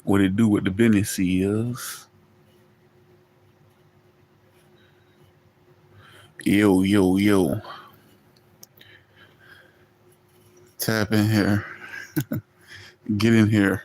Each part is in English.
What it do with the business is? Yo, yo, yo. Tap in here. Get in here.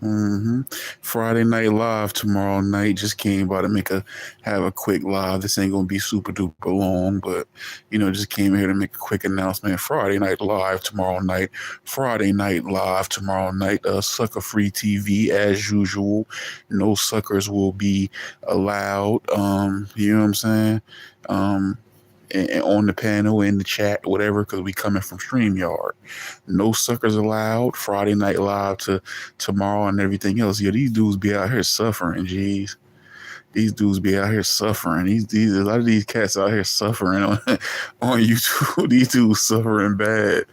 hmm Friday night live tomorrow night. Just came by to have a quick live. This ain't gonna be super duper long, but just came here to make a quick announcement. Friday night live tomorrow night. Friday night live tomorrow night. Sucker free TV as usual. No suckers will be allowed. You know what I'm saying? Um, and on the panel, in the chat, whatever, because we coming from StreamYard. No suckers allowed. Friday night live to tomorrow and everything else. Yeah, these dudes be out here suffering, jeez. These dudes be out here suffering. These a lot of these cats out here suffering on, on YouTube. These dudes suffering bad.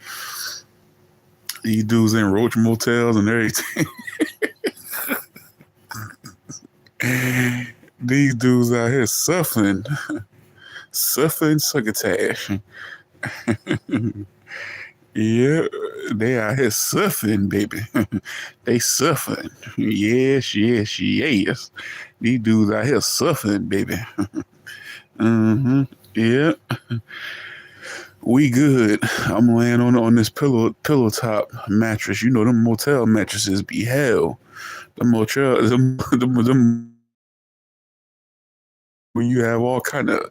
These dudes in roach motels and everything. These dudes out here suffering. Suffering succotash. Yeah, they out here suffering, baby. They suffering. Yes, yes, yes. These dudes out here suffering, baby. mm-hmm. Yeah, we good. I'm laying on this pillow top mattress. You know them motel mattresses be hell. The motel, them when you have all kind of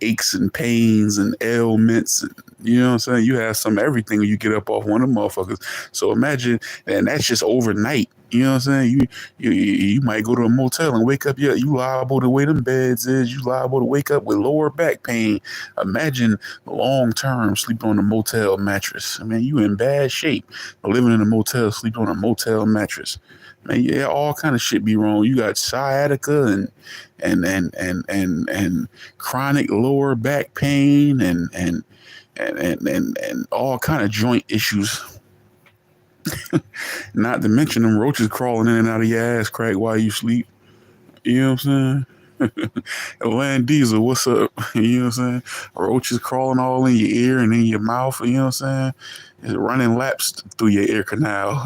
aches and pains and ailments. And, you know what I'm saying? You have some everything when you get up off one of them motherfuckers. So imagine, and that's just overnight. You know what I'm saying? You might go to a motel and wake up. Yeah, you liable the way them beds is. You liable to wake up with lower back pain. Imagine long term sleeping on a motel mattress. I mean, you in bad shape. Living in a motel, sleeping on a motel mattress. Man, yeah, all kind of shit be wrong. You got sciatica and chronic lower back pain and all kind of joint issues. Not to mention them roaches crawling in and out of your ass crack while you sleep. You know what I'm saying? Land Diesel, what's up? You know what I'm saying? Roaches crawling all in your ear and in your mouth. You know what I'm saying? It's running laps through your ear canal.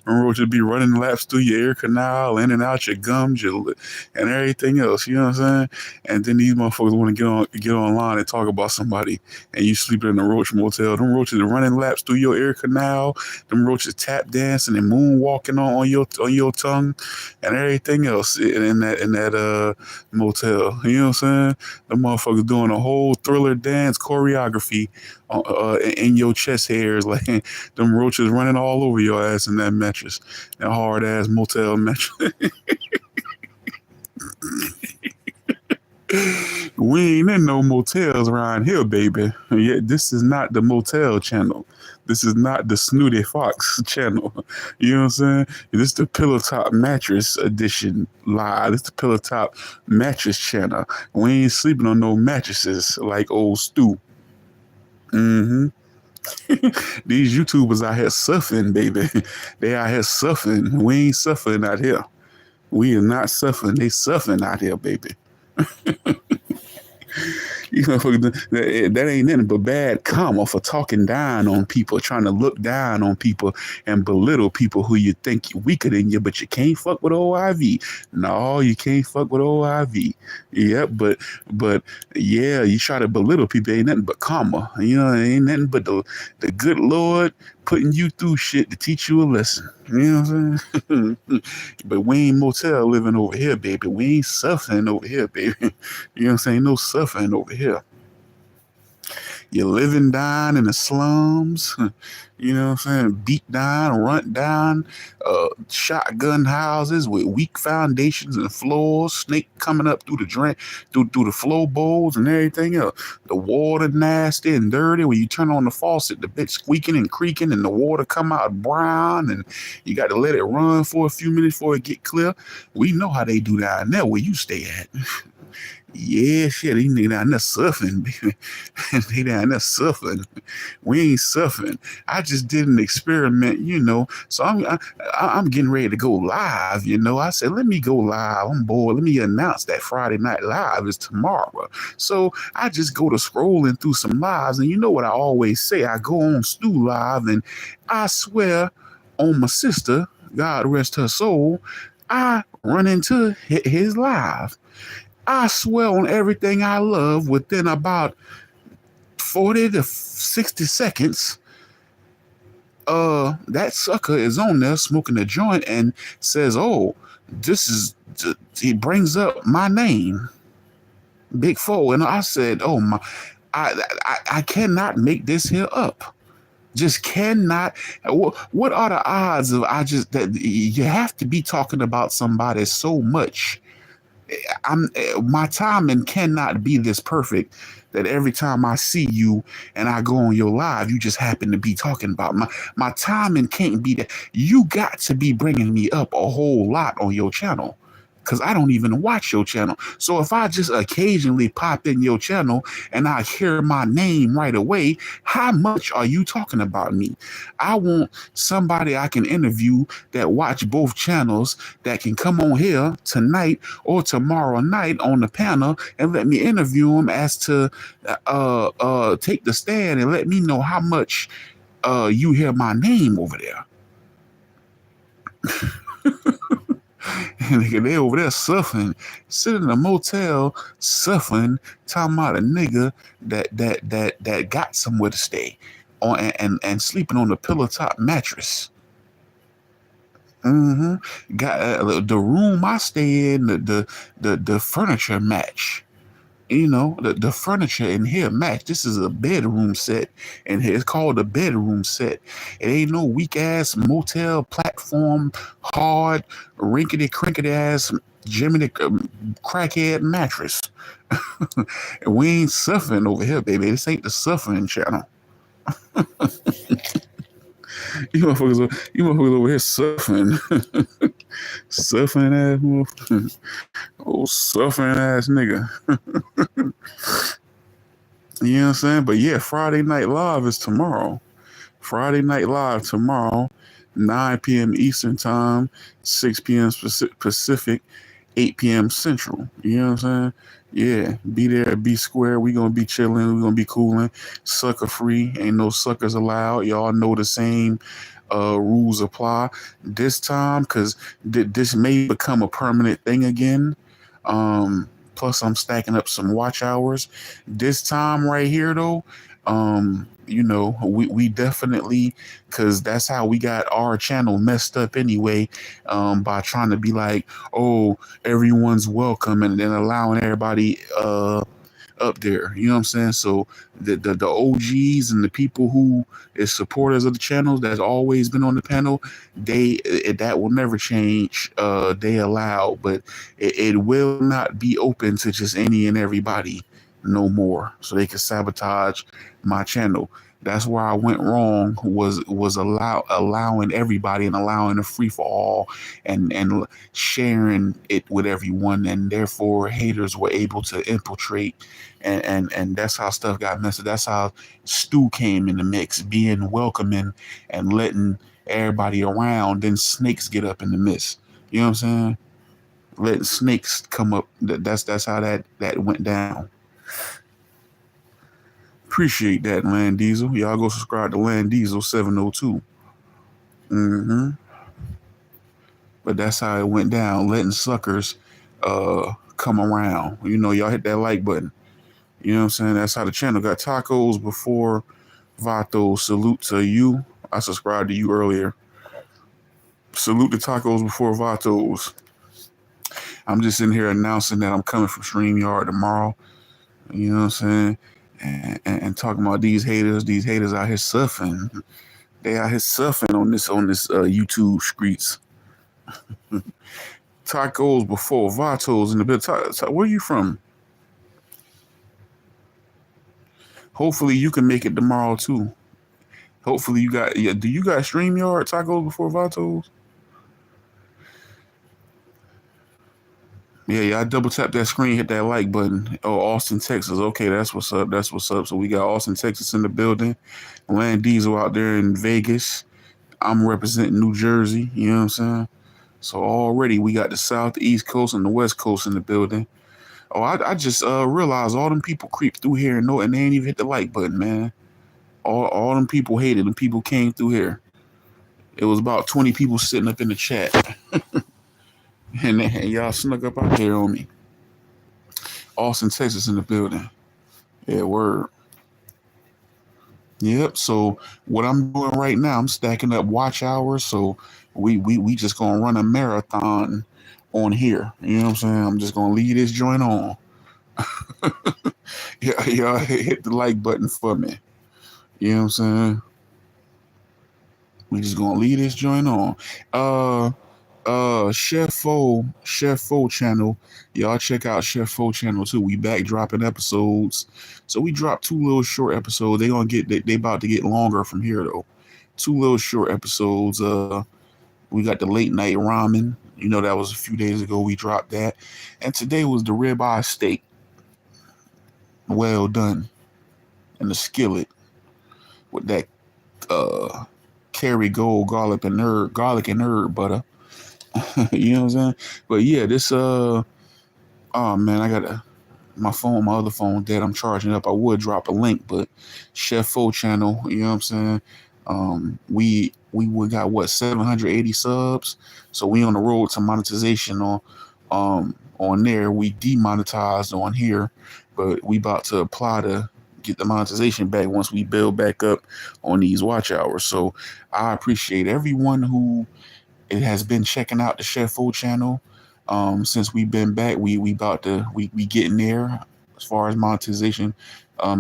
Roaches be running laps through your ear canal, in and out your gums, and everything else. You know what I'm saying? And then these motherfuckers want to get online and talk about somebody, and you sleeping in a roach motel. Them roaches are running laps through your ear canal. Them roaches tap dancing and moonwalking on your tongue, and everything else in that motel. You know what I'm saying? The motherfuckers doing a whole Thriller dance choreography in your chest hairs, like them roaches running all over your ass in that mattress, that hard ass motel mattress. We ain't in no motels around here, baby. Yeah, this is not the motel channel. This is not the Snooty Fox channel. You know what I'm saying? This is the Pillow Top Mattress edition live. This is the Pillow Top Mattress channel. We ain't sleeping on no mattresses like old Stu. Mm-hmm. These YouTubers out here suffering, baby. They out here suffering. We ain't suffering out here. We are not suffering. They suffering out here, baby. You know, that ain't nothing but bad karma for talking down on people, trying to look down on people and belittle people who you think you weaker than you, but you can't fuck with OIV. No, you can't fuck with OIV. Yeah, but yeah, you try to belittle people, ain't nothing but karma. You know, ain't nothing but the good Lord putting you through shit to teach you a lesson. You know what I'm saying? But we ain't motel living over here, baby. We ain't suffering over here, baby. You know what I'm saying? No suffering over here. You're living down in the slums, you know what I'm saying? Beat down, run down, shotgun houses with weak foundations and floors, snake coming up through the drain, through the flow bowls and everything else. The water nasty and dirty. When you turn on the faucet, the bitch squeaking and creaking and the water come out brown and you got to let it run for a few minutes before it get clear. We know how they do down there where you stay at. Yeah, shit, these niggas down there suffering, baby. They down there suffering. We ain't suffering. I just did an experiment, So I'm getting ready to go live, I said, let me go live. I'm bored. Let me announce that Friday Night Live is tomorrow. So I just go to scrolling through some lives, and you know what I always say? I go on Stu Live, and I swear on my sister, God rest her soul, I run into his live. I swear on everything I love, within about 40 to 60 seconds, that sucker is on there smoking a joint and says, "Oh, this is." He brings up my name, Big Four, and I said, "Oh my, I cannot make this here up. Just cannot. What are the odds of that you have to be talking about somebody so much? My timing cannot be this perfect that every time I see you and I go on your live, you just happen to be talking about my timing can't be that. You got to be bringing me up a whole lot on your channel, because I don't even watch your channel. So if I just occasionally pop in your channel and I hear my name right away, how much are you talking about me? I want somebody I can interview that watch both channels, that can come on here tonight or tomorrow night on the panel and let me interview them, as to take the stand and let me know how much you hear my name over there. And they over there suffering, sitting in a motel suffering, talking about a nigga that got somewhere to stay on, and sleeping on a pillow top mattress. Got the room I stay in, the furniture match. The furniture in here match. This is a bedroom set in here. It's called a bedroom set. It ain't no weak ass motel platform, hard, rinkety crinkety ass Jiminy crackhead mattress. And we ain't suffering over here, baby. This ain't the suffering channel. You motherfuckers over here suffering. Suffering ass motherfucker. Oh, suffering ass nigga. You know what I'm saying? But yeah, Friday Night Live is tomorrow. Friday Night Live tomorrow, 9 p.m. Eastern Time, 6 p.m. Pacific, 8 p.m. Central. You know what I'm saying? Yeah, be there at B Square. We gonna be chilling. We gonna be cooling. Sucker free. Ain't no suckers allowed. Y'all know the same rules apply this time, because this may become a permanent thing again. Plus, I'm stacking up some watch hours. This time right here, though, we definitely, because that's how we got our channel messed up anyway, by trying to be like, oh, everyone's welcome, and then allowing everybody up there. You know what I'm saying? So the OGs and the people who is supporters of the channels that's always been on the panel, that will never change. They allow, but it will not be open to just any and everybody no more. So they can sabotage my channel. That's where I went wrong, was allowing everybody and allowing a free for all, and sharing it with everyone, and therefore haters were able to infiltrate, and that's how stuff got messed up. That's how Stu came in the mix, being welcoming and letting everybody around. Then snakes get up in the mist. You know what I'm saying? Letting snakes come up. That's how that went down. Appreciate that, Land Diesel. Y'all go subscribe to Land Diesel 702. But that's how it went down, letting suckers come around. Y'all hit that like button. You know what I'm saying? That's how the channel got tacos before Vatos. Salute to you. I subscribed to you earlier. Salute to tacos before Vatos. I'm just in here announcing that I'm coming from StreamYard tomorrow. You know what I'm saying? And talking about these haters out here suffering. They out here suffering on this YouTube streets. Tacos before Vatos in the bit. Where you from? Hopefully you can make it tomorrow too. Hopefully you got. Do you got StreamYard tacos before Vatos? Yeah. I double tap that screen, hit that like button. Oh, Austin, Texas. Okay, that's what's up. That's what's up. So we got Austin, Texas in the building. Land Diesel out there in Vegas. I'm representing New Jersey. You know what I'm saying? So already we got the South, the East Coast, and the West Coast in the building. Oh, I just realized all them people creep through here and they ain't even hit the like button, man. All them people hated. Them people came through here. It was about 20 people sitting up in the chat, and y'all snuck up out here on me. Austin, Texas in the building. Yeah, word. Yep. So what I'm doing right now, I'm stacking up watch hours. So we just gonna run a marathon on here. You know what I'm saying? I'm just gonna leave this joint on. Yeah, y'all hit the like button for me. You know what I'm saying? We just gonna leave this joint on. Uh Chef Fo channel. Y'all check out Chef Fo channel too. We back dropping episodes. So we dropped two little short episodes. They about to get longer from here though. Two little short episodes. We got the late night ramen. You know, that was a few days ago we dropped that. And today was the ribeye steak. Well done. And the skillet with that Kerrygold garlic and herb butter. You know what I'm saying? But yeah, this oh man, I got my other phone dead. I'm charging up. I would drop a link, but Chef Fo channel, you know what I'm saying? We got what 780 subs, so we on the road to monetization on there. We demonetized on here, but we about to apply to get the monetization back once we build back up on these watch hours. So I appreciate everyone who it has been checking out the Chef Fo channel. Since we've been back, we about to we getting there as far as monetization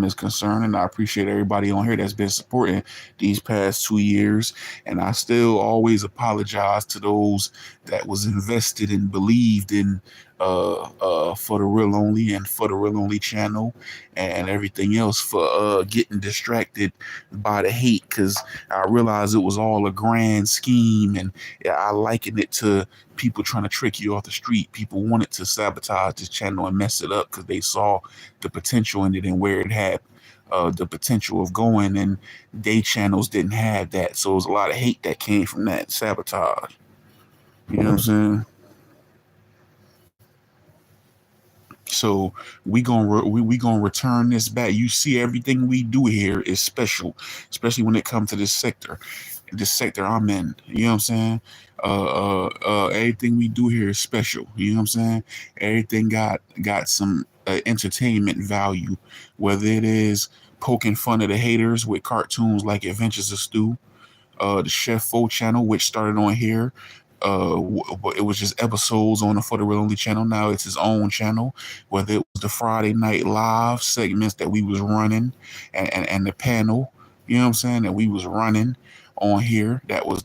is concerned, and I appreciate everybody on here that's been supporting these past 2 years. And I still always apologize to those that was invested and believed in for the real only and for the real only channel and everything else for getting distracted by the hate, because I realized it was all a grand scheme, and yeah, I liken it to people trying to trick you off the street. People wanted to sabotage this channel and mess it up because they saw the potential in it and where it had the potential of going, and they channels didn't have that. So it was a lot of hate that came from that sabotage. You know what I'm saying? So we gonna return this back. You see, everything we do here is special, especially when it comes to this sector. This sector I'm in. You know what I'm saying? Everything we do here is special. You know what I'm saying? Everything got some entertainment value, whether it is poking fun of the haters with cartoons like Adventures of Stu, the Chef Fo channel, which started on here. It was just episodes on the For the Real Only channel. Now it's his own channel. Whether it was the Friday Night Live segments that we was running, and the panel, you know what I'm saying, that we was running on here. That was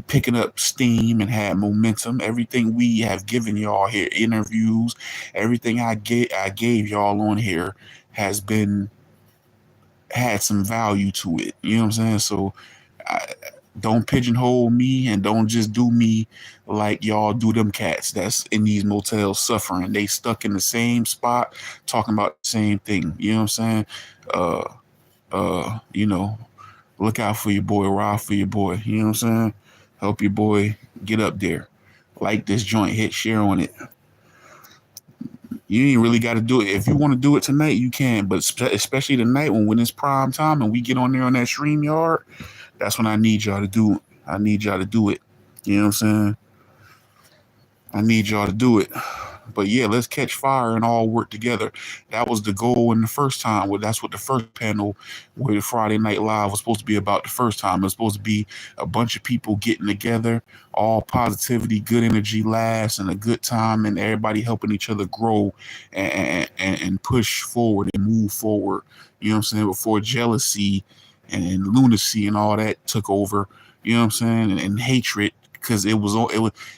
picking up steam and had momentum. Everything we have given y'all here, interviews, everything I gave y'all on here has been had some value to it. You know what I'm saying? So I, don't pigeonhole me and don't just do me like y'all do them cats that's in these motels suffering. They stuck in the same spot talking about the same thing. You know what I'm saying? Uh you know, look out for your boy, ride for your boy. You know what I'm saying? Help your boy get up there. Like this joint, hit share on it. You ain't really got to do it. If you want to do it tonight, you can. But especially tonight when it's prime time and we get on there on that stream yard, that's when I need y'all to do it. I need y'all to do it. You know what I'm saying? I need y'all to do it. But yeah, let's catch fire and all work together. That was the goal in the first time. Well, that's what the first panel with Friday Night Live was supposed to be about the first time. It was supposed to be a bunch of people getting together, all positivity, good energy, laughs, and a good time, and everybody helping each other grow and push forward and move forward. You know what I'm saying? Before jealousy and lunacy and all that took over. You know what I'm saying? And hatred, because it was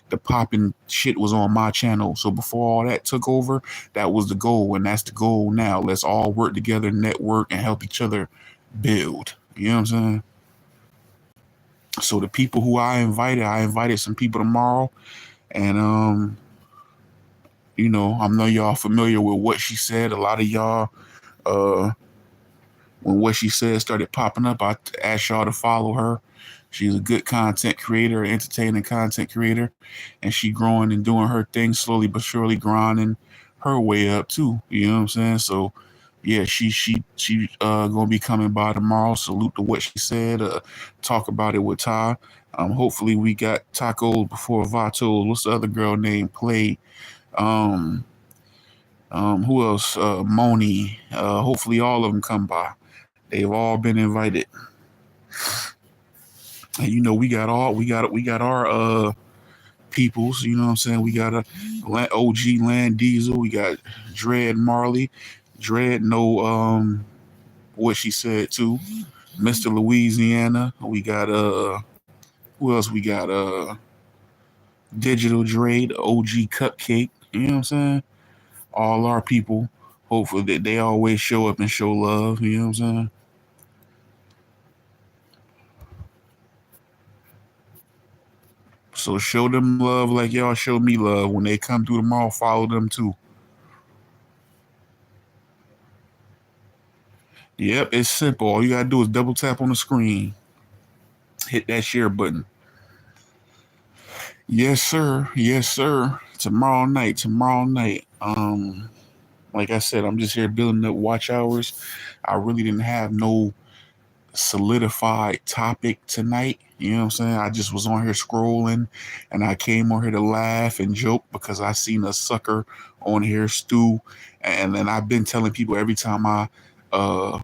the popping shit was on my channel. So before all that took over, that was the goal, and that's the goal now. Let's all work together, network, and help each other build. You know what I'm saying? So the people who I invited some people tomorrow, and I know y'all familiar with What She Said. A lot of y'all, uh, when What She Said started popping up, I asked y'all to follow her. She's a good content creator, entertaining content creator, and she growing and doing her thing slowly but surely, grinding her way up too. You know what I'm saying? So, yeah, she gonna be coming by tomorrow. Salute to What She Said. Talk about it with Ty. Hopefully we got tacos before Vatos. What's the other girl name? Play. Um, who else? Moni. Hopefully all of them come by. They've all been invited. And we got our peoples, you know what I'm saying? We got a OG Land Diesel, we got Dread Marley, Dread no What She Said too. Mr. Louisiana. We got who else we got? Digital Dread, OG Cupcake, you know what I'm saying? All our people. Hopefully they always show up and show love, you know what I'm saying? So show them love like y'all show me love. When they come through tomorrow, follow them too. Yep, it's simple. All you gotta do is double tap on the screen, hit that share button. Yes, sir. Yes, sir. Tomorrow night. Tomorrow night. Like I said, I'm just here building up watch hours. I really didn't have no solidified topic tonight. You know what I'm saying? I just was on here scrolling and I came on here to laugh and joke because I seen a sucker on here, Stu. And then I've been telling people every time I uh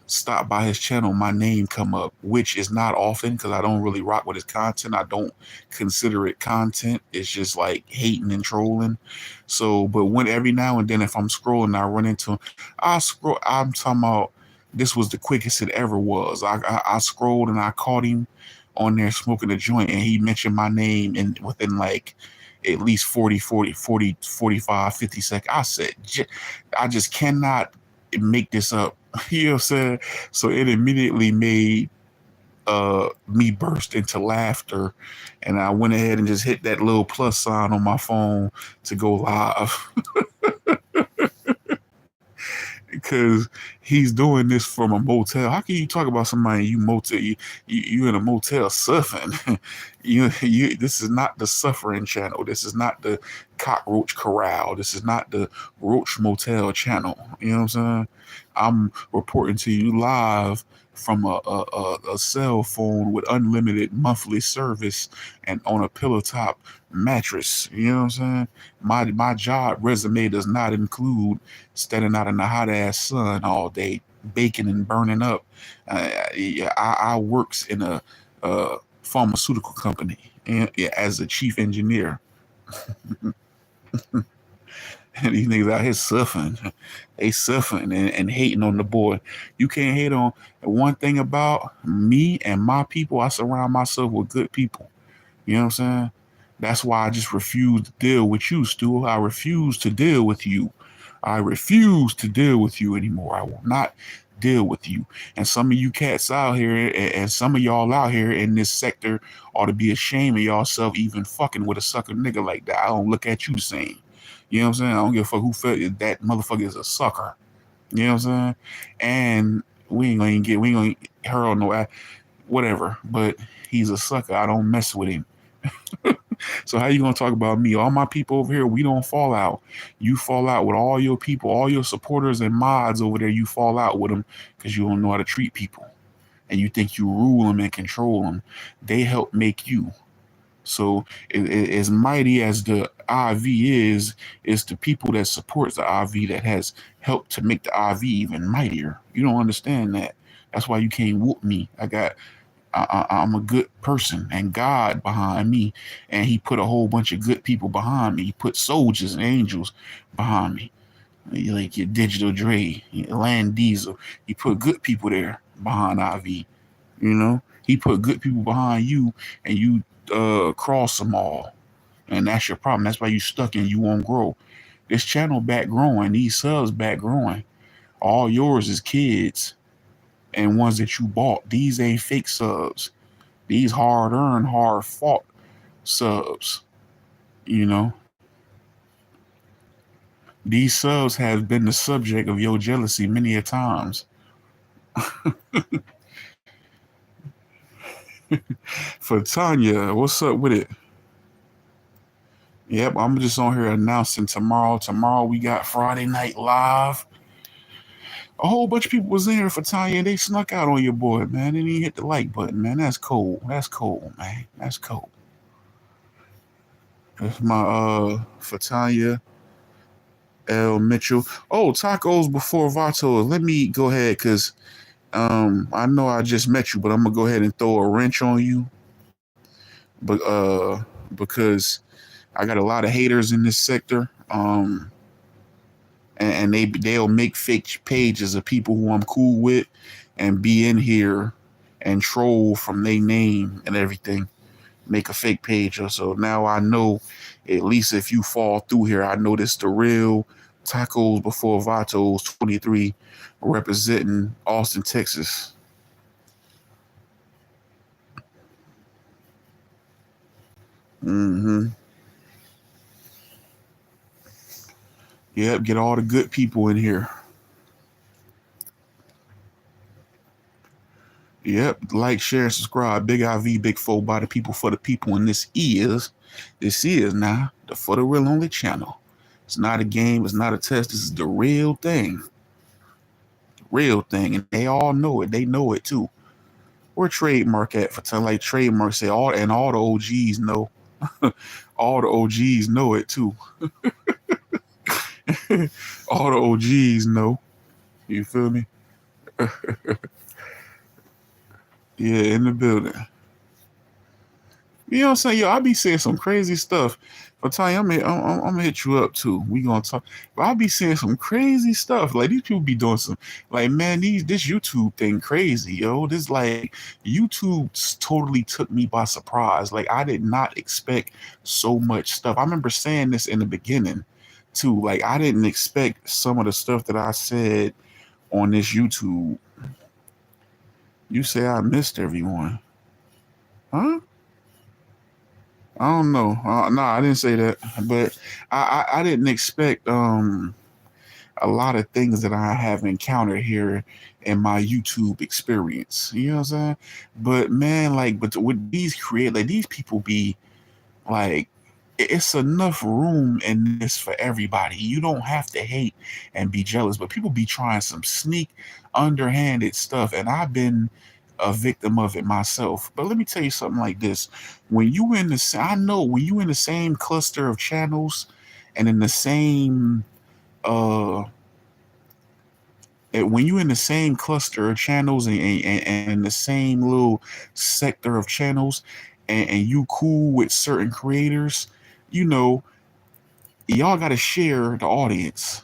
stop by his channel, my name come up, which is not often because I don't really rock with his content. I don't consider it content. It's just like hating and trolling. So, but when every now and then, if I'm scrolling, I run into him. I scroll. I'm talking about this was the quickest it ever was. I scrolled and I caught him on there smoking a joint, and he mentioned my name and within like at least 45, 50 seconds. I said, I just cannot make this up. You know what I'm saying? So it immediately made me burst into laughter, and I went ahead and just hit that little plus sign on my phone to go live. Because he's doing this from a motel. How can you talk about somebody you in a motel suffering? you this is not the suffering channel. This is not the cockroach corral. This is not the roach motel channel. You know what I'm saying? I'm reporting to you live from a cell phone with unlimited monthly service and on a pillow top mattress. You know what I'm saying? My job resume does not include standing out in the hot ass sun all day, baking and burning up. I works in a pharmaceutical company and as a chief engineer. And these niggas out here suffering. They suffering and hating on the boy. You can't hate on one thing about me and my people. I surround myself with good people. You know what I'm saying? That's why I just refuse to deal with you, Stu. I refuse to deal with you. I refuse to deal with you anymore. I will not deal with you. And some of you cats out here and some of y'all out here in this sector ought to be ashamed of yourself even fucking with a sucker nigga like that. I don't look at you the same. You know what I'm saying? I don't give a fuck who felt that motherfucker is a sucker. You know what I'm saying? And we ain't gonna hurl no whatever, but he's a sucker. I don't mess with him. So how you gonna talk about me? All my people over here, we don't fall out. You fall out with all your people, all your supporters and mods over there. You fall out with them because you don't know how to treat people, and you think you rule them and control them. They help make you. So as mighty as the IV is the people that supports the IV that has helped to make the IV even mightier. You don't understand that. That's why you can't whoop me. I'm a good person and God behind me. And he put a whole bunch of good people behind me. He put soldiers and angels behind me. Like your Digital Dre, your Land Diesel. He put good people there behind IV. You know? He put good people behind you and you cross them all. And that's your problem. That's why you stuck and you won't grow. This channel back growing, these subs back growing. All yours is kids and ones that you bought. These ain't fake subs. These hard earned, hard fought subs, you know. These subs have been the subject of your jealousy many a times. For Tanya, what's up with it? Yep, I'm just on here announcing tomorrow. Tomorrow we got Friday Night Live. A whole bunch of people was in here for Tanya and they snuck out on your boy, man. They didn't hit the like button, man. That's cold. That's cold, man. That's cold. That's my for Tanya L. Mitchell. Oh, tacos before Vato. Let me go ahead because I know I just met you, but I'm gonna go ahead and throw a wrench on you. But because I got a lot of haters in this sector. And they'll make fake pages of people who I'm cool with and be in here and troll from their name and everything. Make a fake page. So now I know, at least if you fall through here, I know this the real Tacos Before Vatos 23 representing Austin, Texas. Mm-hmm. Yep, get all the good people in here. Yep, like, share, and subscribe. Big IV, Big Four, by the people, for the people, and this is now the For the Real Only channel. It's not a game, it's not a test, this is the real thing. Real thing, and they all know it, they know it too. Where trademark at for time, like trademark say all, and all the OGs know. All the OGs know it too. All the OGs know. You feel me? Yeah, in the building. You know what I'm saying? Yo, I be saying some crazy stuff. But Tanya, I'm gonna hit you up too. We gonna talk. But I be saying some crazy stuff. Like these people be doing some, like, man, this YouTube thing crazy, yo. This, like, YouTube totally took me by surprise. Like, I did not expect so much stuff. I remember saying this in the beginning too. Like, I didn't expect some of the stuff that I said on this YouTube. You say I missed everyone, huh? I don't know. No, I didn't say that, but I didn't expect a lot of things that I have encountered here in my YouTube experience. You know what I'm saying? But man, like, but with these like, these people be like, it's enough room in this for everybody. You don't have to hate and be jealous, but people be trying some sneak, underhanded stuff, and I've been a victim of it myself. But let me tell you something like this: when you in the, I know when you in the same cluster of channels, and in the same uh when you in the same cluster of channels, and in the same little sector of channels, and you cool with certain creators, you know, y'all got to share the audience.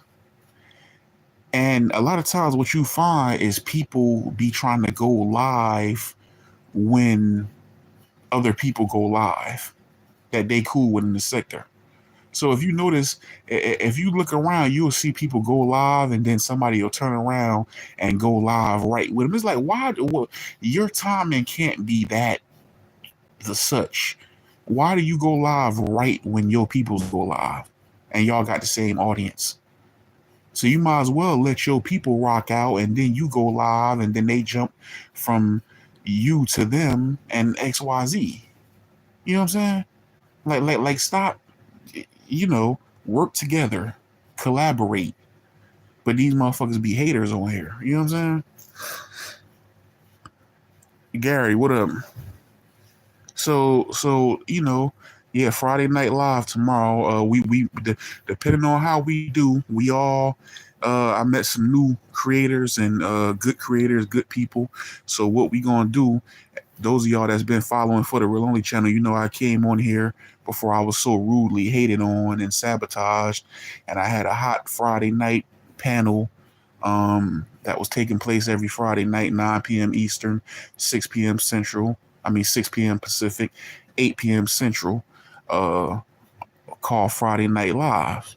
And a lot of times what you find is people be trying to go live when other people go live that they cool with in the sector. So if you notice, if you look around, you'll see people go live, and then somebody will turn around and go live right with them. It's like, why? Your timing can't be that the such. Why do you go live right when your peoples go live, and y'all got the same audience? So you might as well let your people rock out, and then you go live, and then they jump from you to them and XYZ. You know what I'm saying? Like, stop. You know, work together, collaborate. But these motherfuckers be haters on here. You know what I'm saying? Gary, what up? So yeah, Friday Night Live tomorrow. Depending on how we do, we all. I met some new creators and good creators, good people. So what we gonna do? Those of y'all that's been following For the Real Only channel, you know I came on here before I was so rudely hated on and sabotaged, and I had a hot Friday night panel that was taking place every Friday night, 9 p.m. Eastern, 6 p.m. Central. I mean 6 p.m. Pacific, 8 p.m. Central. Called Friday Night Live.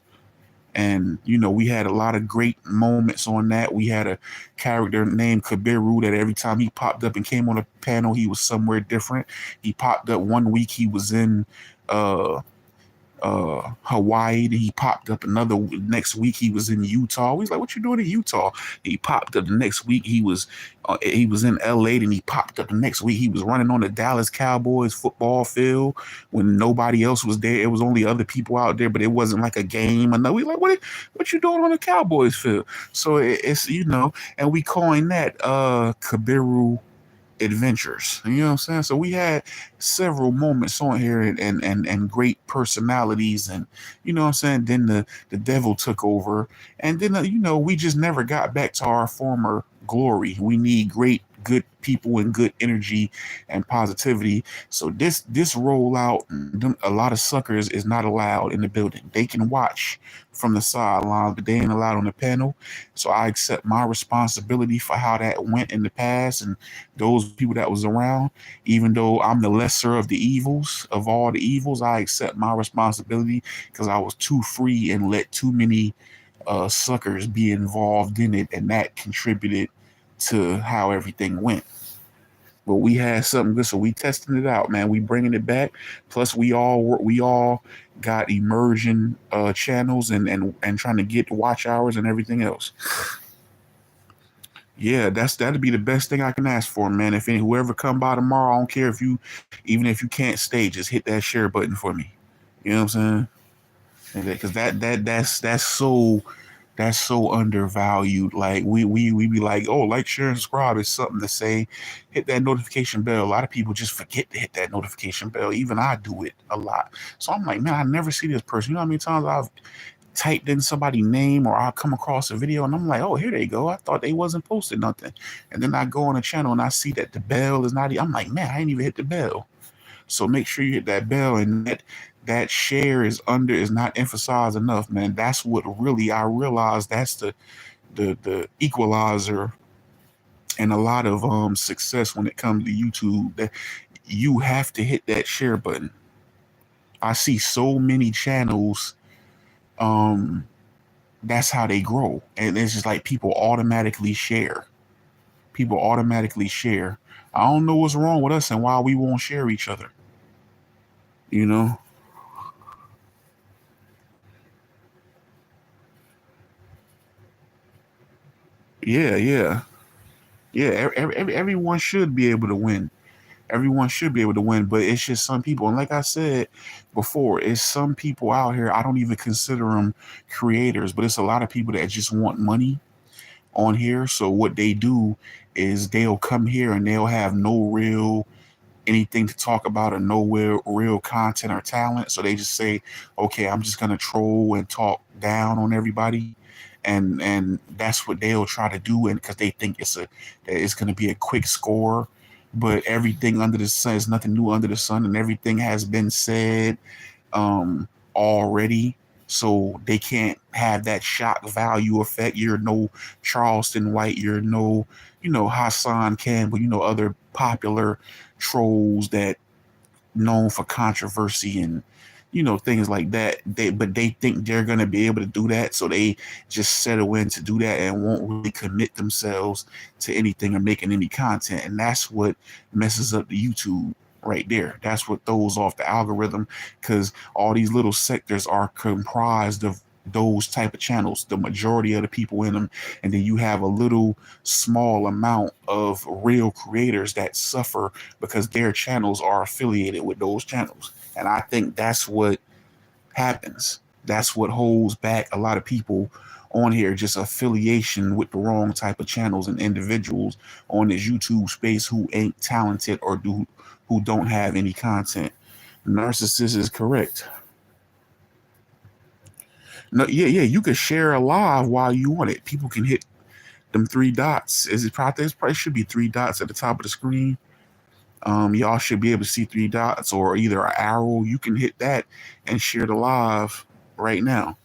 And, we had a lot of great moments on that. We had a character named Kabiru that every time he popped up and came on a panel, he was somewhere different. He popped up one week, he was in Hawaii. Then he popped up another next week. He was in Utah. He's like, "What you doing in Utah?" He popped up the next week. He was in LA. Then he popped up the next week. He was running on the Dallas Cowboys football field when nobody else was there. It was only other people out there, but it wasn't like a game. And we like, what you doing on the Cowboys field? So it's and we coined that Kabiru adventures. You know what I'm saying? So we had several moments on here and great personalities, and you know what I'm saying. Then the devil took over, and then we just never got back to our former glory. We need great good people and good energy and positivity. So this rollout, a lot of suckers is not allowed in the building. They can watch from the sidelines, but they ain't allowed on the panel. So I accept my responsibility for how that went in the past and those people that was around. Even though I'm the lesser of the evils, of all the evils, I accept my responsibility because I was too free and let too many suckers be involved in it, and that contributed to how everything went. But we had something good, so we testing it out, man. We bringing it back. Plus, we all got emerging channels and trying to get watch hours and everything else. Yeah, that'd be the best thing I can ask for, man. If whoever come by tomorrow, I don't care even if you can't stay, just hit that share button for me. You know what I'm saying? Because that's so undervalued. Like we be like, oh, like, share, and subscribe is something to say. Hit that notification bell. A lot of people just forget to hit that notification bell. Even I do it a lot. So I'm like, man, I never see this person. You know how many times I've typed in somebody's name or I'll come across a video and I'm like, oh, here they go. I thought they wasn't posting nothing. And then I go on the channel and I see that the bell is not. I'm like, man, I ain't even hit the bell. So make sure you hit that bell, and that share is not emphasized enough, man. That's what really I realized that's the equalizer and a lot of success when it comes to YouTube. That you have to hit that share button. I see so many channels, that's how they grow. And it's just like people automatically share. People automatically share. I don't know what's wrong with us and why we won't share each other. You know? Yeah, yeah. Yeah, everyone should be able to win. Everyone should be able to win, but it's just some people. And like I said before, it's some people out here, I don't even consider them creators, but it's a lot of people that just want money on here. So what they do is they'll come here and they'll have no real anything to talk about or no real content or talent. So they just say, okay, I'm just gonna troll and talk down on everybody. And that's what they'll try to do, and because they think that it's gonna be a quick score, but everything under the sun is nothing new under the sun, and everything has been said already. So they can't have that shock value effect. You're no Charleston White. You're no, Hassan Campbell. Other popular trolls that known for controversy and things like that. But they think they're gonna be able to do that, so they just settle in to do that and won't really commit themselves to anything or making any content, and that's what messes up the YouTube right there. That's what throws off the algorithm, because all these little sectors are comprised of those type of channels, the majority of the people in them, and then you have a little small amount of real creators that suffer because their channels are affiliated with those channels. And I think that's what happens. That's what holds back a lot of people on here, just affiliation with the wrong type of channels and individuals on this YouTube space who ain't talented or who don't have any content. Narcissist is correct. No, yeah, you can share a live while you on it. People can hit them three dots. Is it probably? It probably should be three dots at the top of the screen. Y'all should be able to see three dots or either an arrow. You can hit that and share the live right now.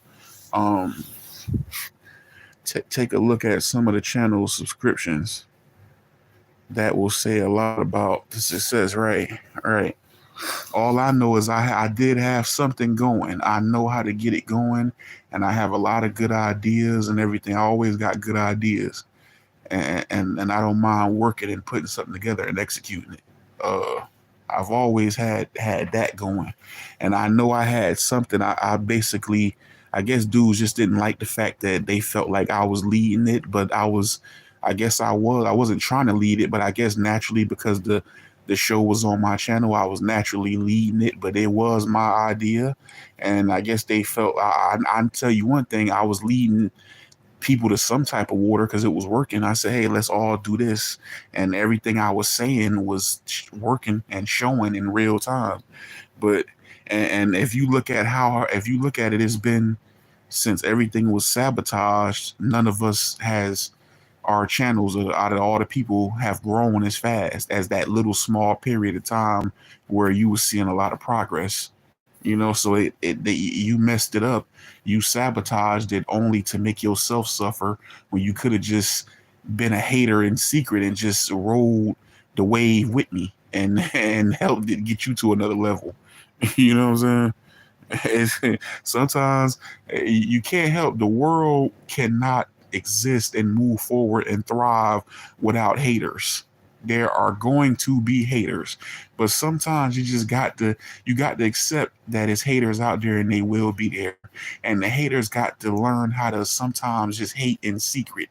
Take a look at some of the channel subscriptions. That will say a lot about the success, right? All right. All I know is I did have something going. I know how to get it going, and I have a lot of good ideas and everything. I always got good ideas, and I don't mind working and putting something together and executing it. I've always had that going, and I know I had something. I basically, I guess dudes just didn't like the fact that they felt like I was leading it, but I was. I guess I was. I wasn't trying to lead it, but I guess naturally because the show was on my channel, I was naturally leading it. But it was my idea, and I guess they felt. I tell you one thing, I was leading people to some type of water because it was working. I said, hey, let's all do this. And everything I was saying was working and showing in real time. But, and if you look at if you look at it, it's been since everything was sabotaged, none of us has our channels out of all the people have grown as fast as that little small period of time where you were seeing a lot of progress. So you messed it up. You sabotaged it only to make yourself suffer when you could have just been a hater in secret and just rode the wave with me and and helped it get you to another level. You know what I'm saying? Sometimes you can't help. The world cannot exist and move forward and thrive without haters. There are going to be haters, but sometimes you got to accept that it's haters out there and they will be there. And the haters got to learn how to sometimes just hate in secret,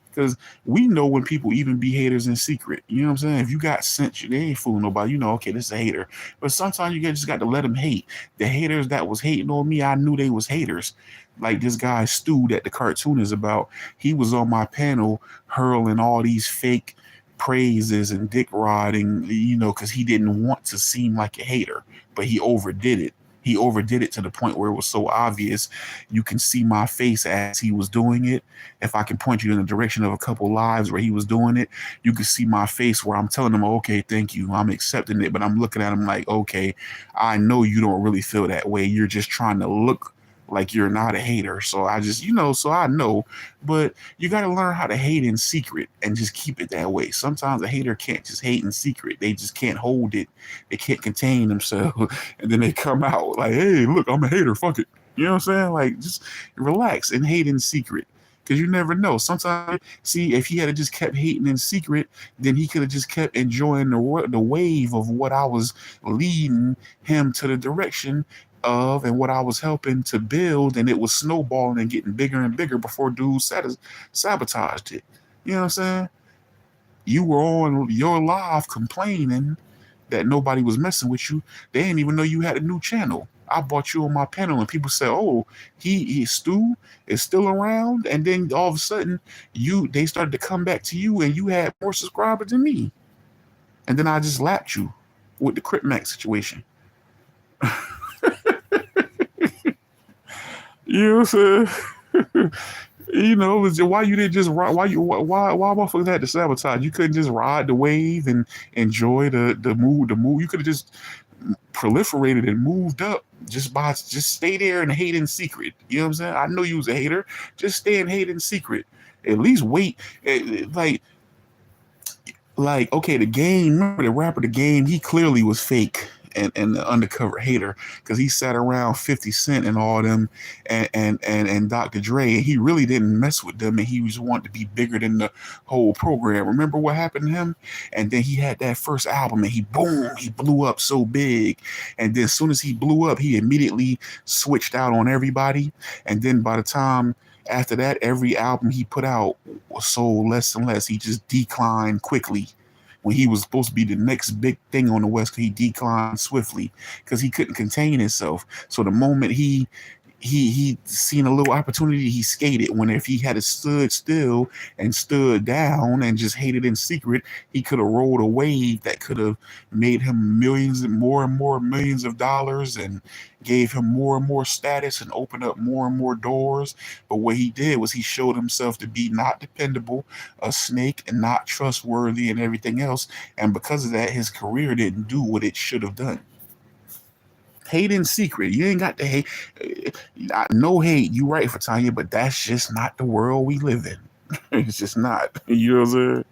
because we know when people even be haters in secret. You know what I'm saying? If you got sense, they ain't fooling nobody. Okay, this is a hater. But sometimes just got to let them hate. The haters that was hating on me, I knew they was haters. Like this guy Stu that the cartoon is about. He was on my panel hurling all these fake praises and dick riding, because he didn't want to seem like a hater, but he overdid it. He overdid it to the point where it was so obvious. You can see my face as he was doing it. If I can point you in the direction of a couple lives where he was doing it, you can see my face where I'm telling him, okay, thank you, I'm accepting it. But I'm looking at him like, okay, I know you don't really feel that way. You're just trying to look like you're not a hater. So I just, so I know, but you got to learn how to hate in secret and just keep it that way. Sometimes a hater can't just hate in secret. They just can't hold it. They can't contain themselves. And then they come out like, hey, look, I'm a hater. Fuck it. You know what I'm saying? Like, just relax and hate in secret. Because you never know. Sometimes, see, if he had just kept hating in secret, then he could have just kept enjoying the wave of what I was leading him to the direction of and what I was helping to build, and it was snowballing and getting bigger and bigger before dudes sabotaged it. You know what I'm saying? You were on your live complaining that nobody was messing with you. They didn't even know you had a new channel. I brought you on my panel and people said, "Oh, he Stu is still around." And then all of a sudden, they started to come back to you, and you had more subscribers than me. And then I just lapped you with the Crip Max situation. You know what I'm saying? Why you didn't just ride? Why motherfuckers had to sabotage? You couldn't just ride the wave and enjoy the move. The move. You could have just proliferated and moved up just stay there and hate in secret. You know what I'm saying? I know you was a hater. Just stay and hate in secret. At least wait. Like okay, the game. Remember the rapper, the game. He clearly was fake and the undercover hater because he sat around 50 Cent and all them and Dr. Dre. And he really didn't mess with them, and he was wanting to be bigger than the whole program. Remember what happened to him? And then he had that first album, and he blew up so big. And then as soon as he blew up, he immediately switched out on everybody. And then by the time after that, every album he put out sold less and less. He just declined quickly. When he was supposed to be the next big thing on the West, he declined swiftly because he couldn't contain himself. So the moment he seen a little opportunity, he skated. When if he had stood still and stood down and just hated in secret, he could have rolled a wave that could have made him millions and more millions of dollars and gave him more and more status and opened up more and more doors. But what he did was he showed himself to be not dependable, a snake, and not trustworthy and everything else. And because of that, his career didn't do what it should have done. Hate in secret. You ain't got to hate. No hate. You right for Tanya, but that's just not the world we live in. It's just not. You know what I'm saying?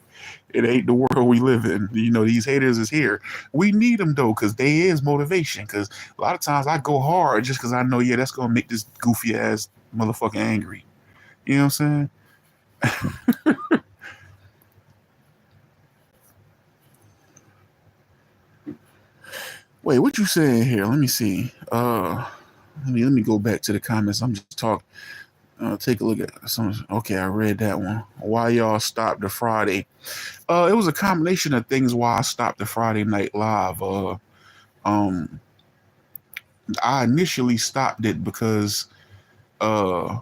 It ain't the world we live in. These haters is here. We need them though, because they is motivation. Because a lot of times I go hard just because I know, yeah, that's gonna make this goofy ass motherfucker angry. You know what I'm saying? Wait, what you saying here? Let me see. Let me go back to the comments. I'm just talking. Take a look at some. Okay, I read that one. Why y'all stopped the Friday? It was a combination of things why I stopped the Friday Night Live. Um, I initially stopped it because uh,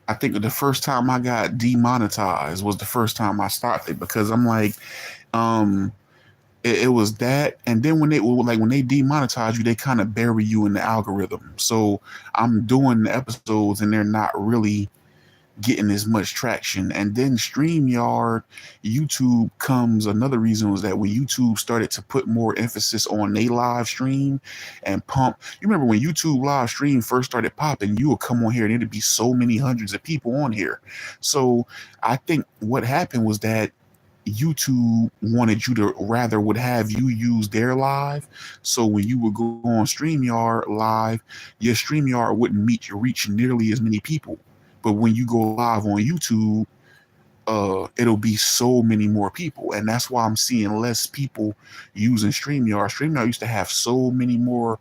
I think the first time I got demonetized was the first time I stopped it because I'm like, um, it was that, and then when they demonetize you, they kind of bury you in the algorithm. So I'm doing the episodes, and they're not really getting as much traction. And then StreamYard, YouTube comes. Another reason was that when YouTube started to put more emphasis on they live stream and pump. You remember when YouTube live stream first started popping, you would come on here and it'd be so many hundreds of people on here. So I think what happened was that YouTube wanted you to rather would have you use their live. So when you would go on StreamYard live, your StreamYard wouldn't meet your reach nearly as many people. But when you go live on YouTube, it'll be so many more people. And that's why I'm seeing less people using StreamYard. StreamYard used to have so many more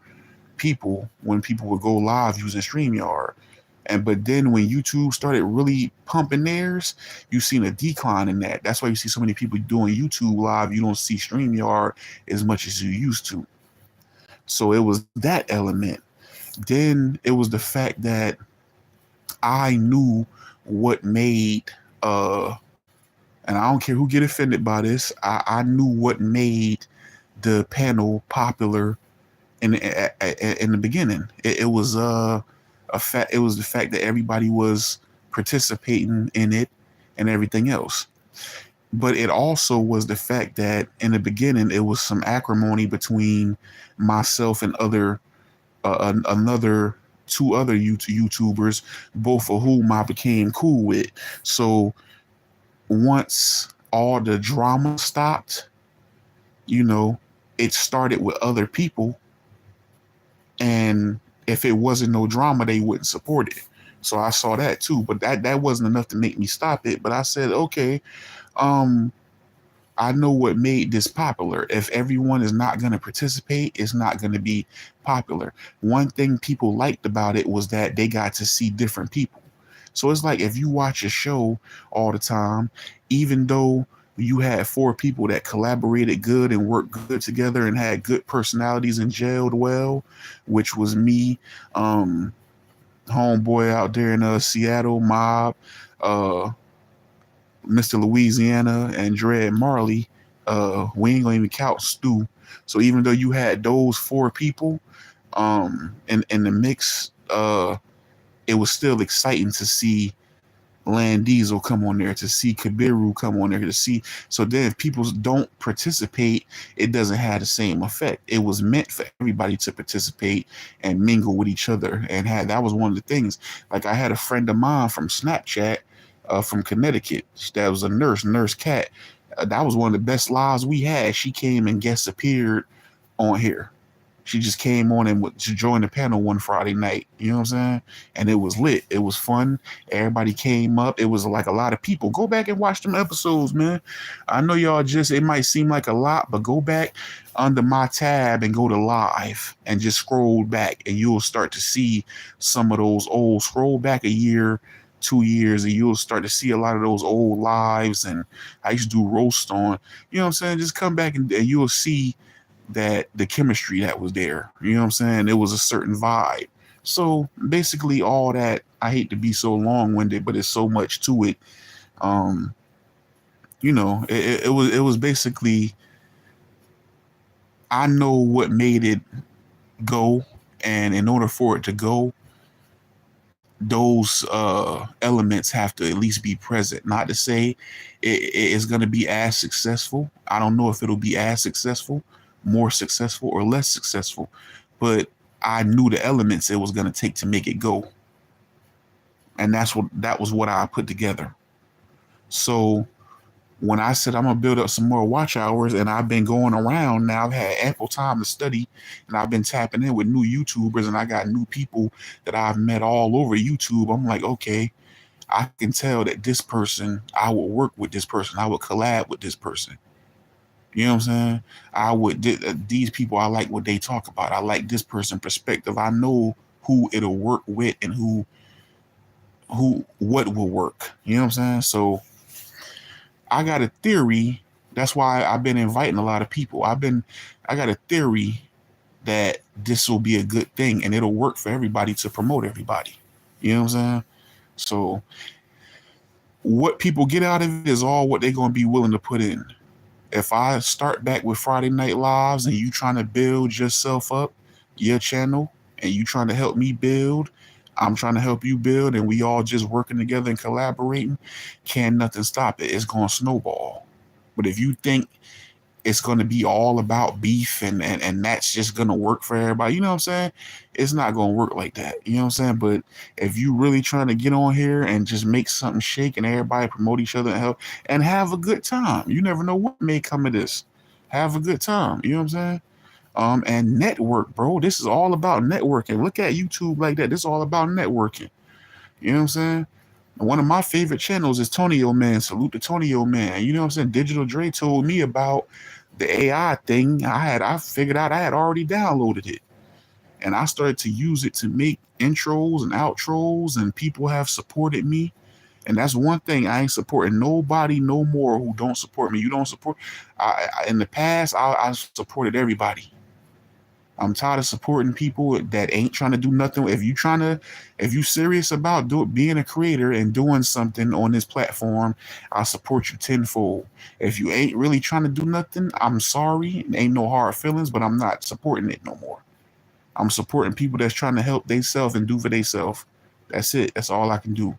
people when people would go live using StreamYard. But then when YouTube started really pumping theirs, you've seen a decline in that. That's why you see so many people doing YouTube live. You don't see StreamYard as much as you used to. So it was that element. Then it was the fact that I knew what made and I don't care who get offended by this. I knew what made the panel popular in the beginning. It was a fact. It was the fact that everybody was participating in it and everything else. But it also was the fact that in the beginning it was some acrimony between myself and another two other YouTubers, both of whom I became cool with. So once all the drama stopped, you know, it started with other people, and if it wasn't no drama, they wouldn't support it. So I saw that too, but that wasn't enough to make me stop it. But I said, okay, um, I know what made this popular. If everyone is not going to participate, it's not going to be popular. One thing people liked about it was that they got to see different people. So it's like if you watch a show all the time, even though you had four people that collaborated good and worked good together and had good personalities and gelled well, which was me, homeboy out there in Seattle, Mob, uh, Mr. Louisiana, and Dread Marley. We ain't gonna even count Stu. So even though you had those four people in the mix, it was still exciting to see Land Diesel come on there, to see Kabiru come on there, to see. So then if people don't participate, it doesn't have the same effect. It was meant for everybody to participate and mingle with each other. And that was one of the things. Like I had a friend of mine from Snapchat, from Connecticut. That was a Nurse Cat. That was one of the best lives we had. She came and guest appeared on here. She just came on and to join the panel one Friday night. You know what I'm saying? And it was lit. It was fun. Everybody came up. It was like a lot of people. Go back and watch them episodes, man. I know y'all it might seem like a lot, but go back under my tab and go to live and just scroll back and you'll start to see some of those old, scroll back a year, 2 years, and you'll start to see a lot of those old lives. And I used to do roast on, you know what I'm saying? Just come back and you'll see that the chemistry that was there. You know what I'm saying? It was a certain vibe. So basically all that, I hate to be so long-winded, but it's so much to it. It was basically, I know what made it go, and in order for it to go, those elements have to at least be present. Not to say it is going to be as successful. I don't know if it'll be as successful, more successful, or less successful, but I knew the elements it was going to take to make it go, and that was what I put together. So when I said I'm gonna build up some more watch hours, and I've been going around now, I've had ample time to study, and I've been tapping in with new YouTubers, and I got new people that I've met all over YouTube. I'm like, okay, I can tell that this person, I will work with this person, I will collab with this person. You know what I'm saying? I would these people. I like what they talk about. I like this person perspective. I know who it'll work with and who what will work. You know what I'm saying? So I got a theory. That's why I've been inviting a lot of people. I got a theory that this will be a good thing and it'll work for everybody to promote everybody. You know what I'm saying? So what people get out of it is all what they're going to be willing to put in. If I start back with Friday Night Lives and you trying to build yourself up, your channel, and you trying to help me build, I'm trying to help you build, and we all just working together and collaborating, can nothing stop it. It's going to snowball. But if you think it's going to be all about beef and that's just going to work for everybody, you know what I'm saying? It's not going to work like that. You know what I'm saying? But if you really trying to get on here and just make something shake and everybody promote each other and help and have a good time, you never know what may come of this. Have a good time. You know what I'm saying? And network, bro. This is all about networking. Look at YouTube like that. This is all about networking. You know what I'm saying? One of my favorite channels is Tonio Man. Salute to Tonio Man. You know what I'm saying? Digital Dre told me about the AI thing. I figured out I had already downloaded it. And I started to use it to make intros and outros, and people have supported me. And that's one thing. I ain't supporting nobody no more who don't support me. You don't support. In the past, I supported everybody. I'm tired of supporting people that ain't trying to do nothing. If you serious about being a creator and doing something on this platform, I support you tenfold. If you ain't really trying to do nothing, I'm sorry. Ain't no hard feelings, but I'm not supporting it no more. I'm supporting people that's trying to help themselves and do for themselves. That's it. That's all I can do.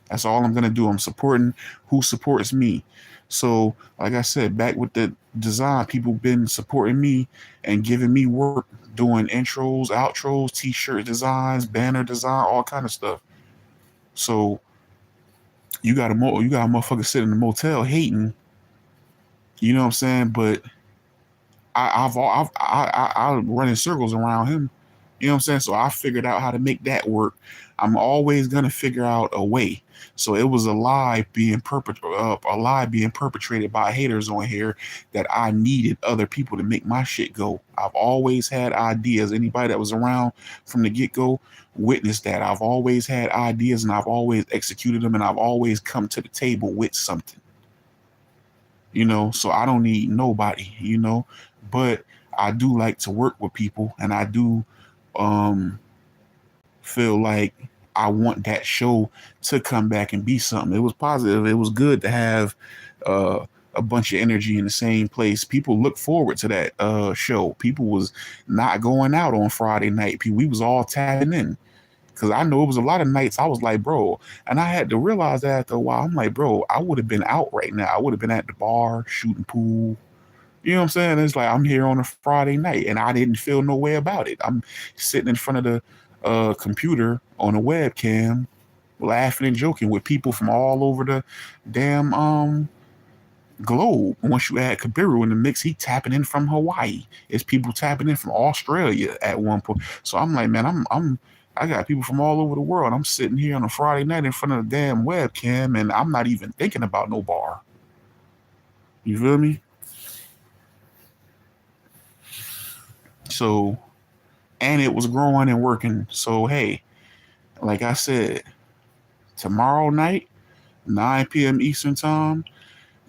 That's all I'm gonna do. I'm supporting who supports me. So, like I said, back with the design, people been supporting me and giving me work, doing intros, outros, t-shirt designs, banner design, all kind of stuff. So you got a motherfucker sitting in the motel hating. You know what I'm saying? But I run in circles around him. You know what I'm saying? So I figured out how to make that work. I'm always gonna figure out a way. So it was a lie being perpetrated by haters on here that I needed other people to make my shit go. I've always had ideas. Anybody that was around from the get-go witnessed that. I've always had ideas and I've always executed them and I've always come to the table with something. You know, so I don't need nobody, you know, but I do like to work with people and I do um feel like I want that show to come back and be something. It was positive. It was good to have a bunch of energy in the same place. People look forward to that show. People was not going out on Friday night. We was all tapping in. Cause I know it was a lot of nights I was like, bro, and I had to realize that after a while. I'm like, bro, I would have been out right now. I would have been at the bar shooting pool. You know what I'm saying? It's like I'm here on a Friday night and I didn't feel no way about it. I'm sitting in front of the computer on a webcam, laughing and joking with people from all over the damn globe. Once you add Kabiru in the mix, he tapping in from Hawaii. It's people tapping in from Australia at one point. So I'm like, man, I got people from all over the world. I'm sitting here on a Friday night in front of the damn webcam and I'm not even thinking about no bar. You feel me? So, and it was growing and working. So, hey, like I said, tomorrow night, 9 p.m. Eastern time,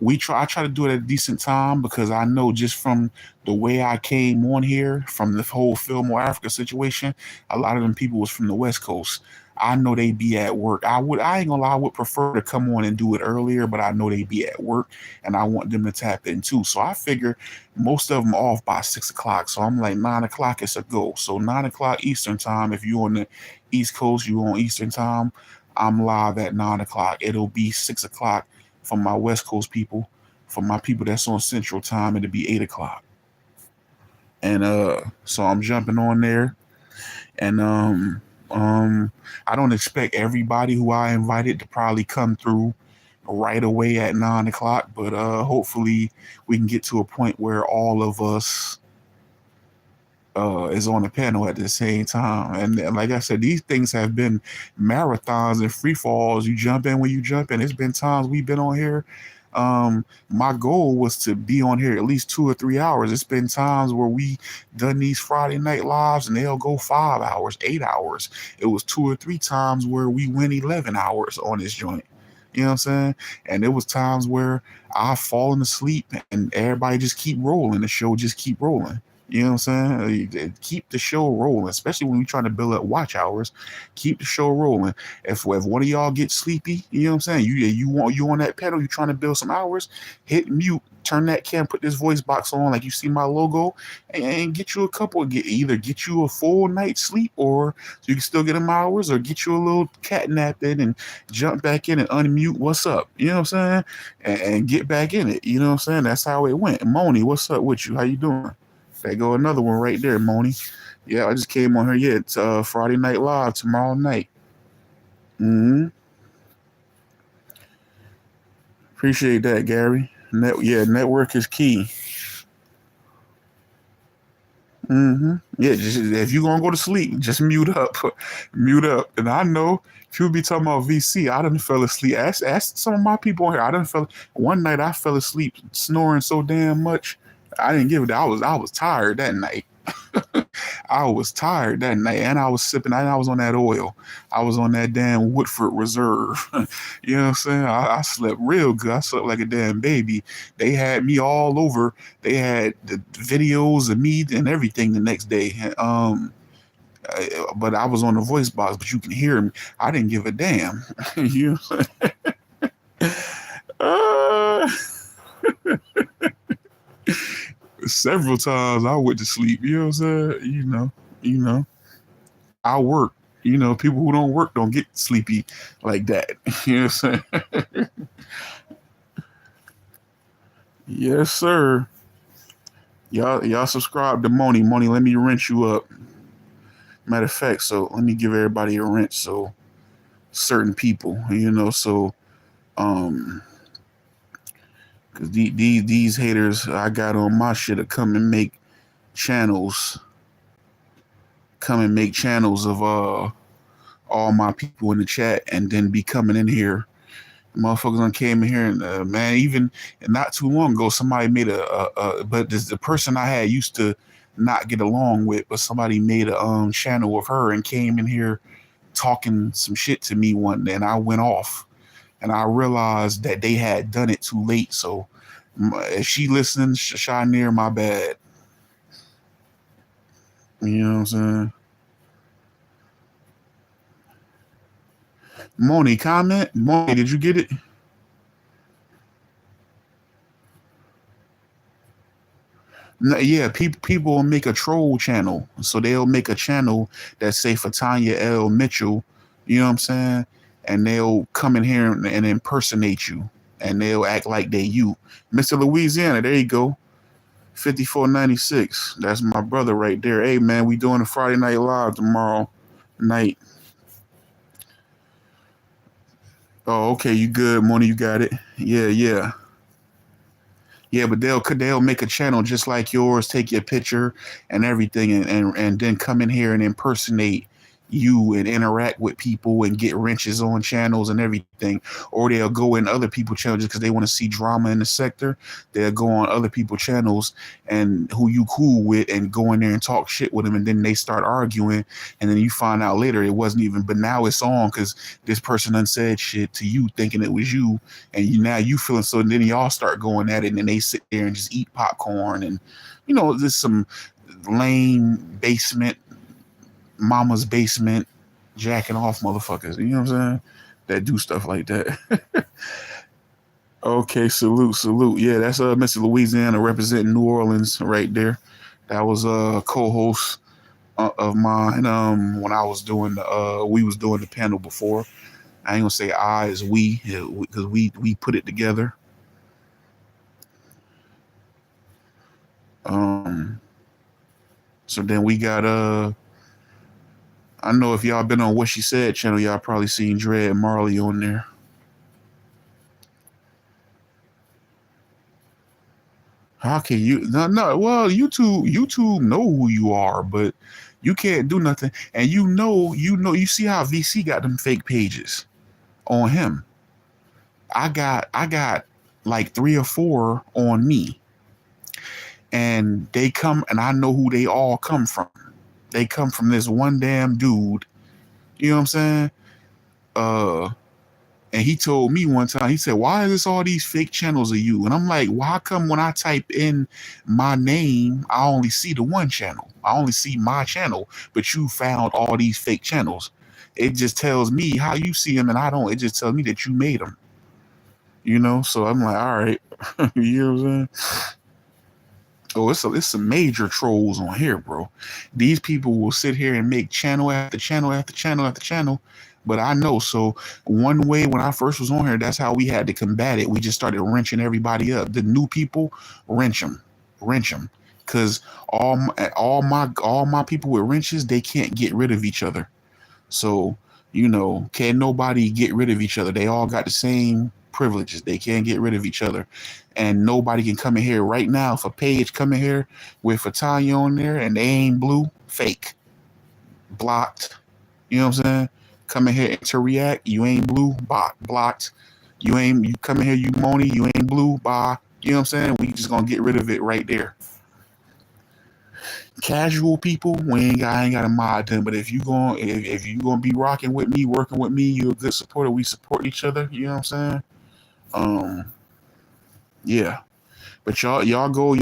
I try to do it at a decent time because I know just from the way I came on here from the whole Fillmore Africa situation, a lot of them people was from the West Coast. I know they be at work. I ain't gonna lie, I would prefer to come on and do it earlier, but I know they be at work and I want them to tap in too. So I figure most of them off by 6 o'clock. So I'm like 9 o'clock is a go. So 9 o'clock Eastern time. If you on the East Coast, you on Eastern time. I'm live at 9 o'clock. It'll be 6 o'clock for my West Coast people. For my people that's on Central time, it'll be 8 o'clock. And so I'm jumping on there. And I don't expect everybody who I invited to probably come through right away at 9 o'clock, but hopefully we can get to a point where all of us is on the panel at the same time. And like I said, these things have been marathons and free falls. You jump in when you jump in. It's been times we've been on here. My goal was to be on here at least 2 or 3 hours. It's been times where we done these Friday night lives and they'll go 5 hours, 8 hours. It was 2 or 3 times where we went 11 hours on this joint. You know what I'm saying? And there was times where I've fallen asleep and everybody just keep rolling. The show just keep rolling. You know what I'm saying? Keep the show rolling, especially when we're trying to build up watch hours. Keep the show rolling. If one of y'all gets sleepy, you know what I'm saying? You on that pedal, you trying to build some hours, hit mute, turn that cam, put this voice box on, like you see my logo, and get you a couple. Either get you a full night's sleep, or so you can still get them hours, or get you a little cat nap in and jump back in and unmute. What's up? You know what I'm saying? And get back in it. You know what I'm saying? That's how it went. Moni, what's up with you? How you doing? There go another one right there, Moni. Yeah, I just came on here. Yeah, it's Friday Night Live tomorrow night. Appreciate that, Gary. Network is key. Yeah, just, if you're gonna go to sleep, just mute up. Mute up. And I know people be talking about VC. I done fell asleep. Ask some of my people on here. One night I fell asleep snoring so damn much. I didn't give it. I was tired that night. I was tired that night, and I was sipping. I was on that oil. I was on that damn Woodford Reserve. You know what I'm saying? I slept real good. I slept like a damn baby. They had me all over. They had the videos of me and everything the next day. But I was on the voice box, but you can hear me. I didn't give a damn. You know? Several times I went to sleep. You know what I'm saying? You know. I work. You know, people who don't work don't get sleepy like that. You know what I'm saying? Yes, sir. Y'all subscribe to Moni. Moni, let me rent you up. Matter of fact, so let me give everybody a rent. So certain people, so because these haters I got on my shit to come and make channels of all my people in the chat, and then be coming in here. Motherfuckers done came in here and man, even not too long ago, somebody made but this the person I had used to not get along with, but somebody made a channel of her and came in here talking some shit to me one day, and I went off, and I realized that they had done it too late. So if she listens, Shanir, my bad. You know what I'm saying? Moni, comment. Moni, did you get it? No, yeah, people will make a troll channel. So they'll make a channel that say for Tanya L. Mitchell, you know what I'm saying? And they'll come in here and impersonate you. And they'll act like they you. Mr. Louisiana, there you go. 5496. That's my brother right there. Hey, man, we doing a Friday Night Live tomorrow night. Oh, okay, you good, Moni, you got it. Yeah. Yeah, but they'll make a channel just like yours, take your picture and everything, and then come in here and impersonate you and interact with people and get wrenches on channels and everything. Or they'll go in other people's channels because they want to see drama in the sector. They'll go on other people's channels and who you cool with and go in there and talk shit with them, and then they start arguing, and then you find out later it wasn't even, but now it's on because this person unsaid shit to you thinking it was you, and now you feeling so, and then y'all start going at it, and then they sit there and just eat popcorn, and there's some lame basement, mama's basement, jacking off motherfuckers, you know what I'm saying, that do stuff like that. Okay, salute. Yeah, that's Mr. Louisiana representing New Orleans right there. That was a co-host of mine when I was doing we was doing the panel before. I ain't gonna say I, as we, because we put it together. So then we got I know if y'all been on What She Said channel, y'all probably seen Dre Marley on there. How can you? No. Well, YouTube know who you are, but you can't do nothing. And you see how VC got them fake pages on him. I got like 3 or 4 on me, and they come, and I know who they all come from. They come from this one damn dude. You know what I'm saying? Uh, and he told me one time, he said, "Why is this all these fake channels of you?" And I'm like, "Why come when I type in my name, I only see the one channel? I only see my channel, but you found all these fake channels. It just tells me how you see them, and I don't. It just tells me that you made them." You know, so I'm like, all right, you know what I'm saying? Oh, it's some major trolls on here, bro. These people will sit here and make channel after channel after channel after channel. But I know, so one way when I first was on here, that's how we had to combat it. We just started wrenching everybody up. The new people, wrench them, because all my people with wrenches, they can't get rid of each other. So, can nobody get rid of each other? They all got the same privileges. They can't get rid of each other. And nobody can come in here right now. If a page come in here with a Tanya on there and they ain't blue, fake. Blocked. You know what I'm saying? Come in here to react, you ain't blue, blocked. You come in here, you Moni, you ain't blue, bye. You know what I'm saying? We just gonna get rid of it right there. Casual people, I ain't got a mod them. But if you gonna be rocking with me, working with me, you're a good supporter. We support each other. You know what I'm saying? Um, yeah. But y'all go.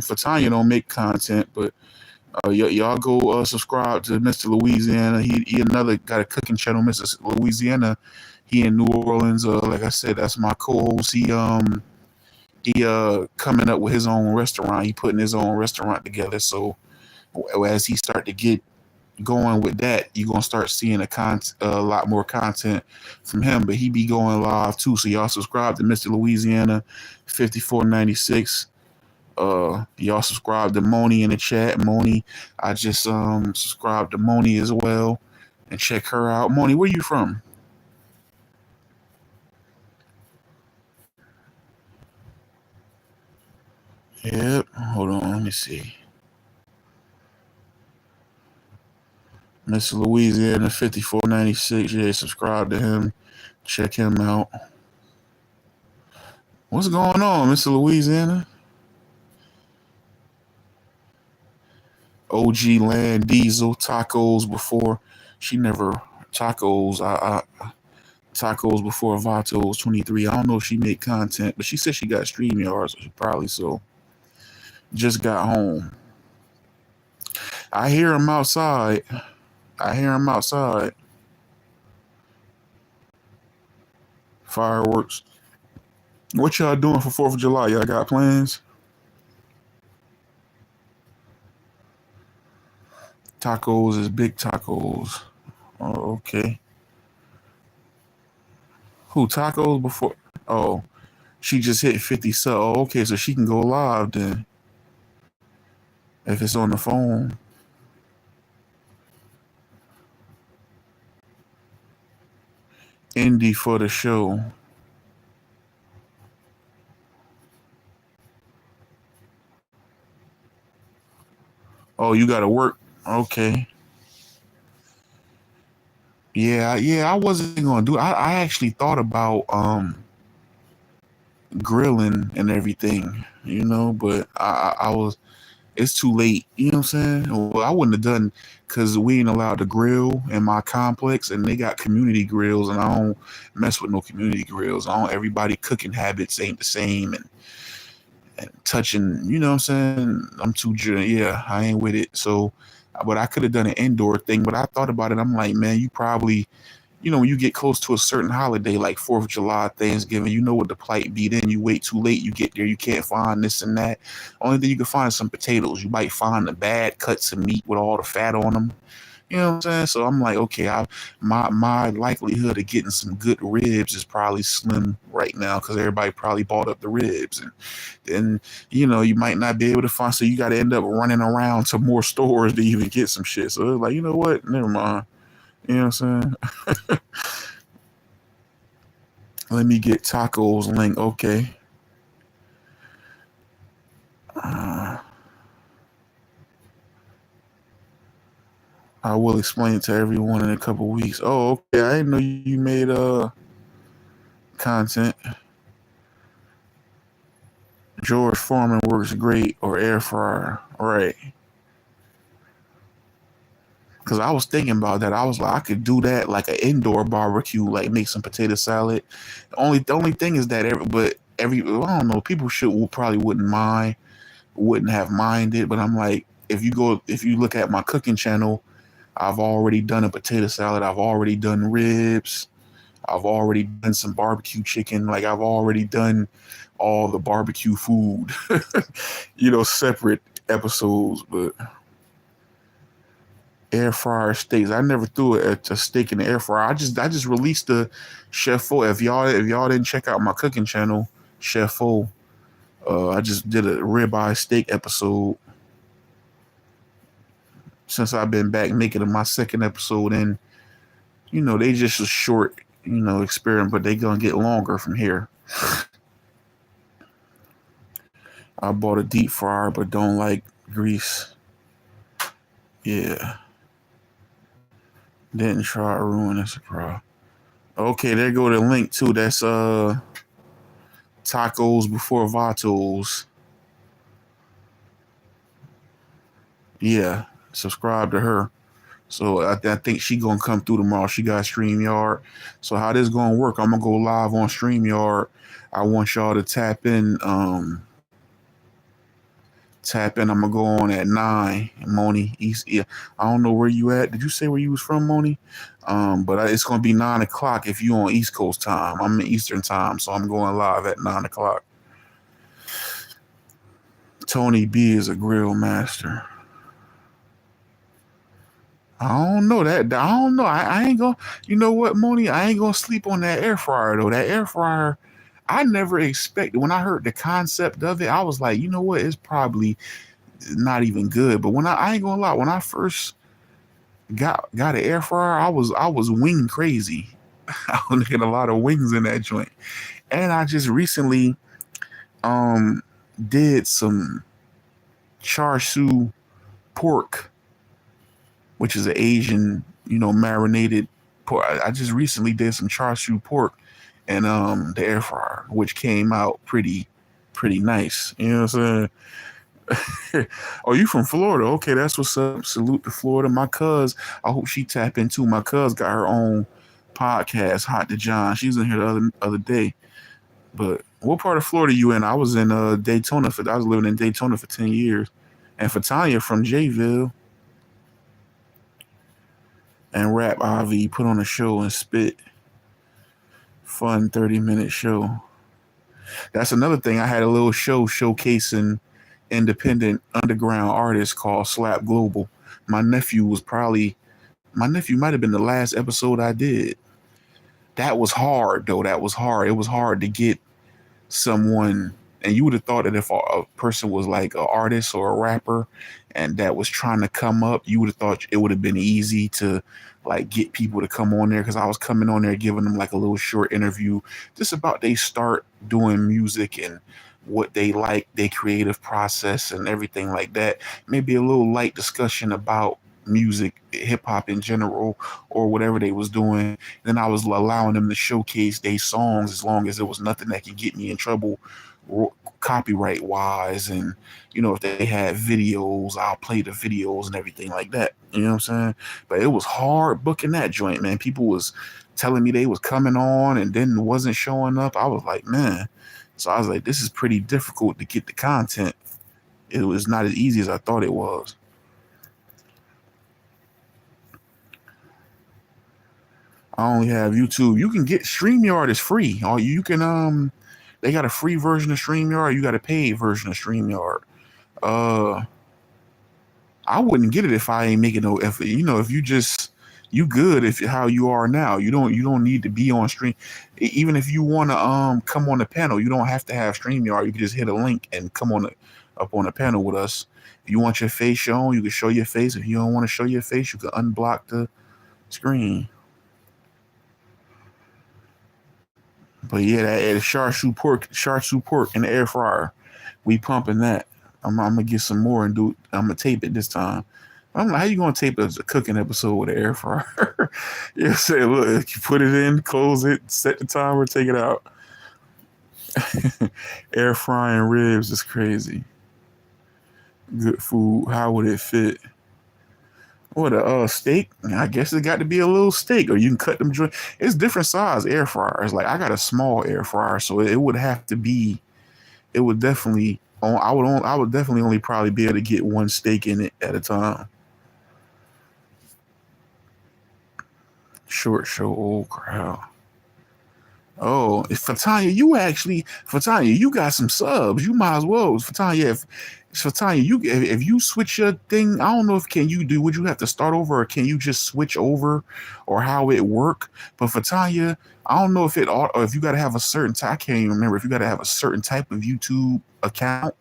For Tanya don't make content, but y'all go subscribe to Mr. Louisiana. He another got a cooking channel, Mr. Louisiana. He in New Orleans. Like I said, that's my co-host. He coming up with his own restaurant. He putting his own restaurant together. So as he start to get going with that, you're gonna start seeing a lot more content from him. But he be going live too. So y'all subscribe to Mr. Louisiana 5496. Y'all subscribe to Moni in the chat. Moni, I just subscribed to Moni as well, and check her out. Moni, where you from? Yep. Hold on, let me see. Mr. Louisiana 5496. Yeah, subscribe to him. Check him out. What's going on, Mr. Louisiana? OG Land Diesel tacos before she never tacos. Tacos before Vatos 23. I don't know if she made content, but she said she got StreamYard, so she probably so. Just got home. I hear him outside. Fireworks. What y'all doing for 4th of July? Y'all got plans? Tacos is big tacos. Oh, okay. Who tacos before? Oh, she just hit 50 sub. Oh, okay, so she can go live then. If it's on the phone. Indie for the show. Oh, you gotta work. Okay. Yeah, I wasn't gonna do. I actually thought about grilling and everything, but I was. It's too late. You know what I'm saying? Well, I wouldn't have done because we ain't allowed to grill in my complex, and they got community grills, and I don't mess with no community grills. I don't. Everybody cooking habits ain't the same, and touching. You know what I'm saying? I'm too. Yeah, I ain't with it. So, but I could have done an indoor thing. But I thought about it. I'm like, man, you probably when you get close to a certain holiday like 4th of July, Thanksgiving, you know what the plight be then. You wait too late, you get there, you can't find this and that. Only thing you can find is some potatoes. You might find the bad cuts of meat with all the fat on them. You know what I'm saying? So I'm like, okay, my likelihood of getting some good ribs is probably slim right now because everybody probably bought up the ribs. And then, you might not be able to find, so you got to end up running around to more stores to even get some shit. So it's like, you know what? Never mind. You know what I'm saying? Let me get tacos link. Okay. I will explain it to everyone in a couple weeks. Oh, okay. I didn't know you made content. George Foreman works great or air fryer, right? Because I was thinking about that. I was like, I could do that like an indoor barbecue, like make some potato salad. The only thing is that I don't know, people probably wouldn't have minded. But I'm like, if you look at my cooking channel, I've already done a potato salad. I've already done ribs. I've already done some barbecue chicken. Like I've already done all the barbecue food, separate episodes. But air fryer steaks, I never threw a steak in the air fryer. I just released the Chef Fo. If y'all didn't check out my cooking channel, Chef Fo, I just did a ribeye steak episode since I've been back making my second episode. And they just a short experiment, but they gonna get longer from here. I bought a deep fryer, but don't like grease. Yeah. Didn't try to ruin this problem. Okay, there go the link too. That's Tacos Before Vatos. Yeah, subscribe to her. So I think she gonna come through tomorrow. She got StreamYard. So how this gonna work? I'm gonna go live on StreamYard. I want y'all to tap in. I'm gonna go on at 9. Moni East. Yeah, I don't know where you at. Did you say where you was from, Moni? But it's gonna be 9 o'clock if you on East Coast time. I'm in Eastern time, so I'm going live at 9 o'clock. Tony B is a grill master. I don't know that. I don't know. I ain't gonna. You know what, Moni? I ain't gonna sleep on that air fryer though. That air fryer, I never expected. When I heard the concept of it, I was like, you know what? It's probably not even good. But I ain't gonna lie, when I first got an air fryer, I was wing crazy. I was getting a lot of wings in that joint, and I just recently did some char siu pork, which is an Asian, marinated pork. I just recently did some char siu pork and the air fryer, which came out pretty nice. You know what I'm saying? Oh, you from Florida? Okay, that's what's up. Salute to Florida. My cuz, I hope she tap in too. My cuz got her own podcast, Hot to John. She was in here the other day. But what part of Florida you in? I was in Daytona. I was living in Daytona for 10 years. And for Tanya from Jayville. And Rap Avi put on a show and spit. Fun 30-minute show. That's another thing. I had a little show showcasing independent underground artists called Slap Global. My nephew might have been the last episode I did. That was hard though. That was hard. It was hard to get someone, and you would have thought that if a person was like an artist or a rapper and that was trying to come up, you would have thought it would have been easy to like get people to come on there, because I was coming on there giving them like a little short interview just about they start doing music and what they like, their creative process and everything like that. Maybe a little light discussion about music, hip hop in general, or whatever they was doing. Then I was allowing them to showcase their songs as long as it was nothing that could get me in trouble copyright wise. And if they had videos, I'll play the videos and everything like that. You know what I'm saying? But it was hard booking that joint, man. People was telling me they was coming on and then wasn't showing up. I was like, man. So I was like, this is pretty difficult to get the content. It was not as easy as I thought it was. I only have YouTube. You can get StreamYard is free. Or you can they got a free version of StreamYard. You got a paid version of StreamYard. I wouldn't get it if I ain't making no effort. If you good if how you are now. You don't need to be on stream. Even if you want to come on the panel, you don't have to have StreamYard. You can just hit a link and come up on the panel with us. If you want your face shown, you can show your face. If you don't want to show your face, you can unblock the screen. But yeah, that char siu pork in the air fryer, we pumping that. I'm gonna get some more and I'm gonna tape it this time. I'm like, how you gonna tape a cooking episode with an air fryer? You say, look, you put it in, close it, set the timer, take it out. Air frying ribs is crazy. Good food. How would it fit? What a steak? I guess it got to be a little steak, or you can cut them. It's different size air fryers. Like I got a small air fryer, so it would have to be. It would definitely. I would definitely only probably be able to get one steak in it at a time. Short show, old crowd. Oh, Fatanya, Fatanya, you got some subs. You might as well, Fatanya. If Fatanya, if you switch your thing, I don't know if can you do. Would you have to start over, or can you just switch over, or how it work? But Fatanya, I don't know if or if you got to have a certain. I can't even remember if you got to have a certain type of YouTube account.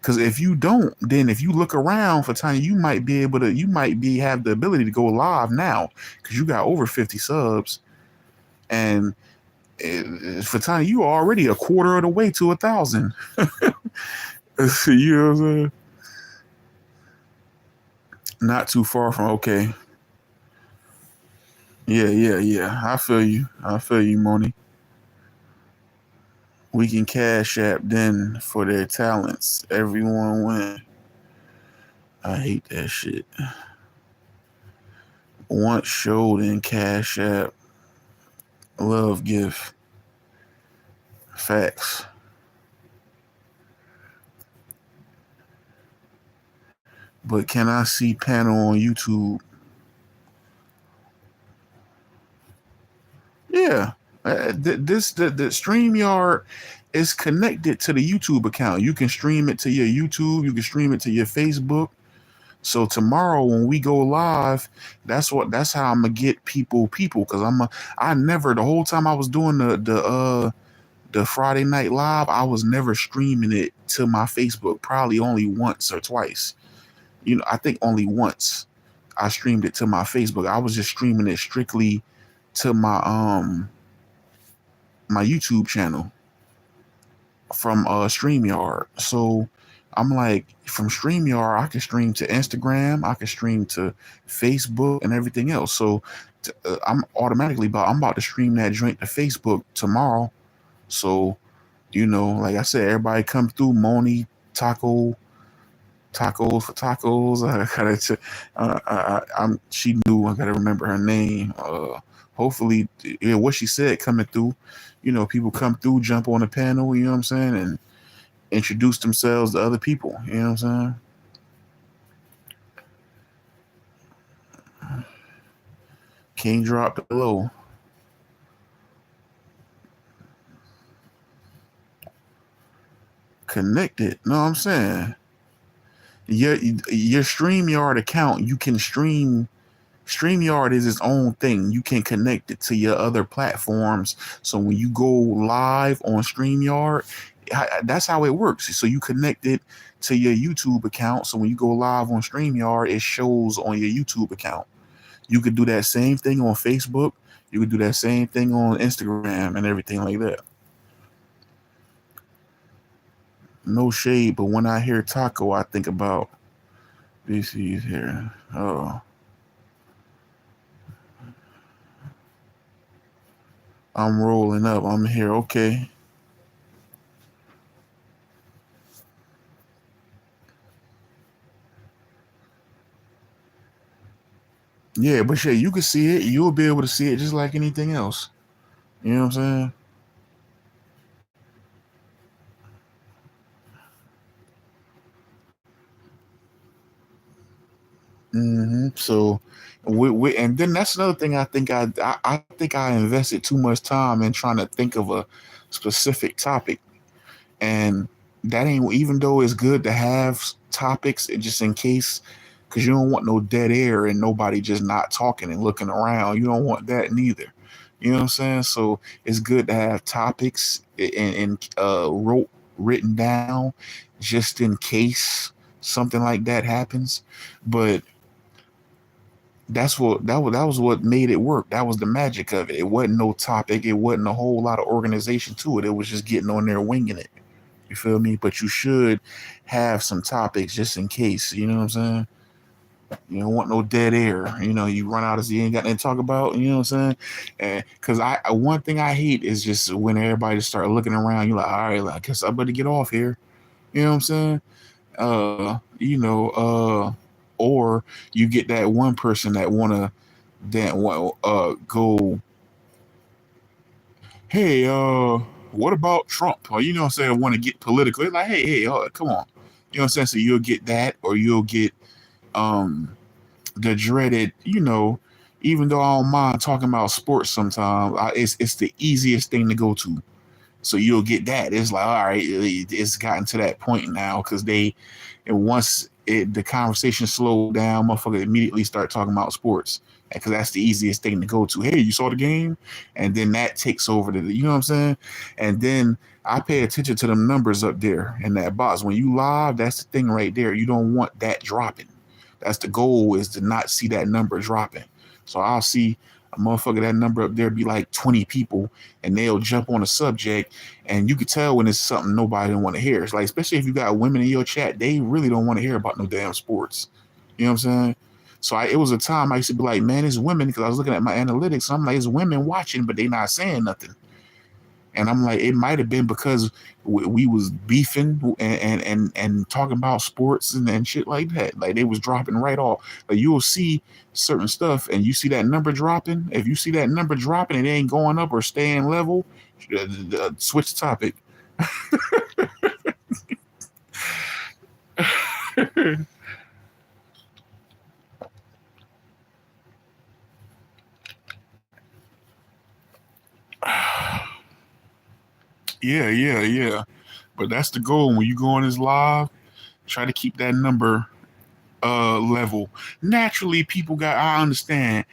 Because if you don't, then if you look around for Tanya, you might be able to. You might be have the ability to go live now because you got over 50 subs, and for Tanya, you are already a quarter of the way to 1,000. You know what I'm saying? Not too far from okay. Yeah. I feel you, Moni. We can cash app then for their talents. Everyone win. I hate that shit. Once showed in cash app. Love gift. Facts. But can I see panel on YouTube? Yeah. The StreamYard is connected to the YouTube account. You can stream it to your YouTube. You can stream it to your Facebook. So tomorrow when we go live, that's how I'm gonna get people because I never the whole time I was doing the Friday night live, I was never streaming it to my Facebook. Probably only once or twice. I think only once I streamed it to my Facebook. I was just streaming it strictly to my YouTube channel from StreamYard. So I'm like, from StreamYard, I can stream to Instagram, I can stream to Facebook and everything else. So I'm about to stream that joint to Facebook tomorrow. So, like I said, everybody come through. Moni, tacos for tacos. She knew. I gotta remember her name. Hopefully, what she said coming through. People come through, jump on the panel. You know what I'm saying, and introduce themselves to other people. You know what I'm saying? King dropped below. Connected. No, I'm saying your StreamYard account, you can stream. StreamYard is its own thing. You can connect it to your other platforms. So when you go live on StreamYard, that's how it works. So you connect it to your YouTube account. So when you go live on StreamYard, it shows on your YouTube account. You could do that same thing on Facebook. You could do that same thing on Instagram and everything like that. No shade, but when I hear taco, I think about BC's here. Oh. I'm rolling up. I'm here. Okay. Yeah, but yeah, you can see it. You'll be able to see it just like anything else. You know what I'm saying? So, and then that's another thing. I think I invested too much time in trying to think of a specific topic, and that ain't. Even though it's good to have topics, just in case, because you don't want no dead air and nobody just not talking and looking around. You don't want that neither. You know what I'm saying? So it's good to have topics and written down just in case something like that happens. But that was what made it work. That was the magic of it. It wasn't no topic. It wasn't a whole lot of organization to it. It was just getting on there winging it. You feel me? But you should have some topics just in case. You know what I'm saying? You don't want no dead air. You run out as you ain't got nothing to talk about. You know what I'm saying? And because one thing I hate is just when everybody just start looking around. You're like, all right, I guess I better get off here. You know what I'm saying? Or you get that one person that want go, hey, what about Trump? Or what I'm saying, want to get political. It's like, hey, come on. You know what I'm saying? So you'll get that, or you'll get um the dreaded, even though I don't mind talking about sports sometimes, it's the easiest thing to go to. So you'll get that. It's like, all right, it's gotten to that point now because and once the conversation slowed down, motherfucker immediately start talking about sports because that's the easiest thing to go to. Hey, you saw the game, and then that takes over you know what I'm saying? And then I pay attention to them numbers up there in that box. When you live, that's the thing right there. You don't want that dropping. That's the goal, is to not see that number dropping. So I'll see a motherfucker, that number up there be like 20 people, and they'll jump on a subject, and you could tell when it's something nobody don't want to hear. It's like, especially if you got women in your chat, they really don't want to hear about no damn sports. You know what I'm saying? So it was a time I used to be like, man, it's women, because I was looking at my analytics, and I'm like, it's women watching, but they not saying nothing. And I'm like, it might have been because we was beefing and talking about sports and shit like that. Like, they was dropping right off. Like, you'll see certain stuff, and you see that number dropping. If you see that number dropping and it ain't going up or staying level, switch the topic. Yeah. But that's the goal when you go on this live. Try to keep that number level. Naturally, I understand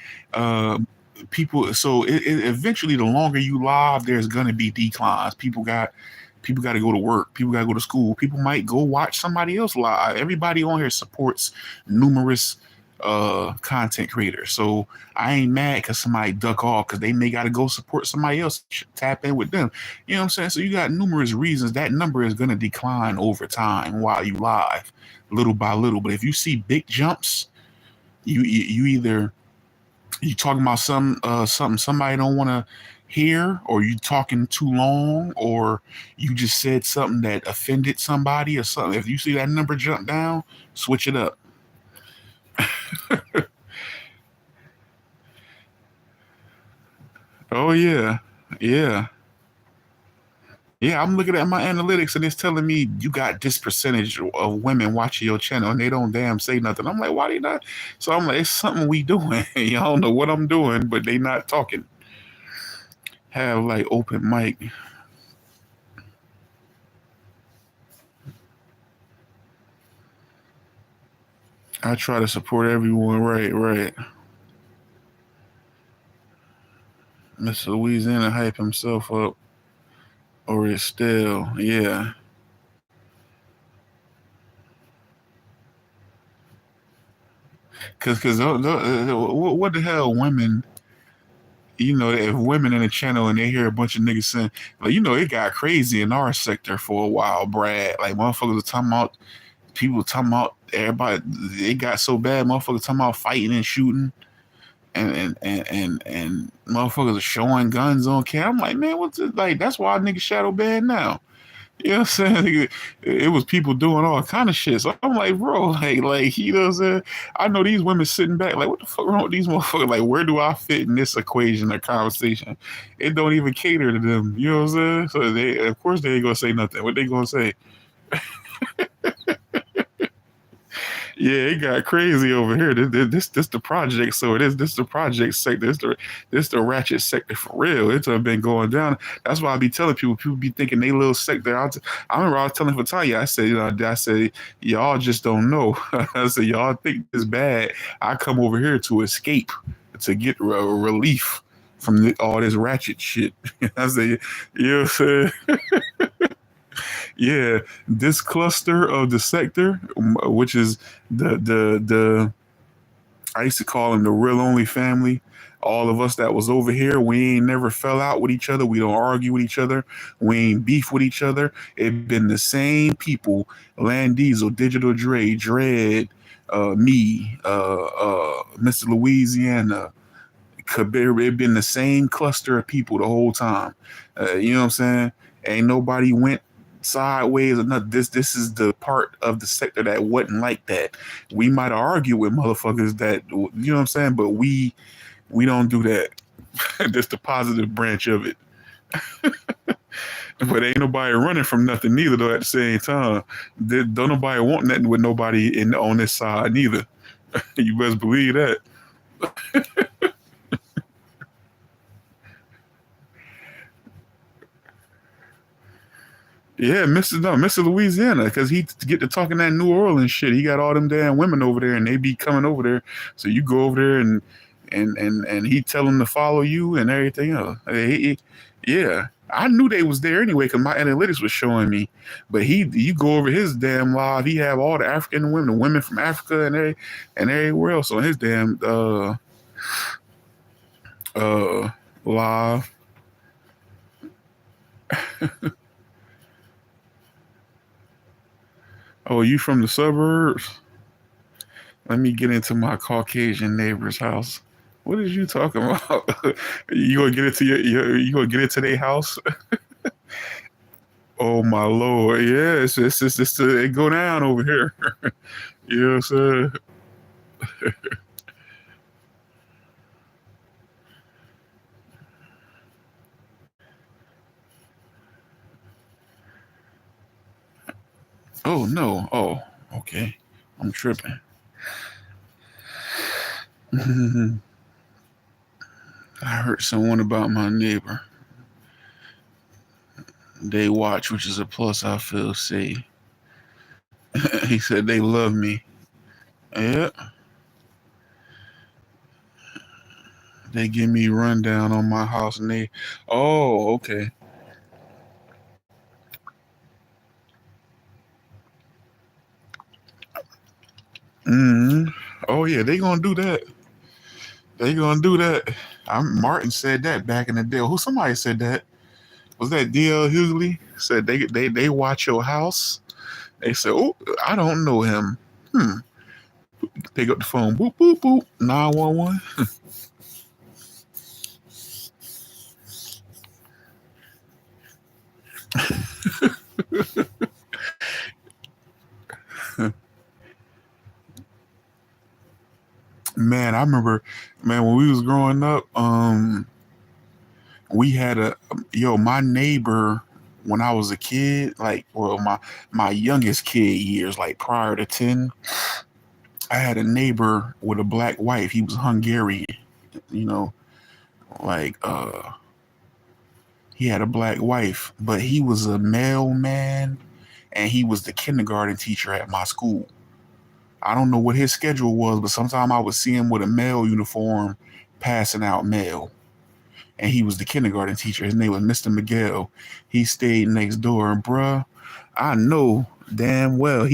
people. So eventually, the longer you live, there's gonna be declines. People got to go to work. People got to go to school. People might go watch somebody else live. Everybody on here supports numerous content creators. So I ain't mad because somebody duck off because they may got to go support somebody else, tap in with them. You know what I'm saying? So you got numerous reasons that number is going to decline over time while you live, little by little. But if you see big jumps, you either you talking about something somebody don't want to hear, or you talking too long, or you just said something that offended somebody or something. If you see that number jump down, switch it up. Oh yeah, yeah, yeah. I'm looking at my analytics and it's telling me you got this percentage of women watching your channel and they don't damn say nothing. I'm like, why they not? So I'm like, it's something we doing. Y'all don't know what I'm doing, but they not talking. Have like open mic. I try to support everyone. Right. Mr. Louisiana hype himself up, or it's still, yeah. Cause what the hell, women? If women in the channel and they hear a bunch of niggas saying, like, it got crazy in our sector for a while, Brad. Like, motherfuckers were talking about, people talking about everybody. It got so bad, motherfuckers talking about fighting and shooting, and motherfuckers are showing guns on camera. I'm like, man, what's it like? That's why niggas shadow ban now. You know what I'm saying? It was people doing all kind of shit. So I'm like, bro, you know what I'm saying? I know these women sitting back, like, what the fuck wrong with these motherfuckers? Like, where do I fit in this equation or conversation? It don't even cater to them. You know what I'm saying? So of course, they ain't gonna say nothing. What they gonna say? Yeah, it got crazy over here. This the project. So this the project sector. This the ratchet sector for real. It's been going down. That's why I be telling people. People be thinking they little sector. I remember I was telling Fatalia. I said, y'all just don't know. I said, y'all think this bad. I come over here to escape, to get relief from all this ratchet shit. I say, you know what I'm saying? Yeah, this cluster of the sector, which is the I used to call them the real only family. All of us that was over here, we ain't never fell out with each other. We don't argue with each other. We ain't beef with each other. It been the same people: Land Diesel, Digital Dre, Dread, me, Mr. Louisiana, Kabir. It been the same cluster of people the whole time. You know what I'm saying? Ain't nobody went sideways or nothing. This is the part of the sector that wasn't like that. We might argue with motherfuckers that, you know what I'm saying, but we don't do that. That's the positive branch of it. But ain't nobody running from nothing neither though. At the same time, don't nobody want nothing with nobody in on this side neither. You best believe that. Yeah, Mr. Louisiana, because he get to talking that New Orleans shit. He got all them damn women over there, and they be coming over there. So you go over there and he tell them to follow you and everything else. Yeah, I knew they was there anyway because my analytics was showing me. But you go over his damn live, he have all the African women, the women from Africa and everywhere else on his damn uh live. Oh, you from the suburbs? Let me get into my Caucasian neighbor's house. What is you talking about? You gonna get into you gonna get into their house? Oh my lord, yeah, it go down over here. You know what I'm saying? Oh no, oh okay, I'm tripping. I heard someone about my neighbor. They watch, which is a plus. I feel safe. He said they love me. Yeah, they give me rundown on my house, and they. Oh, okay. Hmm. Oh yeah, they gonna do that. They gonna do that. Martin said that back in the day. Who somebody said that? Was that D.L. Hughley? Said they watch your house. They said, oh, I don't know him. Hmm. Pick up the phone. Boop boop boop. 911. Man, I remember, man, when we was growing up, we had my neighbor when I was a kid, like, well, my youngest kid years, like prior to 10, I had a neighbor with a black wife. He was Hungarian, you know, like he had a black wife, but he was a mailman and he was the kindergarten teacher at my school. I don't know what his schedule was, but sometime I would see him with a mail uniform passing out mail. And he was the kindergarten teacher. His name was Mr. Miguel. He stayed next door. And bruh, I know damn well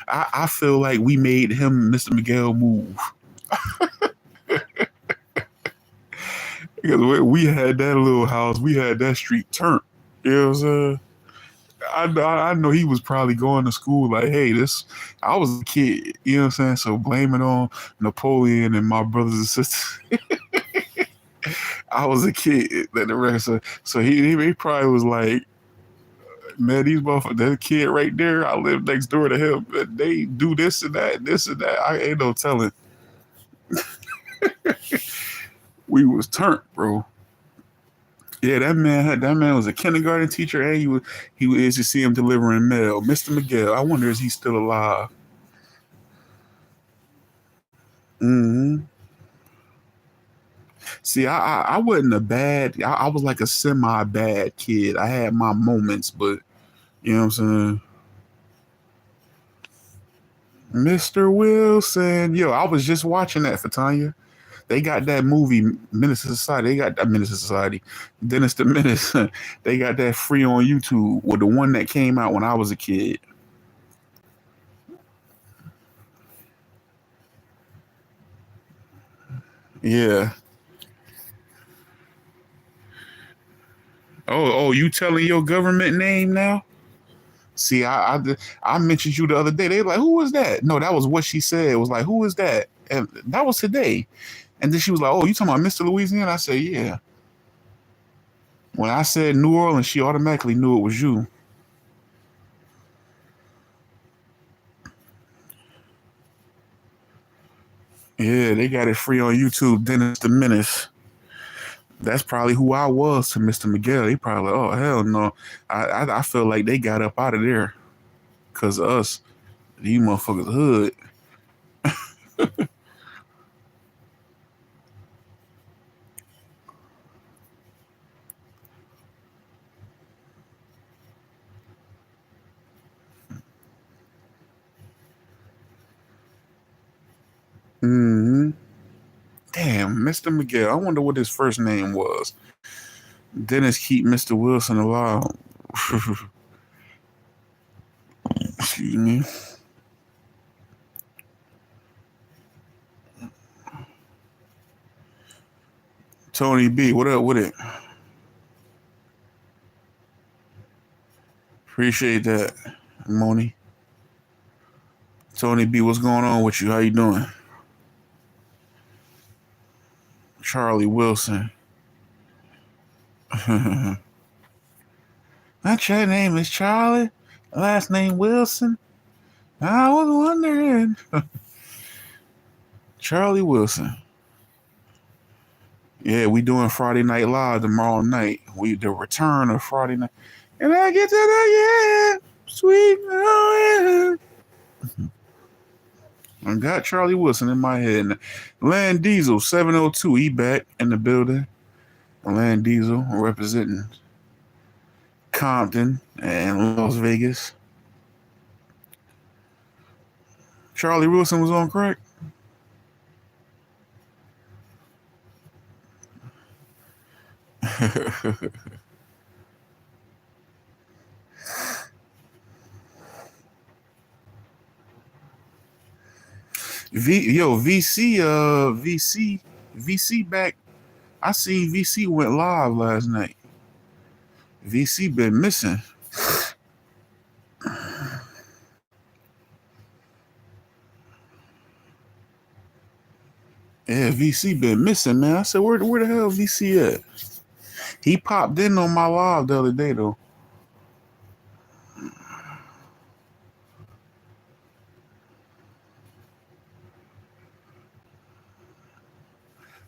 I feel like we made him Mr. Miguel move. Because we had that little house, we had that street turned. You know what I'm saying? I know he was probably going to school like, hey, this. I was a kid, you know what I'm saying? So blame it on Napoleon and my brothers and sisters. I was a kid. That the rest, so he probably was like, man, these motherfuckers, that kid right there, I live next door to him. They do this and that, this and that. I ain't no telling. We was turned, bro. Yeah, that man was a kindergarten teacher, and he was to see him delivering mail. Mr. Miguel, I wonder is he still alive? Hmm. See, I wasn't a bad. I was like a semi bad kid. I had my moments, but you know what I'm saying. Mr. Wilson, yo, I was just watching that for Tanya. They got that movie Menace to Society. They got that Menace to Society, Dennis the Menace. They got that free on YouTube. Well, the one that came out when I was a kid. Yeah. Oh, you telling your government name now? See, I mentioned you the other day. They like, who was that? No, that was what she said. It was like, who is that? And that was today. And then she was like, oh, you talking about Mr. Louisiana? I said, yeah. When I said New Orleans, she automatically knew it was you. Yeah, they got it free on YouTube. Dennis the Menace. That's probably who I was to Mr. Miguel. They probably like, oh hell no. I feel like they got up out of there because of us. These motherfuckers hood. Hmm. Damn, Mr. Miguel. I wonder what his first name was. Dennis keep Mr. Wilson alive. Excuse me. Tony B, what up with it? Appreciate that, Moni. Tony B, what's going on with you? How you doing? Charlie Wilson. Not your name is Charlie. Last name Wilson. I was wondering. Charlie Wilson. Yeah, we doing Friday Night Live tomorrow night. We the return of Friday night. And I get to the sweet. I got Charlie Wilson in my head. Land Diesel 702. He back in the building. Land Diesel representing Compton and Las Vegas. Charlie Wilson was on crack. VC back. I seen VC went live last night. VC been missing. Yeah, VC been missing, man. I said, where the hell VC at? He popped in on my live the other day though.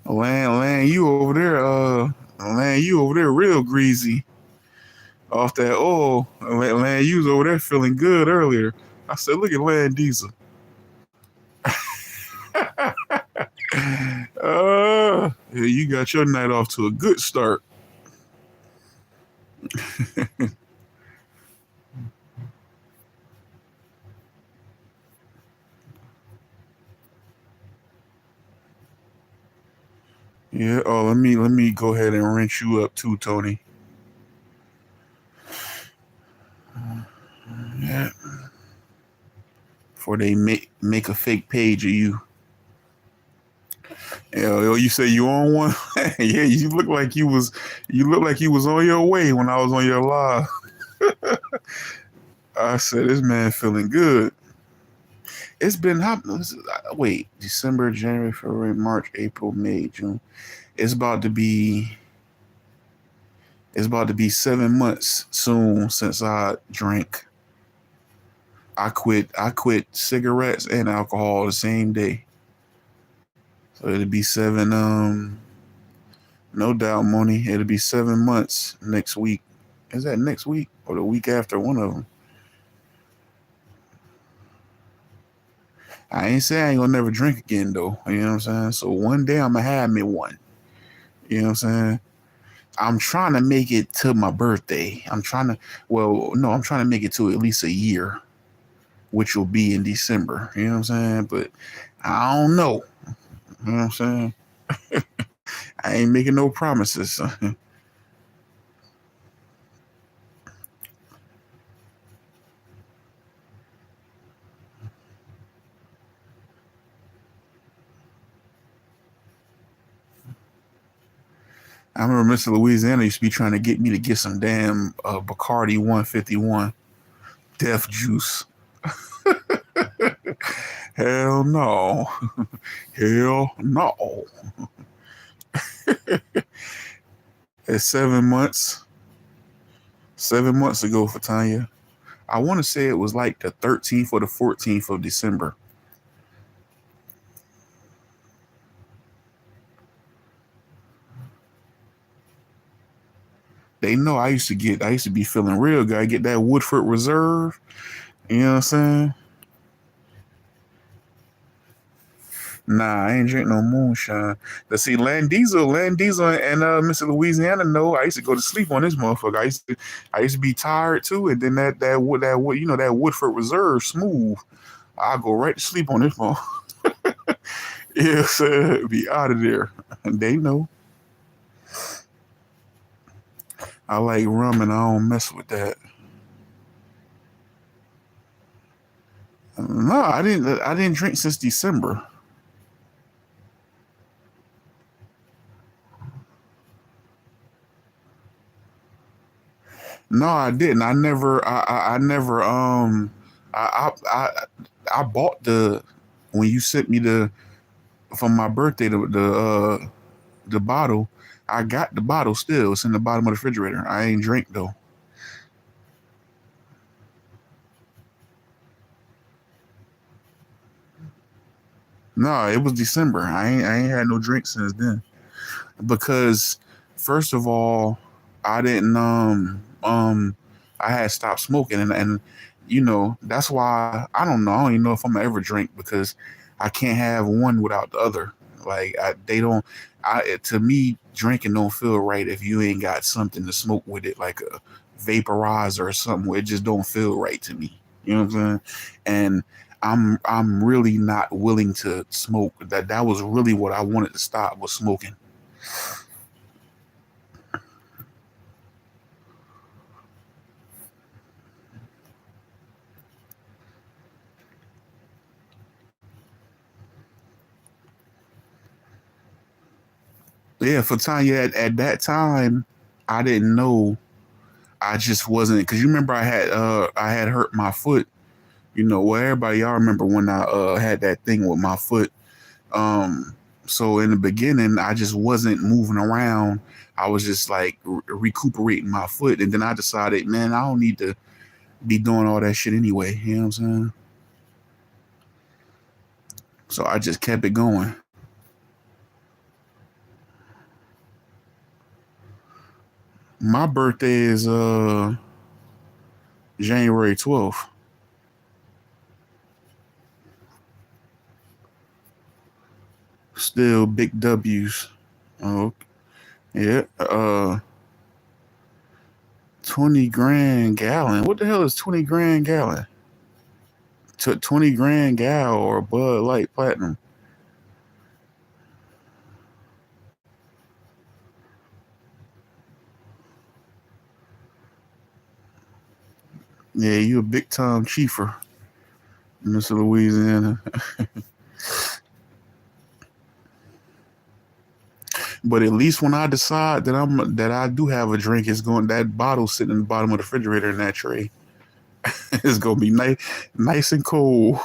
Land, you over there real greasy off that oil. Land, you was over there feeling good earlier. I said, look at Land Diesel. Yeah, you got your night off to a good start. Yeah. Oh, let me go ahead and rinse you up too, Tony. Yeah. Before they make a fake page of you. Yo, you say you on one? Yeah, you look like you was on your way when I was on your live. I said this man feeling good. It's been wait, December, January, February, March, April, May, June. It's about to be 7 months soon since I drank. I quit cigarettes and alcohol the same day. So it'll be seven no doubt, Moni. It'll be 7 months next week. Is that next week or the week after? One of them. I ain't saying I ain't gonna never drink again though. You know what I'm saying? So one day I'm gonna have me one. You know what I'm saying? I'm trying to make it to my birthday. I'm trying to make it to at least a year, which will be in December. You know what I'm saying? But I don't know. You know what I'm saying? I ain't making no promises. I remember Mr. Louisiana used to be trying to get me to get some damn Bacardi 151 Death Juice. Hell no. Hell no. It's 7 months. 7 months ago for Tanya. I want to say it was like the 13th or the 14th of December. They know I used to be feeling real good. I get that Woodford Reserve. You know what I'm saying? Nah, I ain't drink no moonshine. But see, Land Diesel, and Mr. Louisiana know I used to go to sleep on this motherfucker. I used to be tired too, and then that Woodford Reserve smooth. I go right to sleep on this motherfucker. Yeah, sir, be out of there. They know I like rum and I don't mess with that. No, I didn't. I didn't drink since December. No, I didn't. I never. I never. I bought the when you sent me the for my birthday the bottle. I got the bottle still. It's in the bottom of the refrigerator. I ain't drink though. No, it was December. I ain't had no drink since then because first of all, I didn't I had stopped smoking and that's why I don't know. I don't even know if I'm gonna ever drink because I can't have one without the other. Like they don't. To me, drinking don't feel right if you ain't got something to smoke with it, like a vaporizer or something. Where it just don't feel right to me. You know what I'm saying? And I'm really not willing to smoke. That was really what I wanted to stop was smoking. Yeah, for Tanya at that time, I didn't know. I just wasn't because you remember I had hurt my foot. Well everybody y'all remember when I had that thing with my foot. So in the beginning I just wasn't moving around. I was just like recuperating my foot, and then I decided, man, I don't need to be doing all that shit anyway. You know what I'm saying? So I just kept it going. My birthday is January 12th. Still big W's. Oh, yeah. 20 grand gallon. What the hell is 20 grand gallon? 20 grand gal or Bud Light Platinum. Yeah, you a big time chiefer, Mr. Louisiana. But at least when I decide that I do have a drink, it's going that bottle sitting in the bottom of the refrigerator in that tray. It's gonna be nice and cold.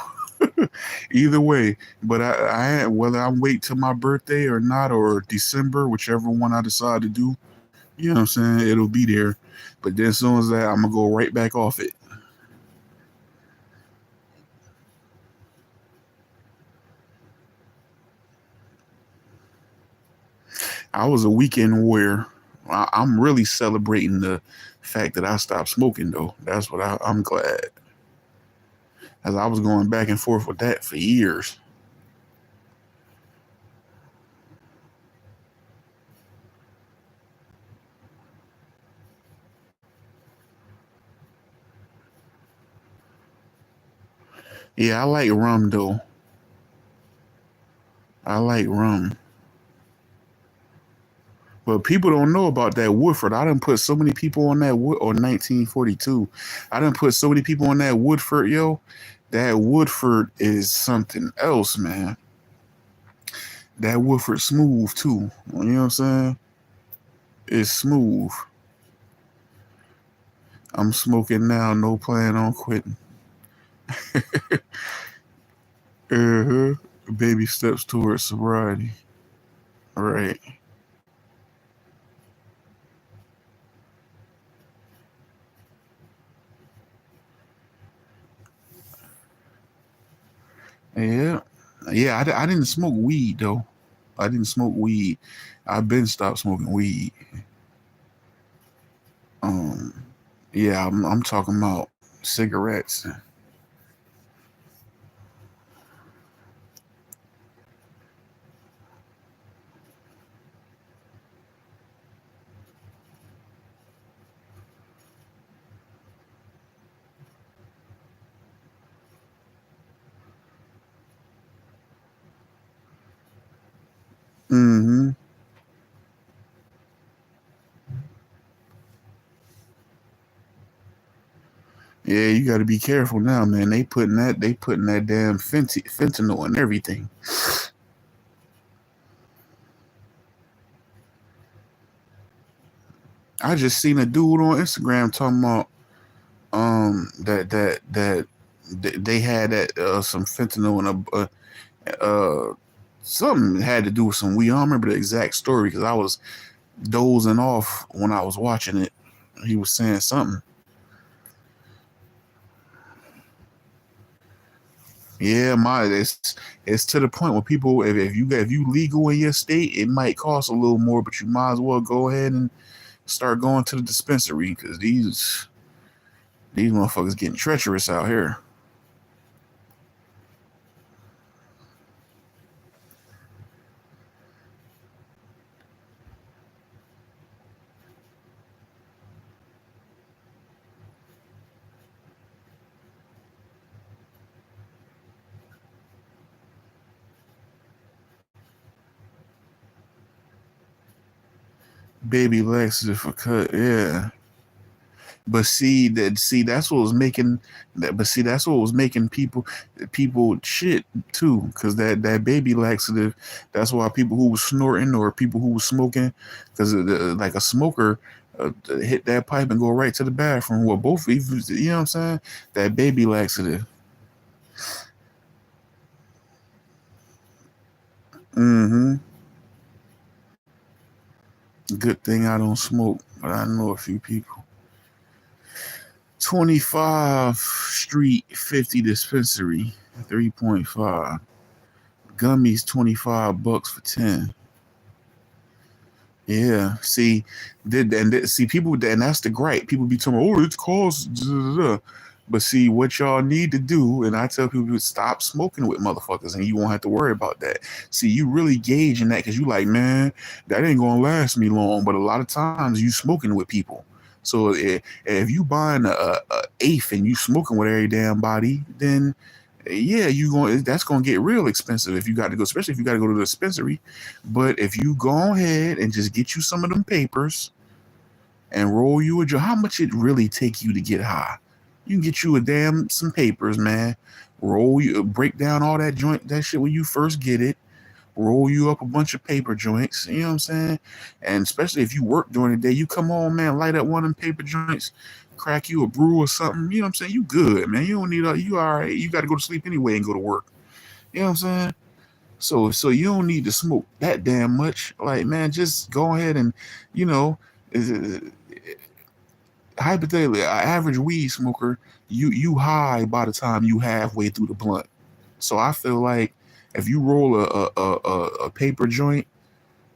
Either way. But whether I wait till my birthday or not, or December, whichever one I decide to do, you know what I'm saying? It'll be there. But then as soon as that, I'm gonna go right back off it. I was a weekend warrior. I'm really celebrating the fact that I stopped smoking, though. That's what I'm glad, as I was going back and forth with that for years. Yeah, I like rum though. I like rum. But people don't know about that Woodford. I done put so many people on that Wood or 1942. I done put so many people on that Woodford, yo. That Woodford is something else, man. That Woodford smooth too. You know what I'm saying? It's smooth. I'm smoking now, no plan on quitting. Uh-huh. Baby steps towards sobriety. Right. Yeah. Yeah, I didn't smoke weed though. I didn't smoke weed. I've been stopped smoking weed. Um, yeah, I'm talking about cigarettes. Mm-hmm. Yeah, you got to be careful now, man. They putting that damn fentanyl and everything. I just seen a dude on Instagram talking about that they had that some fentanyl in something had to do with some weed. I don't remember the exact story because I was dozing off when I was watching it. He was saying something. Yeah, it's to the point where people if you legal in your state, it might cost a little more, but you might as well go ahead and start going to the dispensary because these motherfuckers getting treacherous out here. Baby laxative for cut, yeah. But that's what was making that. But see, that's what was making people shit too, because that baby laxative. That's why people who was snorting or people who was smoking, because like a smoker. Hit that pipe and go right to the bathroom. Well, both, you know what I'm saying? That baby laxative. Mm-hmm. Good thing I don't smoke, but I know a few people. 25 Street 50 dispensary, 3.5. Gummies, $25 for 10. Yeah. See, see people, and that's the gripe. People be telling me, oh, it's cost. But see, what y'all need to do, and I tell people to stop smoking with motherfuckers, and you won't have to worry about that. See, you really gauging that because you like, man, that ain't gonna last me long. But a lot of times you smoking with people. So if you buying a eighth and you smoking with every damn body, then yeah, you going that's gonna get real expensive if you got to go, especially if you got to go to the dispensary. But if you go ahead and just get you some of them papers and roll you a joint, how much it really take you to get high? You can get you a damn some papers, man. Roll you, break down all that joint, that shit when you first get it. Roll you up a bunch of paper joints. You know what I'm saying? And especially if you work during the day, you come on, man, light up one of them paper joints, crack you a brew or something. You know what I'm saying? You good, man. You don't need you all right. You got to go to sleep anyway and go to work. You know what I'm saying? So you don't need to smoke that damn much. Like, man, just go ahead and, you know, hypothetically, an average weed smoker, you high by the time you halfway through the blunt. So I feel like if you roll a paper joint,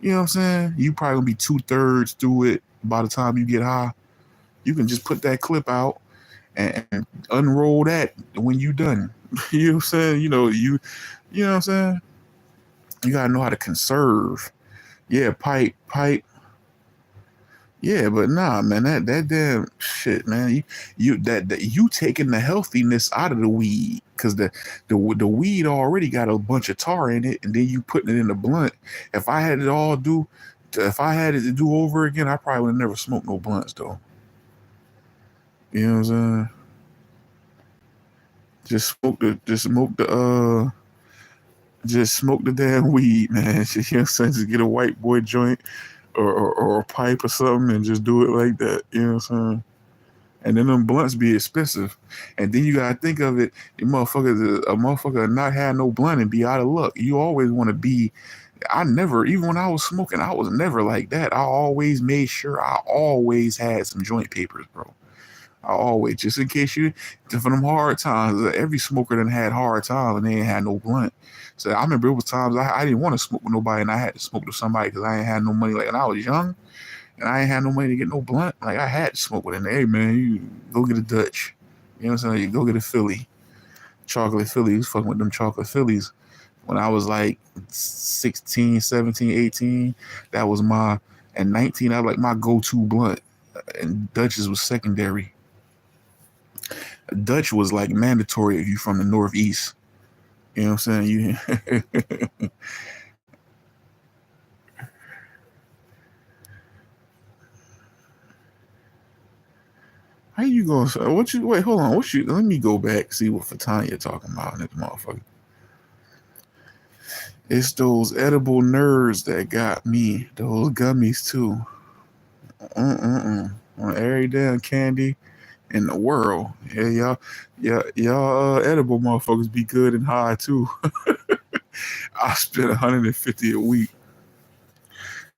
you know what I'm saying, you probably gonna be 2/3 through it by the time you get high. You can just put that clip out and unroll that when you done. You know what I'm saying? You know what I'm saying? You gotta know how to conserve. Yeah, pipe. Yeah, but nah, man, that damn shit, man. You taking the healthiness out of the weed because the weed already got a bunch of tar in it, and then you putting it in the blunt. If I had it all do, if I had it to do over again, I probably would never smoke no blunts though. You know what I'm saying? Just smoke the damn weed, man. You know what I'm saying? Just get a white boy joint or a pipe or something and just do it like that. You know what I'm saying? And then them blunts be expensive. And then you gotta think of it, a motherfucker not have no blunt and be out of luck. You always want to be. I never, even when I was smoking, I was never like that. I always made sure I always had some joint papers, bro. I always, just in case for them hard times, every smoker done had hard times and they ain't had no blunt. So I remember it was times I didn't want to smoke with nobody and I had to smoke with somebody because I ain't had no money. Like when I was young and I ain't had no money to get no blunt, like I had to smoke with it. Hey man, you go get a Dutch. You know what I'm saying? You go get a Philly. Chocolate Philly. Who's fucking with them chocolate Phillies? When I was like 16, 17, 18, that was and 19, I was like my go-to blunt. And Dutch's was secondary. Dutch was like mandatory if you from the Northeast. You know what I'm saying? How you gonna say wait, hold on. Let me go back, see what Fatanya talking about in this motherfucker. It's those edible nerds that got me. Those gummies too. On every damn candy in the world. Y'all edible motherfuckers be good and high too. I spend $150 a week.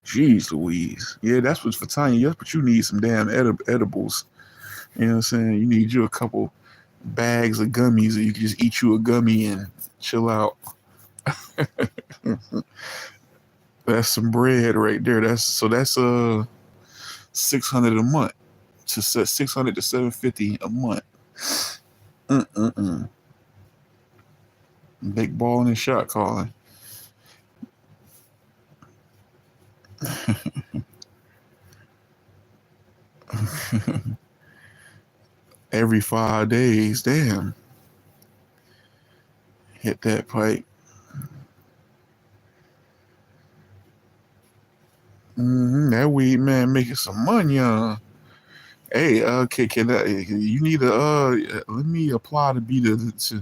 Jeez Louise. Yeah, that's what's for Tanya. That's what you need, some damn edibles. You know what I'm saying? You need you a couple bags of gummies and you can just eat you a gummy and chill out. That's some bread right there. That's 600 a month. To set 600 to 750 a month. Big ball and shot calling. Every 5 days, damn. Hit that pipe. That weed man making some money, Hey, okay, you need to let me apply to be that's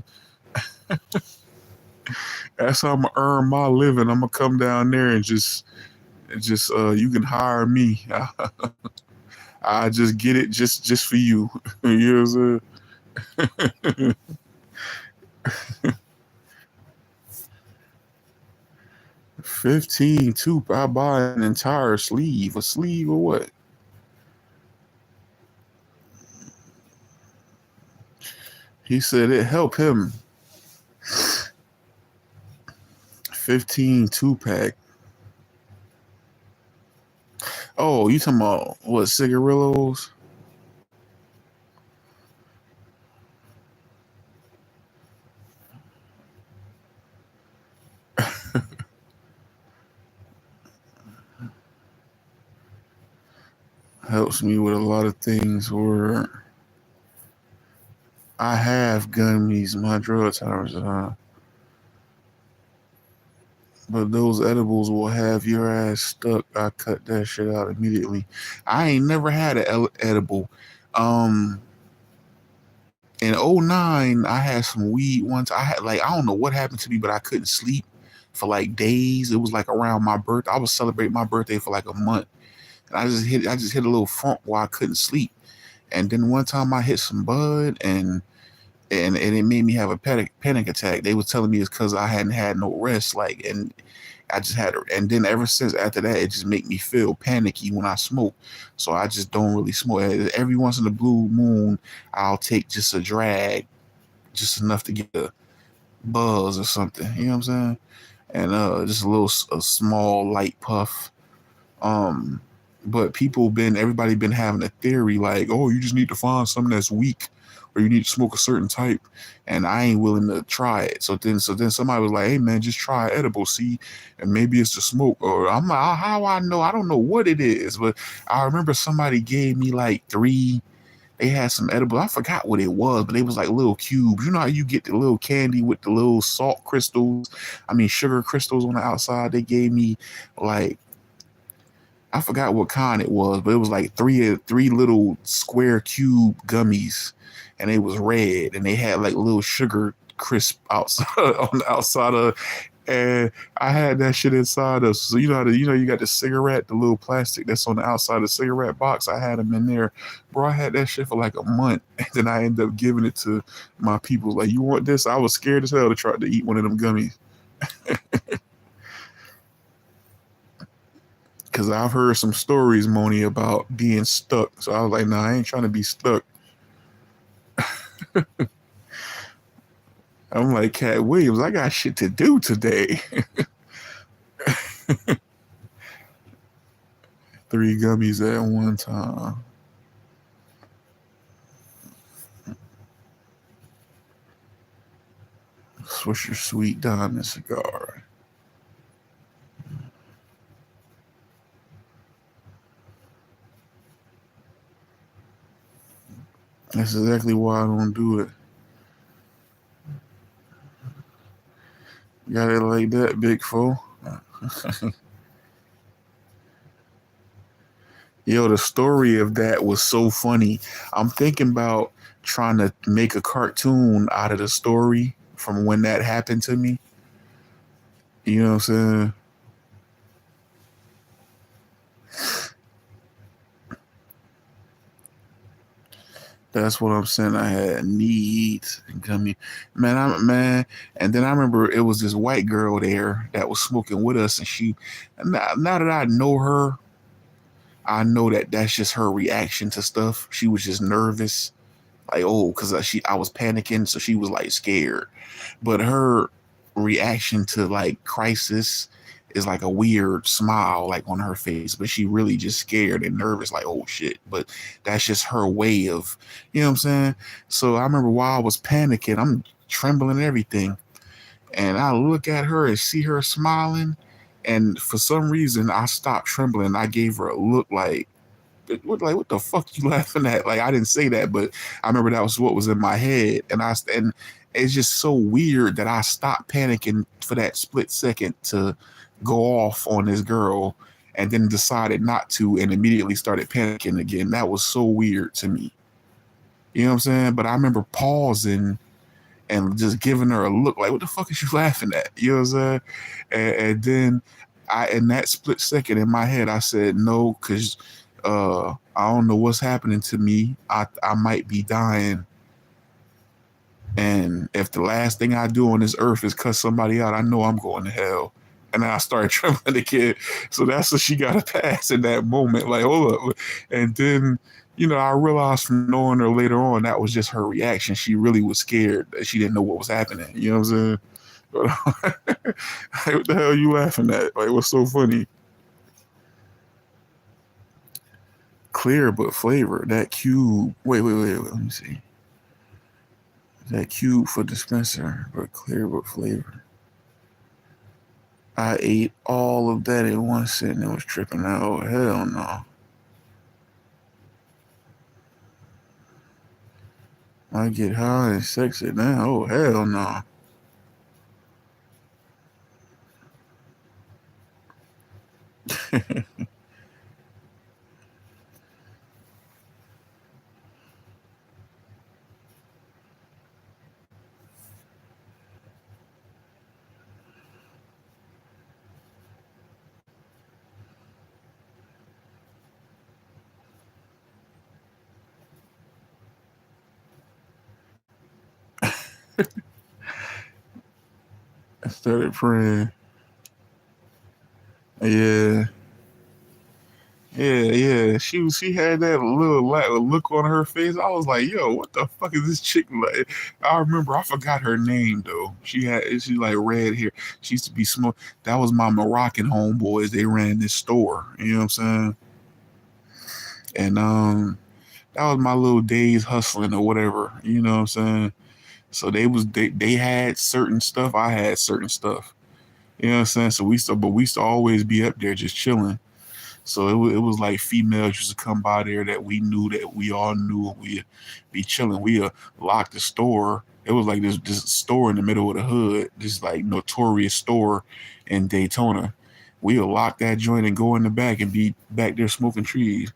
how I'm gonna earn my living. I'm gonna come down there and just you can hire me. I just get it just for you. You know what I'm saying? 15 too. I buy an entire sleeve. A sleeve or what? He said it helped him. 15 2-pack. Oh, you talking about what, cigarillos? Helps me with a lot of things where I have gummies, my drug tolerance, but those edibles will have your ass stuck. I cut that shit out immediately. I ain't never had an edible. In 09, I had some weed once. I don't know what happened to me, but I couldn't sleep for like days. It was like around my birthday. I was celebrating my birthday for like a month. And I just hit a little funk while I couldn't sleep. And then one time I hit some bud and it made me have a panic attack. They was telling me it's because I hadn't had no rest, and I just had, and then ever since after that, it just make me feel panicky when I smoke. So I just don't really smoke. Every once in a blue moon, I'll take just a drag, just enough to get a buzz or something. You know what I'm saying? And just a small light puff. But everybody been having a theory like, oh, you just need to find something that's weak, or you need to smoke a certain type, and I ain't willing to try it. So then somebody was like, hey man, just try edible, see, and maybe it's the smoke. Or I'm like, how I know? I don't know what it is, but I remember somebody gave me like 3. They had some edible. I forgot what it was, but they was like little cubes. You know how you get the little candy with the little salt crystals? I mean, sugar crystals on the outside. They gave me like, I forgot what kind it was, but it was like three little square cube gummies, and they was red, and they had like little sugar crisp outside on the outside of. And I had that shit inside us. So you got the cigarette, the little plastic that's on the outside of the cigarette box. I had them in there, bro. I had that shit for like a month, and then I ended up giving it to my people. Like, you want this? I was scared as hell to try to eat one of them gummies. Cause I've heard some stories, Moni, about being stuck. So I was like, nah, I ain't trying to be stuck. I'm like, Cat Williams, I got shit to do today. 3 gummies at one time. Swisher Sweet Diamond cigar. That's exactly why I don't do it. Got it like that, big fool. Yo, the story of that was so funny. I'm thinking about trying to make a cartoon out of the story from when that happened to me. You know what I'm saying? That's what I'm saying. I had needs and gummy, man. And then I remember it was this white girl there that was smoking with us, and she. Now that I know her, I know that that's just her reaction to stuff. She was just nervous, like, oh, because I was panicking, so she was like scared. But her reaction to like crisis is like a weird smile like on her face, but she really just scared and nervous, like, oh shit. But that's just her way of, you know what I'm saying? So I remember while I was panicking, I'm trembling and everything, and I look at her and see her smiling, and for some reason I stopped trembling. I gave her a look like what the fuck you laughing at? Like, I didn't say that, but I remember that was what was in my head, and it's just so weird that I stopped panicking for that split second to go off on this girl, and then decided not to, and immediately started panicking again. That was so weird to me. You know what I'm saying? But I remember pausing and just giving her a look like, what the fuck is you laughing at? You know what I'm saying? And then in that split second in my head, I said no, because I don't know what's happening to me. I might be dying. And if the last thing I do on this earth is cuss somebody out, I know I'm going to hell. And then I started trembling again. So that's what she got to pass in that moment. Like, hold up. And then, I realized from knowing her later on, that was just her reaction. She really was scared that she didn't know what was happening. You know what I'm saying? But, like, what the hell are you laughing at? Like, what's so funny? Clear but flavor. That cube. Wait. Let me see. That cube for dispenser, but clear but flavor. I ate all of that in one sitting and was tripping out. Oh, hell no. I get high and sexy now. Oh, hell no. I started praying. Yeah. Yeah. She had that little look on her face. I was like, yo, what the fuck is this chick like? I remember I forgot her name though. She like red hair. She used to be small. That was my Moroccan homeboys. They ran this store. You know what I'm saying? And that was my little days hustling or whatever. You know what I'm saying? So they had certain stuff. I had certain stuff. You know what I'm saying? So we used to always be up there just chilling. So it was like females used to come by there that we knew, that we all knew, we'd be chilling. We lock the store. It was like this store in the middle of the hood, this like notorious store in Daytona. We'll lock that joint and go in the back and be back there smoking trees.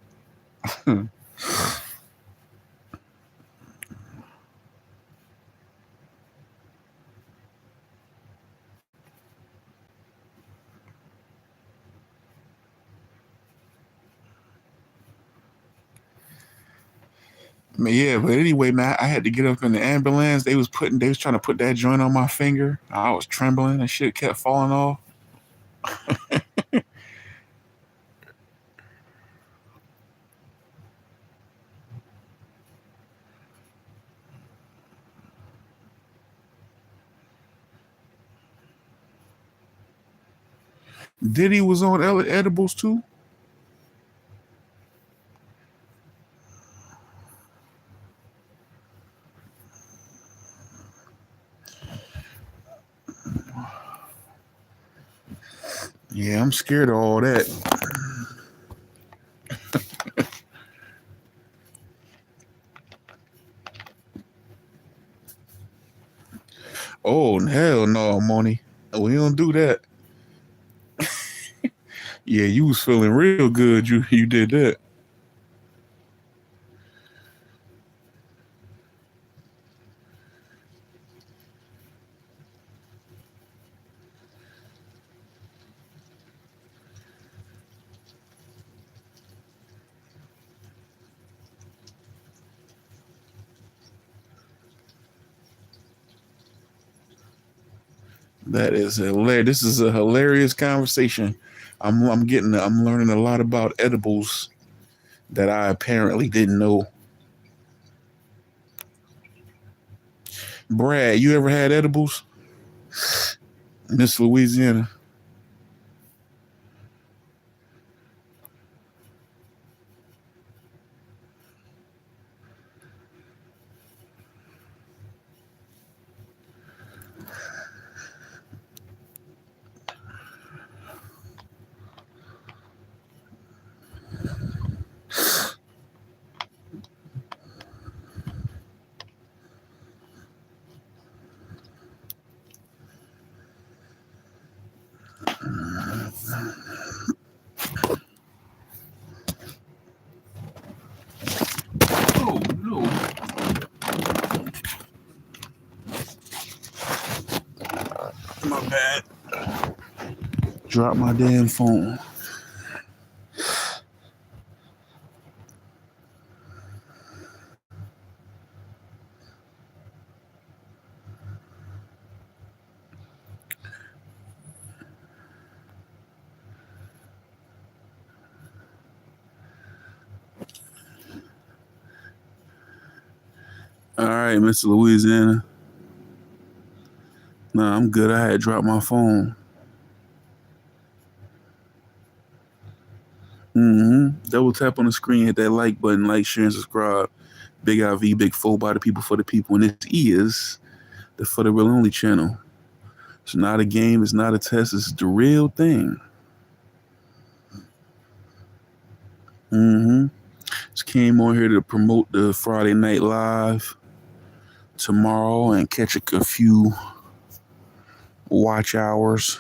Yeah, but anyway, man, I had to get up in the ambulance. They was trying to put that joint on my finger. I was trembling and shit kept falling off. Diddy was on edibles too. Yeah, I'm scared of all that. Oh hell no, Moni. We don't do that. Yeah, you was feeling real good. You did that. That is hilarious. This is a hilarious conversation. I'm learning a lot about edibles that I apparently didn't know. Brad, you ever had edibles? Miss Louisiana. Oh no. My bad. Drop my damn phone. All right, Mr. Louisiana. Nah, I'm good. I had dropped my phone. Double tap on the screen, hit that like button, like, share, and subscribe. Big IV, big full body people for the people. And this is the For the Real Only channel. It's not a game, it's not a test, it's the real thing. Mm-hmm. Just came on here to promote the Friday Night Live tomorrow and catch a few watch hours.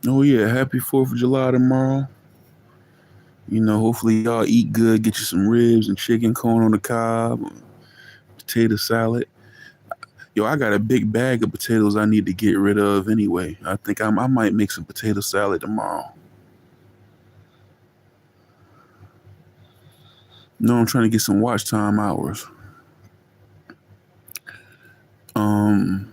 Oh yeah, happy 4th of July tomorrow. You know, hopefully y'all eat good, get you some ribs and chicken, corn on the cob, potato salad. Yo, I got a big bag of potatoes I need to get rid of anyway. I think I might make some potato salad tomorrow. No, I'm trying to get some watch time hours. Um,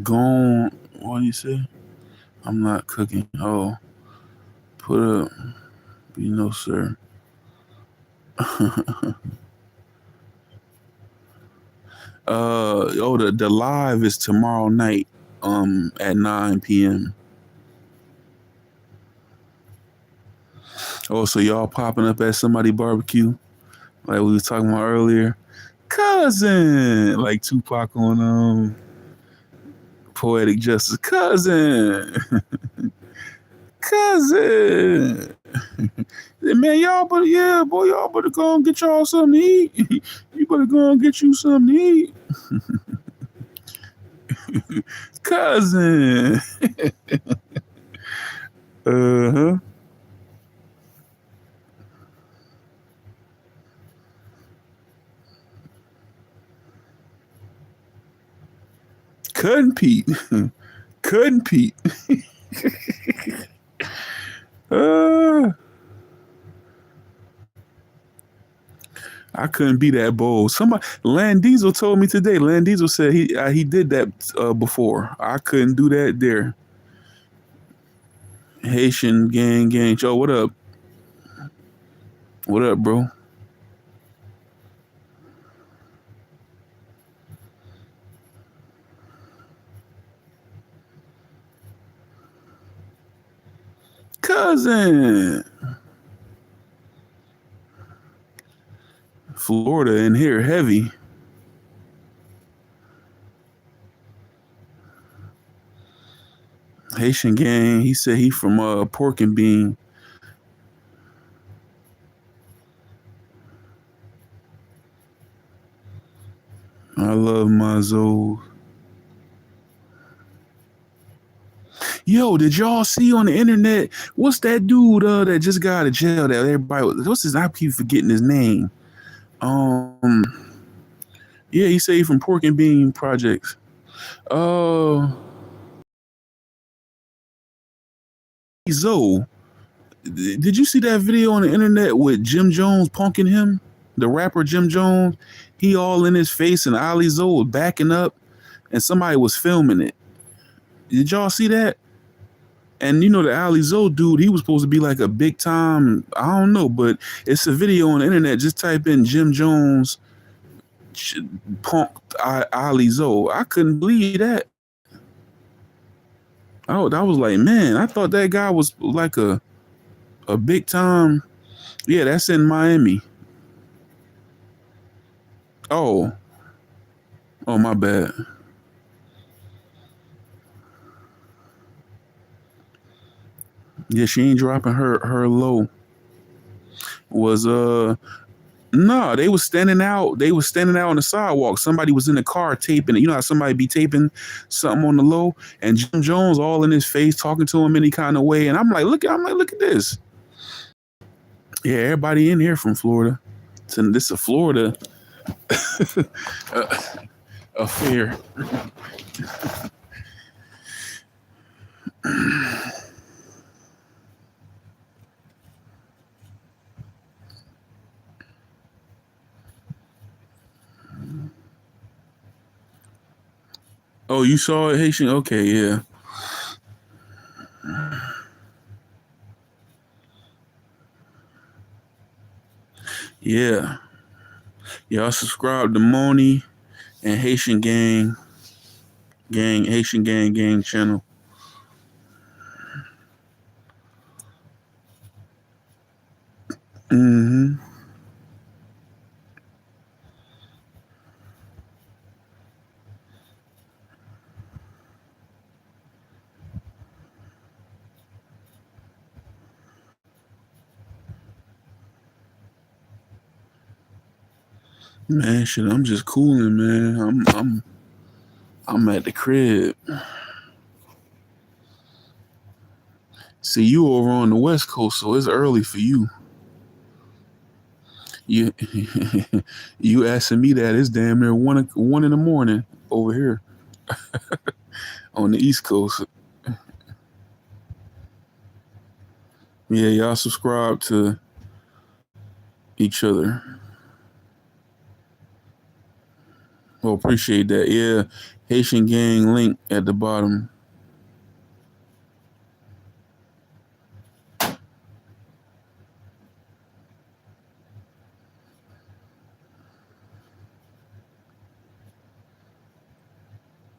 Gone. What do you say? I'm not cooking. Oh, put up. Sir. The live is tomorrow night, at 9 p.m. Oh, so y'all popping up at somebody barbecue, like we was talking about earlier. Cousin, like Tupac on Poetic Justice. Cousin, cousin. Man, y'all better, yeah, boy, y'all better go and get y'all something to eat. You better go and get you something to eat. Cousin. Uh-huh. Couldn't Pete. Couldn't Pete. I couldn't be that bold. Somebody, Land Diesel told me today. Land Diesel said he did that before. I couldn't do that there. Haitian gang. Joe, what up? What up, bro? Cousin. Florida in here heavy. Haitian gang. He said he from Pork and Bean. I love my Zoe. Yo, did y'all see on the internet? What's that dude that just got out of jail? That everybody, what's his? I keep forgetting his name. Yeah, he said he from Pork and Bean Projects. Zoe, did you see that video on the internet with Jim Jones punking him? The rapper Jim Jones, he all in his face, and Ali Zoe was backing up, and somebody was filming it. Did y'all see that? And you know the Ali Zoe dude, he was supposed to be like a big time, I don't know, but it's a video on the internet. Just type in Jim Jones punked Ali Zoe. I couldn't believe that. I was like, man, I thought that guy was like a big time. Yeah, that's in Miami. Oh, my bad. Yeah, she ain't dropping her low. Was no, they was standing out. They was standing out on the sidewalk. Somebody was in the car taping it. You know how somebody be taping something on the low, and Jim Jones all in his face, talking to him any kind of way. And I'm like, look at this. Yeah, everybody in here from Florida. So this is a Florida affair. Oh, you saw it, Haitian? Okay, yeah. Yeah. Y'all subscribe to Moni and Haitian Gang channel. Mm-hmm. Man, shit, I'm just cooling, man. I'm at the crib. See, you over on the West Coast, so it's early for you. You you asking me that, it's damn near one in the morning over here on the East Coast. Yeah, y'all subscribe to each other. Well, appreciate that. Yeah, Haitian Gang link at the bottom.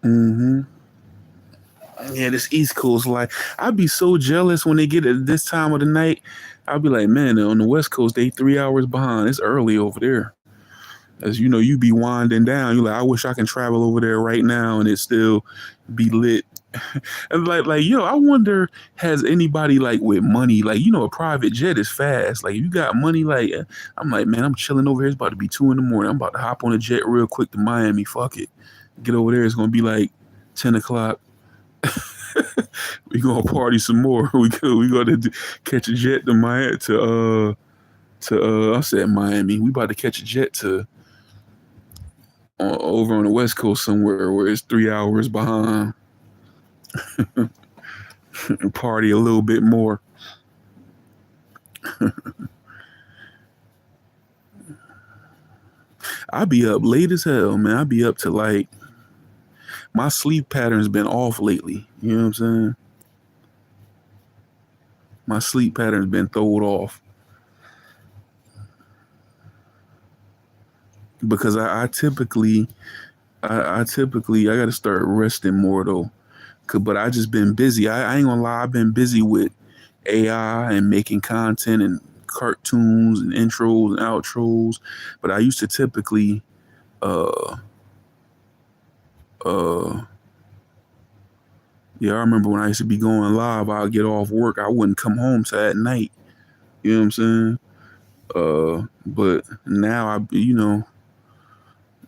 Mm-hmm. Yeah, this East Coast life. I'd be so jealous when they get at this time of the night. I'd be like, man, on the West Coast, they 3 hours behind. It's early over there. As you know, you be winding down. You're like, I wish I can travel over there right now and it still be lit. And like, yo, I wonder, has anybody like with money, like, you know, a private jet is fast. Like, if you got money, like, I'm like, man, I'm chilling over here. It's about to be 2 a.m. I'm about to hop on a jet real quick to Miami. Fuck it. Get over there. It's going to be like 10 o'clock. We gonna party some more. We gonna catch a jet to Miami I said Miami. We about to catch a jet to over on the West Coast somewhere where it's 3 hours behind and party a little bit more. I be up late as hell, man. I be up to like my sleep pattern's been off lately. You know what I'm saying? My sleep pattern's been thrown off because I got to start resting more though. But I just been busy. I ain't gonna lie. I've been busy with AI and making content and cartoons and intros and outros. But I used to typically, uh, uh, yeah, I remember when I used to be going live. I'd get off work. I wouldn't come home till at night. You know what I'm saying? But now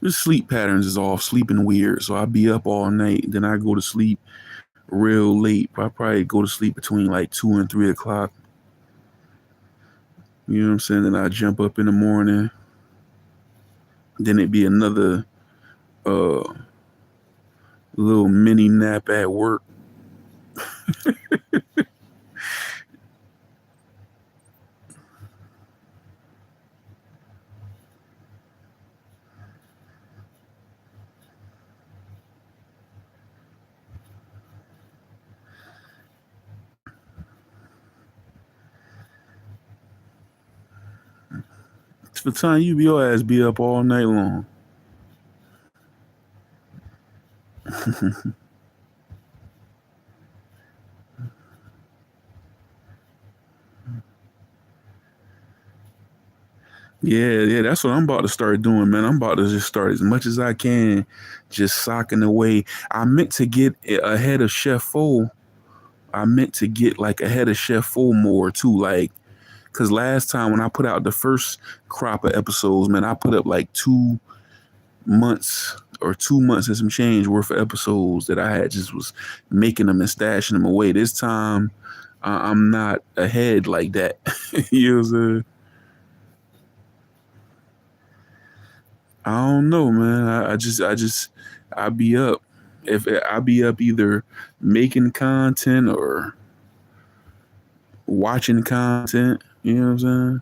the sleep patterns is off, sleeping weird. So I be up all night. Then I go to sleep real late. I probably go to sleep between like 2 and 3 o'clock. You know what I'm saying? Then I jump up in the morning. Then it be another uh little mini nap at work. It's the time your ass be up all night long. Yeah, that's what I'm about to start doing, man. I'm about to just start as much as I can, just socking away. I meant to get ahead of Chef Fo. I meant to get like ahead of Chef Fo more too, like because last time when I put out the first crop of episodes, man, I put up like 2 months or 2 months and some change worth of episodes that I had just was making them and stashing them away. This time, I'm not ahead like that. You know what I'm saying? I don't know, man. I be up. If I be up either making content or watching content, you know what I'm saying?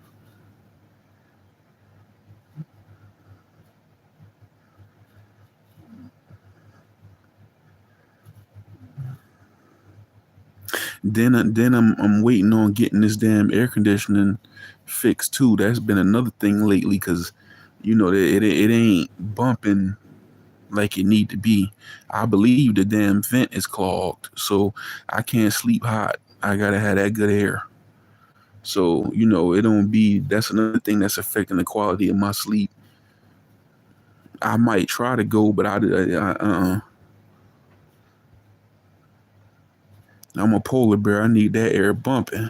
Then I'm waiting on getting this damn air conditioning fixed too. That's been another thing lately because it ain't bumping like it need to be. I believe the damn vent is clogged, so I can't sleep hot. I gotta have that good air. So it don't be. That's another thing that's affecting the quality of my sleep. I might try to go, but I'm a polar bear. I need that air bumping.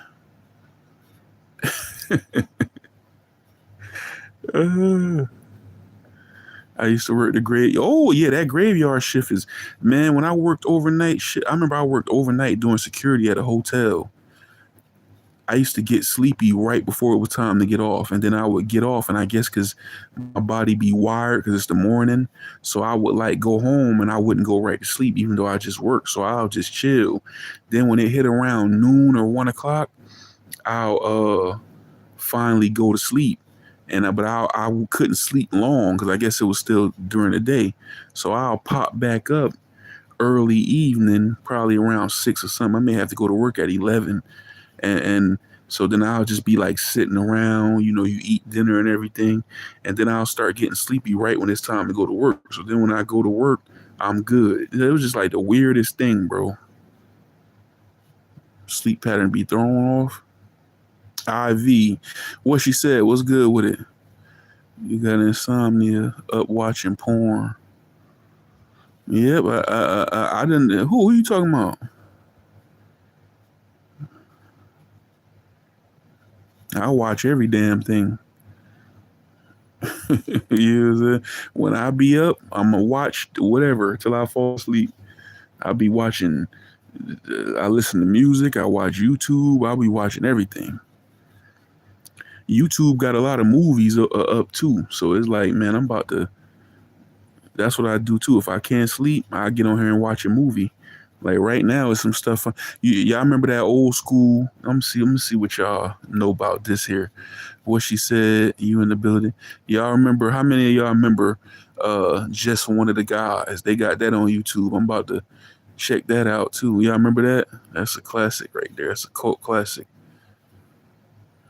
Uh, I used to work the grave. Oh yeah, that graveyard shift is, man. When I worked overnight, shit. I remember I worked overnight doing security at a hotel. I used to get sleepy right before it was time to get off, and then I would get off, and I guess because my body be wired because it's the morning, so I would like go home and I wouldn't go right to sleep, even though I just worked. So I'll just chill. Then when it hit around noon or 1 o'clock, I'll finally go to sleep. And but I couldn't sleep long because I guess it was still during the day. So I'll pop back up early evening, probably around 6 or something. I may have to go to work at 11, and so then I'll just be like sitting around. You eat dinner and everything, and then I'll start getting sleepy right when it's time to go to work. So then when I go to work, I'm good. It was just like the weirdest thing, bro. Sleep pattern be thrown off. IV, what she said, what's good with it? You got insomnia, up watching porn. Yep, I didn't. Who are you talking about? I watch every damn thing. You know, when I be up, I'm gonna watch whatever till I fall asleep. I'll be watching. I listen to music. I watch YouTube. I'll be watching everything. YouTube got a lot of movies up too, so it's like, man, I'm about to. That's what I do too. If I can't sleep, I get on here and watch a movie. Like right now, it's some stuff. Y'all remember that old school? I'm gonna see what y'all know about this here. What she said. You in the building? Y'all remember? How many of y'all remember? Just One of the Guys. They got that on YouTube. I'm about to check that out too. Y'all remember that? That's a classic right there. It's a cult classic.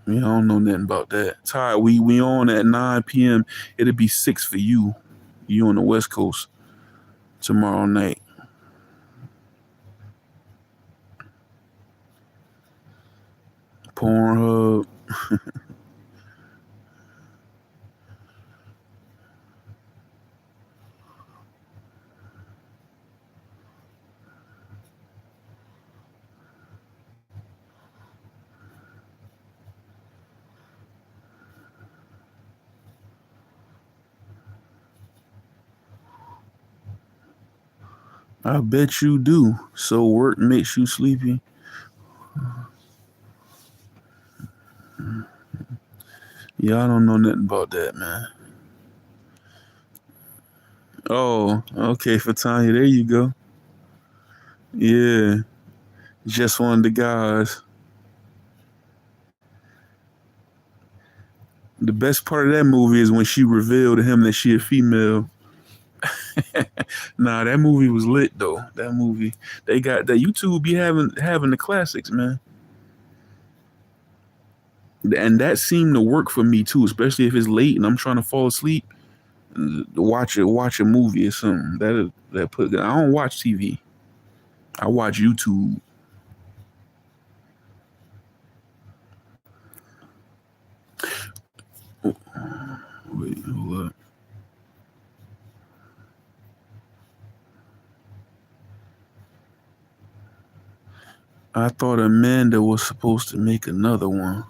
Yeah, I don't know nothing about that. Ty, we on at 9 p.m. It'll be 6 for you. You on the West Coast tomorrow night. Pornhub. I bet you do. So work makes you sleepy. Y'all don't know nothing about that, man. Oh, okay, for Tanya. There you go. Yeah, just one of the guys. The best part of that movie is when she revealed to him that she a female. Nah, that movie was lit though. That movie, they got that YouTube be having the classics, man. And that seemed to work for me too, especially if it's late and I'm trying to fall asleep. Watch a movie or something. That put. I don't watch TV. I watch YouTube. Oh, wait, hold up. I thought Amanda was supposed to make another one.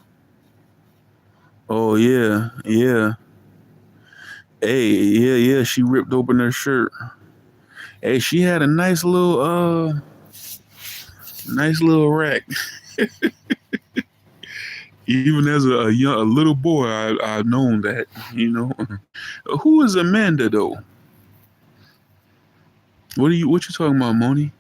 Oh yeah, yeah. Hey, yeah, yeah. She ripped open her shirt. Hey, she had a nice little rack. Even as a little boy, I've known that. You know, who is Amanda though? What you talking about, Moni?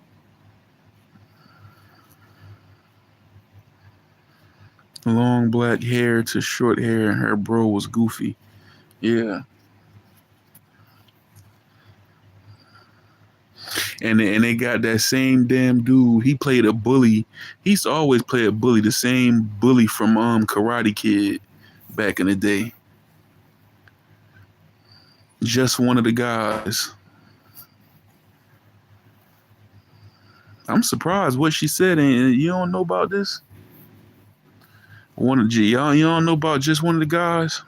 Long black hair to short hair, and her bro was goofy. Yeah, and they got that same damn dude. He played a bully. He used to always play a bully, the same bully from Karate Kid back in the day. Just one of the guys. I'm surprised what she said, and you don't know about this. One of y'all, you don't know about just one of the guys.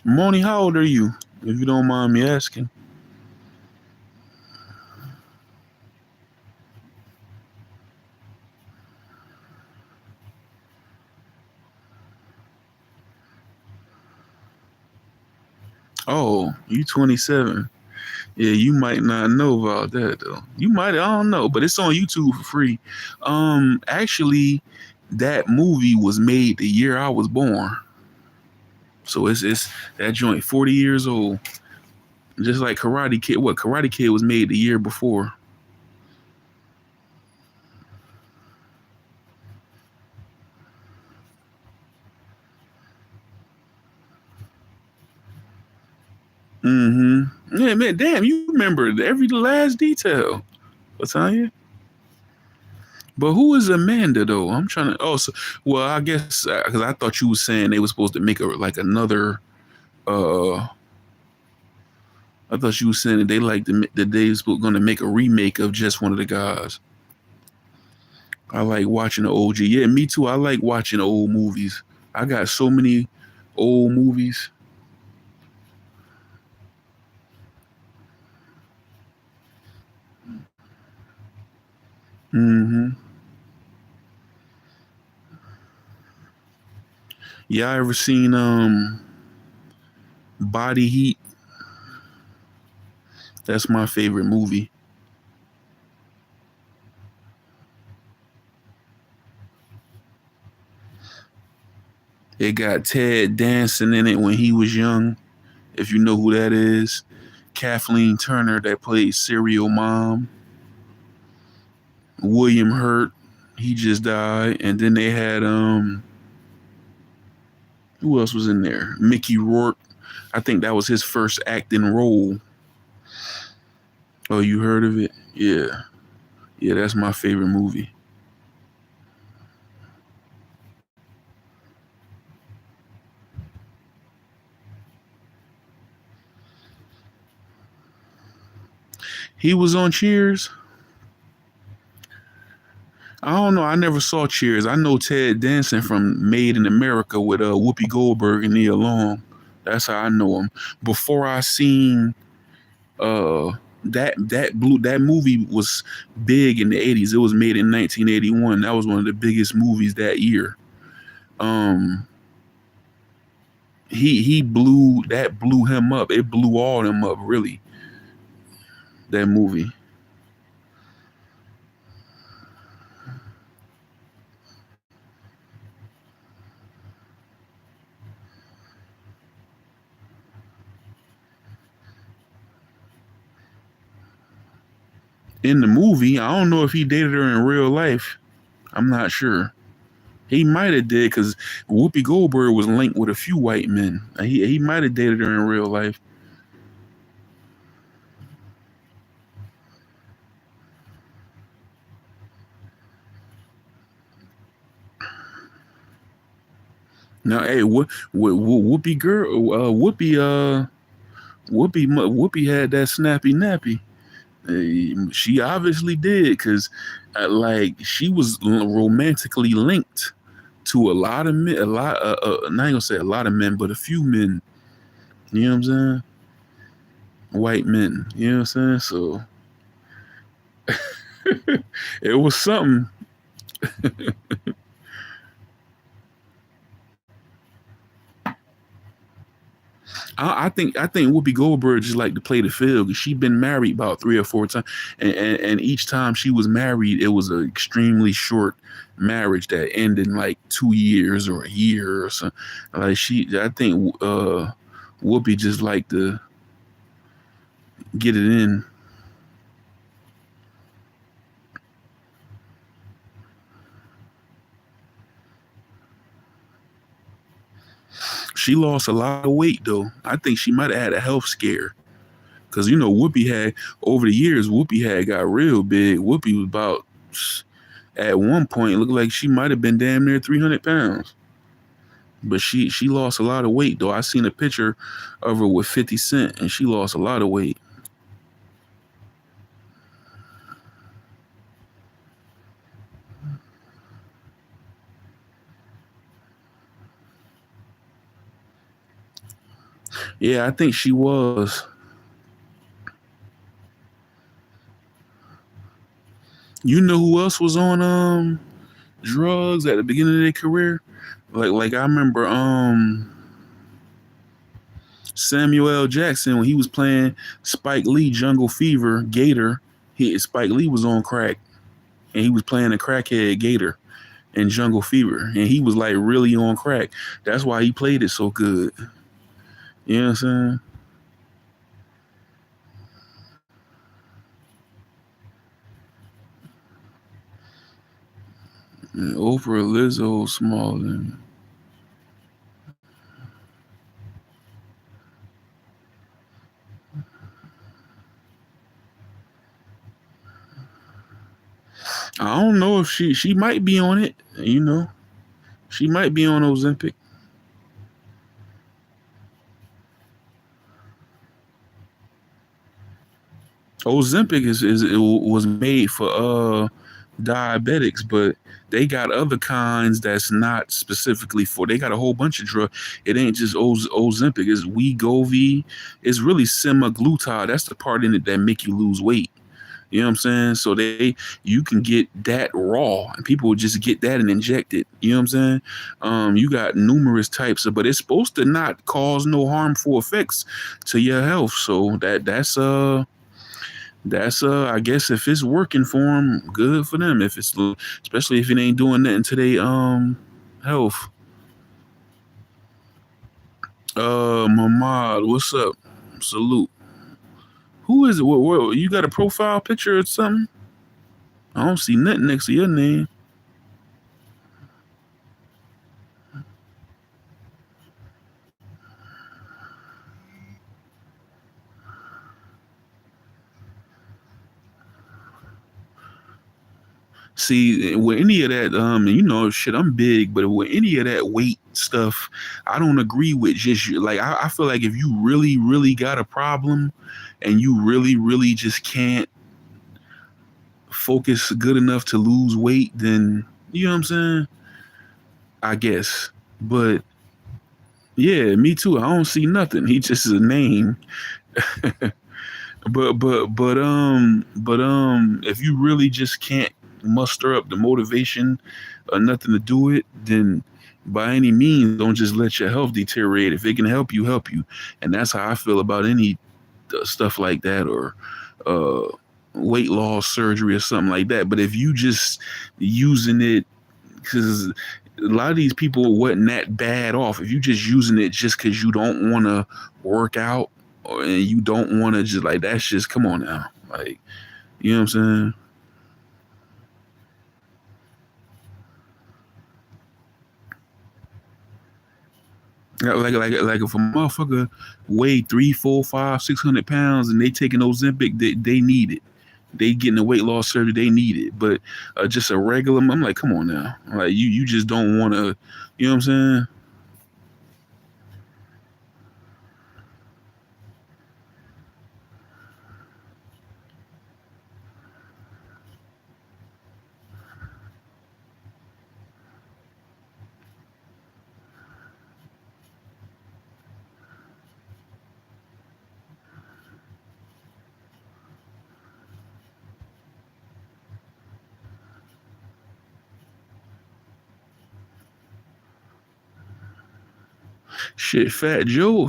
Moni, how old are you? If you don't mind me asking. Oh, you 27. Yeah, you might not know about that though. You might, I don't know, but it's on YouTube for free. Actually, that movie was made the year I was born, so it's that joint 40 years old. Just like Karate Kid. What Karate Kid was made the year before. Mm-hmm. Yeah, man. Damn, you remember every last detail. Latanya. But who is Amanda though? I'm trying to. Oh, so, well, I guess because I thought you was saying they were supposed to make a like another. I thought you was saying that they like that they was going to make a remake of just one of the guys. I like watching the OG. Yeah, me too. I like watching old movies. I got so many old movies. Mm-hmm. Y'all ever seen Body Heat? That's my favorite movie. It got Ted Danson in it when he was young. if you know who that is. Kathleen Turner that played Serial Mom. William Hurt, he just died. And then they had who else was in there? Mickey Rourke. I think that was his first acting role. Oh, you heard of it? Yeah. Yeah, that's my favorite movie. He was on Cheers. I don't know. I never saw Cheers. I know Ted Danson from Made in America with Whoopi Goldberg and Nia Long. That's how I know him. Before I seen uh that movie was big in the 80s. It was made in 1981. That was one of the biggest movies that year. Um he blew him up. It blew all them up really. That movie. In the movie, I don't know if he dated her in real life. I'm not sure. He might have did because Whoopi Goldberg was linked with a few white men. He might have dated her in real life. Now, hey, what Whoopi girl? Whoopi had that snappy nappy. She obviously did because, like, she was romantically linked to a lot of men. A lot, not gonna say a lot of men, but a few men. You know what I'm saying? White men. You know what I'm saying? So it was something. I think Whoopi Goldberg just like to play the field because she been married about 3 or 4 times, and each time she was married, it was an extremely short marriage that ended in like 2 years or a year or something. Like I think Whoopi just like to get it in. She lost a lot of weight though. I think she might have had a health scare because Whoopi had over the years. Whoopi had got real big. Whoopi was about at one point it looked like she might have been damn near 300 pounds. But she lost a lot of weight though. I seen a picture of her with 50 Cent and she lost a lot of weight. Yeah, I think she was. You know who else was on drugs at the beginning of their career? Like I remember Samuel L. Jackson when he was playing Spike Lee Jungle Fever Gator. Spike Lee was on crack and he was playing a crackhead Gator in Jungle Fever and he was like really on crack. That's why he played it so good. You know what I'm saying? And Oprah, Lizzo, Small. I don't know if she might be on it. She might be on Ozempic. Ozempic is it was made for diabetics, but they got other kinds that's not specifically for. They got a whole bunch of drug. It ain't just Ozempic. It's Wegovy. It's really semaglutide. That's the part in it that make you lose weight. You know what I'm saying? So you can get that raw, and people will just get that and inject it. You know what I'm saying? You got numerous types of, but it's supposed to not cause no harmful effects to your health. So that's I guess if it's working for them, good for them. If it's especially if it ain't doing nothing to their health. Mamad, what's up? Salute. Who is it? What, you got a profile picture or something? I don't see nothing next to your name. See, with any of that, shit, I'm big, but with any of that weight stuff, I don't agree with just like I feel like if you really, really got a problem and you really, really just can't focus good enough to lose weight, then you know what I'm saying? I guess. But yeah, me too. I don't see nothing. He just is a name. But if you really just can't muster up the motivation or nothing to do it, then by any means don't just let your health deteriorate. If it can help you, help you. And that's how I feel about any stuff like that, or uh weight loss surgery or something like that. But if you just using it because a lot of these people wasn't that bad off. If you just using it just because you don't want to work out, and you don't want to, just like, that's just, come on now, like, you know what I'm saying? Like if a motherfucker weigh 3, 4, 5, 600 pounds and they taking Ozempic, they need it. They getting the weight loss surgery, they need it. But just a regular, I'm like, come on now, like you just don't want to, you know what I'm saying? Shit, Fat Joe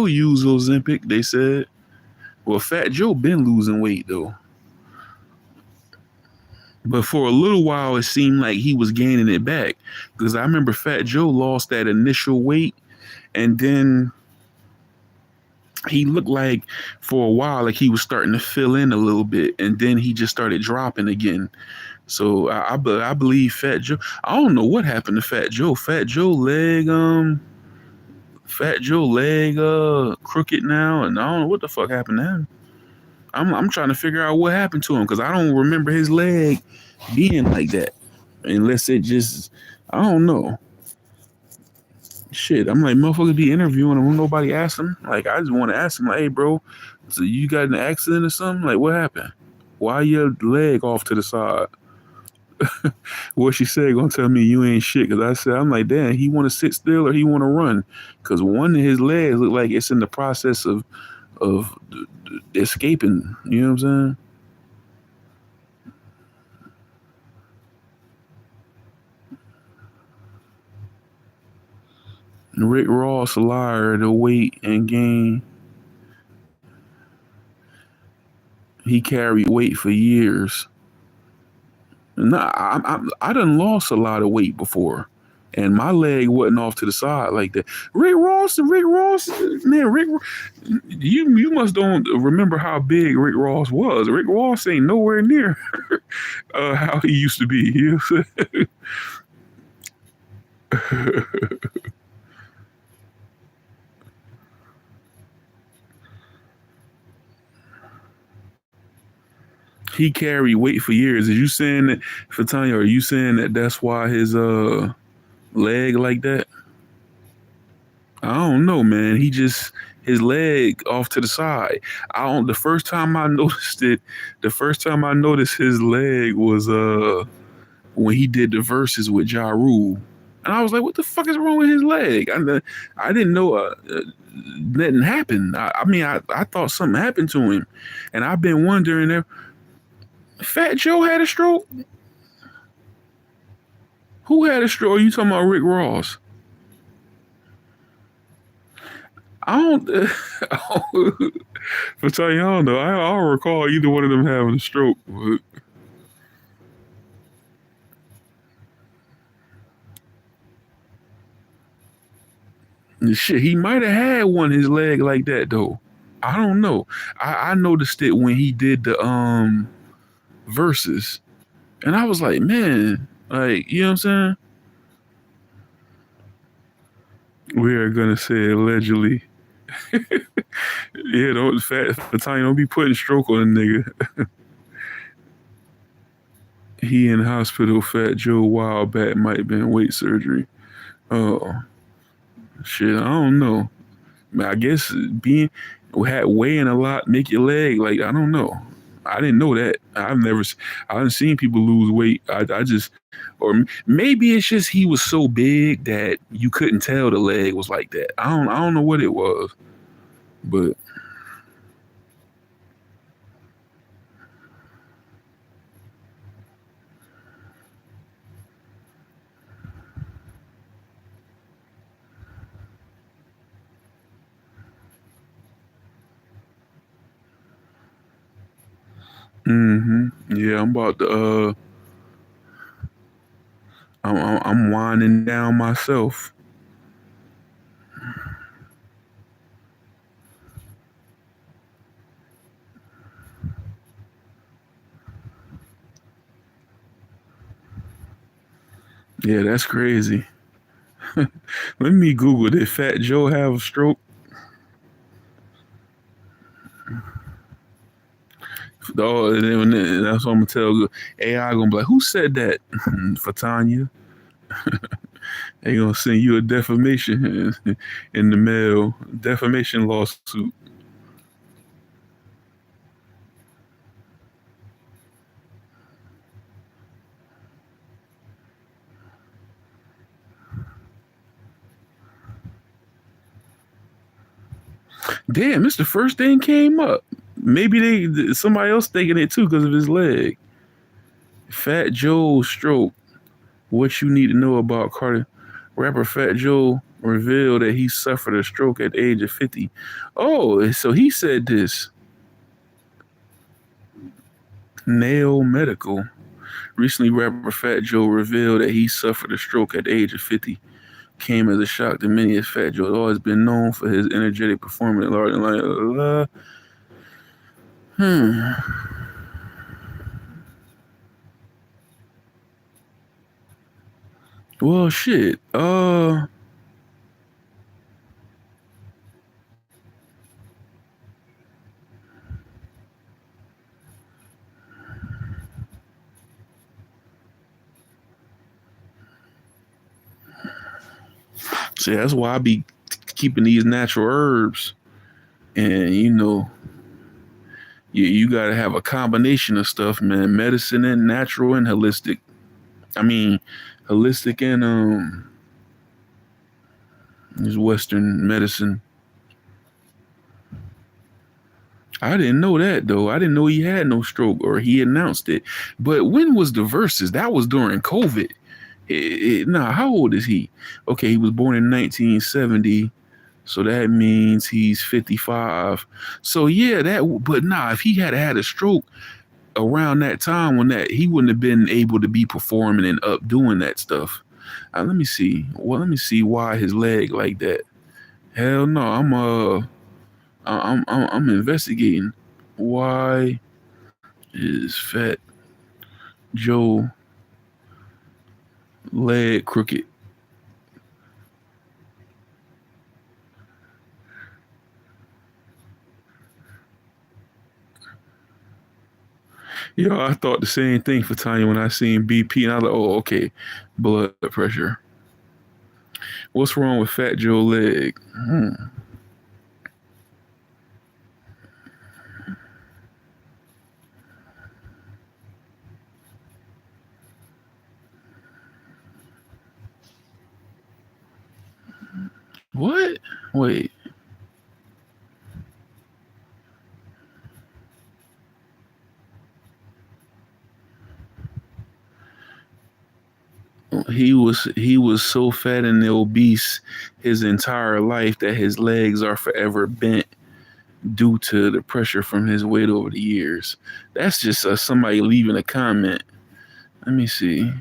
used Ozempic. They said, well, Fat Joe been losing weight though, but for a little while it seemed like he was gaining it back, because I remember Fat Joe lost that initial weight, and then he looked like for a while like he was starting to fill in a little bit, and then he just started dropping again. So I believe Fat Joe. I don't know what happened to Fat Joe. Fat Joe leg crooked now, and I don't know what the fuck happened to him. I'm trying to figure out what happened to him, because I don't remember his leg being like that, unless it just, I don't know. Shit, I'm like, motherfuckers be interviewing him when nobody asks him. Like, I just want to ask him, like, hey, bro, so you got in an accident or something? Like, what happened? Why your leg off to the side? What she said gonna tell me you ain't shit, because I said, I'm like, damn, he want to sit still or he want to run? Because one of his legs look like it's in the process of escaping. You know what I'm saying? Rick Ross, a liar, the weight and gain. He carried weight for years. Nah, I done lost a lot of weight before, and my leg wasn't off to the side like that. Rick Ross, man, you must don't remember how big Rick Ross was. Rick Ross ain't nowhere near how he used to be. You know? He carried weight for years. Is you saying that, Fatanya? Are you saying that that's why his leg like that? I don't know, man. He just, his leg off to the side. I don't. The first time I noticed it, the first time I noticed his leg was when he did the verses with Ja Rule, and I was like, "What the fuck is wrong with his leg?" I didn't know nothing happened. I mean, I thought something happened to him, and I've been wondering if Fat Joe had a stroke. Who had a stroke? Are you talking about Rick Ross? I don't. For tell you, I don't know. I don't recall either one of them having a stroke. But And shit, he might have had one his leg like that though. I don't know. I noticed it when he did the verses, and I was like, man, like you know what I'm saying? We are gonna say allegedly. Yeah, don't fat Fatani, don't be putting stroke on a nigga. He in hospital. Fat Joe Wildbat might have been weight surgery. Oh shit, I don't know. I guess being had weighing a lot make your leg like I don't know. I didn't know that. I haven't seen people lose weight. I just or maybe it's just he was so big that you couldn't tell the leg was like that. I don't know what it was, but yeah, I'm about to I'm winding down myself. Yeah, that's crazy. Let me Google, did Fat Joe have a stroke? Oh, and then that's what I'm gonna tell AI. Gonna be like, who said that? For Tanya, they gonna send you a defamation in the mail, defamation lawsuit. Damn, it's the first thing came up. Maybe somebody else thinking it too because of his leg. Fat Joe stroke. What you need to know about Carter? Rapper Fat Joe revealed that he suffered a stroke at the age of 50. Oh, so he said this. Nail Medical. Recently, rapper Fat Joe revealed that he suffered a stroke at the age of 50. Came as a shock to many, as Fat Joe has always been known for his energetic performance at large and like. Well, shit. See, that's why I be keeping these natural herbs, and you gotta have a combination of stuff, man. Medicine and natural and holistic. I mean, holistic and is Western medicine. I didn't know that though. I didn't know he had no stroke or he announced it. But when was the verses? That was during COVID. Nah, how old is he? Okay, he was born in 1970. So that means he's 55. So yeah, but nah, if he had a stroke around that time when that he wouldn't have been able to be performing and up doing that stuff. Let me see. Well, let me see why his leg like that. Hell no, I'm investigating. Why is Fat Joe leg crooked? Yo, I thought the same thing for Tanya when I seen BP, and I was like, oh, okay, blood pressure. What's wrong with Fat Joe leg? What? Wait. He was so fat and obese his entire life that his legs are forever bent due to the pressure from his weight over the years. That's just somebody leaving a comment. Let me see.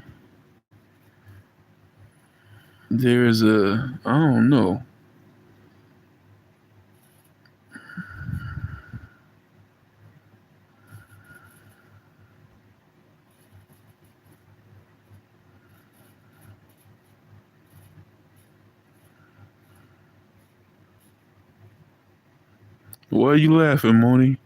There's I don't know. Why are you laughing, Moni?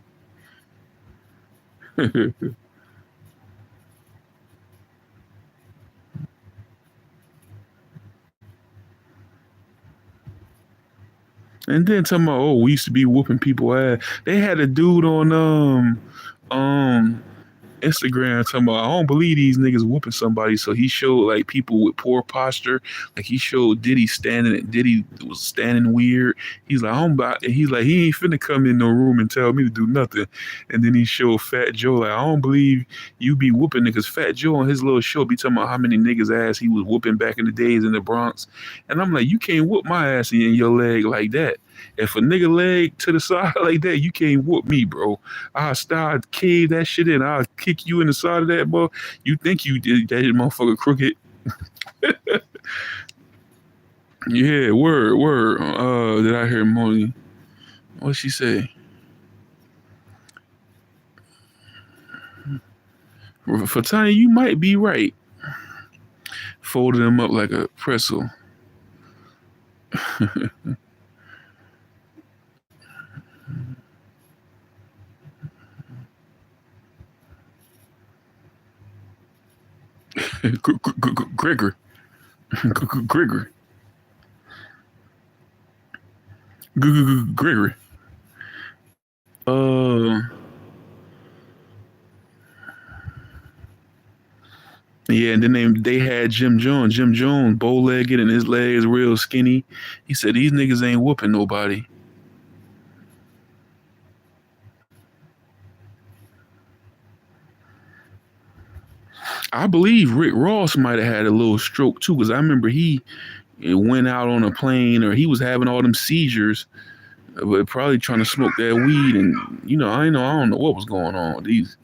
And then talking about, oh, we used to be whooping people ass. They had a dude on um Instagram talking about I don't believe these niggas whooping somebody. So he showed like people with poor posture. Like he showed Diddy standing. Diddy was standing weird. He's like I'm about. He's like he ain't finna come in no room and tell me to do nothing. And then he showed Fat Joe like I don't believe you be whooping niggas. Fat Joe on his little show be talking about how many niggas ass he was whooping back in the days in the Bronx. And I'm like you can't whoop my ass in your leg like that. If a nigga leg to the side like that, you can't whoop me, bro. I'll start cave that shit in. I'll kick you in the side of that, bro. You think you did that motherfucker crooked? Yeah, word, word. Did I hear Moni? What she say? For Tanya, you might be right. Folded them up like a pretzel. Gregor. Gregor. Gregory. Uh, yeah, and then they had Jim Jones. Jim Jones, bow legged and his legs real skinny. He said these niggas ain't whooping nobody. I believe Rick Ross might have had a little stroke too, because I remember he went out on a plane or he was having all them seizures, but probably trying to smoke that weed. And I don't know what was going on with these.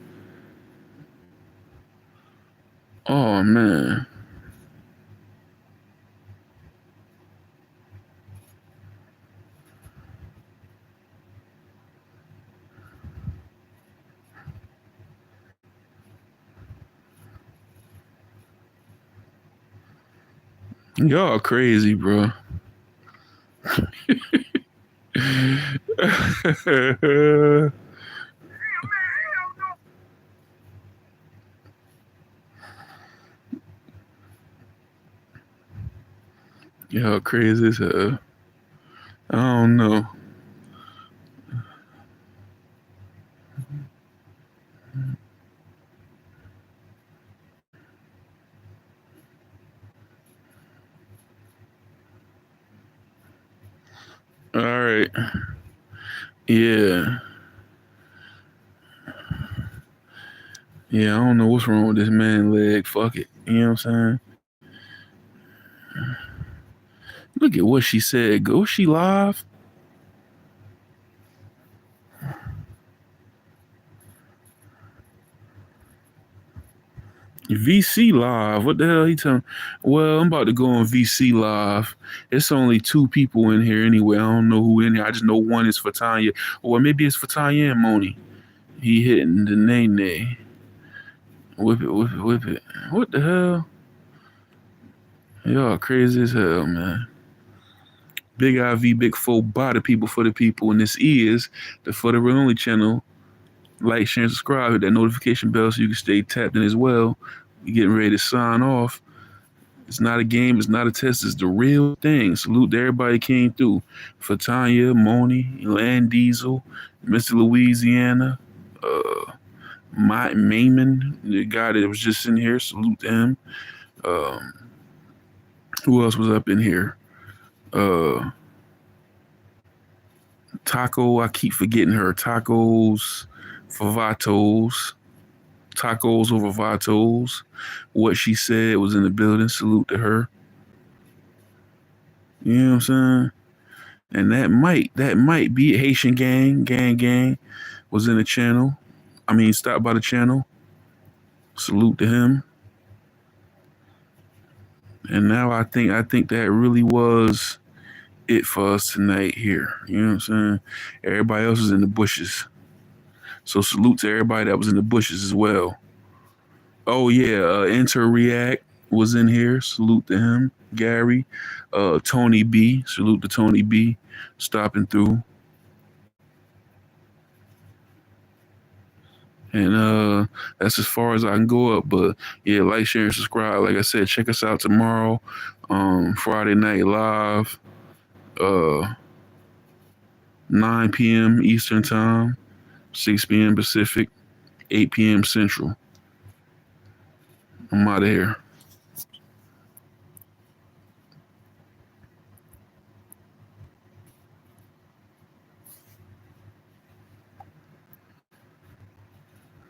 Oh man, y'all crazy, bro. Y'all crazy as hell. I don't know. All right. Yeah. Yeah, I don't know what's wrong with this man leg. Fuck it. You know what I'm saying? Look at what she said. Go she live? VC Live. What the hell he telling? Well, I'm about to go on VC Live. It's only two people in here anyway. I don't know who in here. I just know one is for Tanya. Or maybe it's for Tanya and Moni. He hitting the nay. Whip it, whip it, whip it. What the hell? Y'all crazy as hell, man. Big IV, big full body people for the people. And this is the For the Real Only channel. Like, share, and subscribe. Hit that notification bell so you can stay tapped in as well. We getting ready to sign off. It's not a game. It's not a test. It's the real thing. Salute to everybody that came through. For Tanya, Moni, Land Diesel, Mr. Louisiana, Mike Mayman, the guy that was just in here. Salute to him. Um, who else was up in here? Taco. I keep forgetting her. Tacos for Vatos. Tacos over Vatos. What she said was in the building. Salute to her. You know what I'm saying? And that might be Haitian gang was in the channel. I mean, stopped by the channel. Salute to him. And now I think that really was it for us tonight here. You know what I'm saying? Everybody else is in the bushes. So salute to everybody that was in the bushes as well. Oh yeah, Enter React was in here. Salute to him. Gary, Tony B. Salute to Tony B. Stopping through. And that's as far as I can go up. But yeah, like, share, and subscribe. Like I said, check us out tomorrow, Friday Night Live, uh, 9 p.m. Eastern Time, 6 p.m. Pacific, 8 p.m. Central. I'm out of here.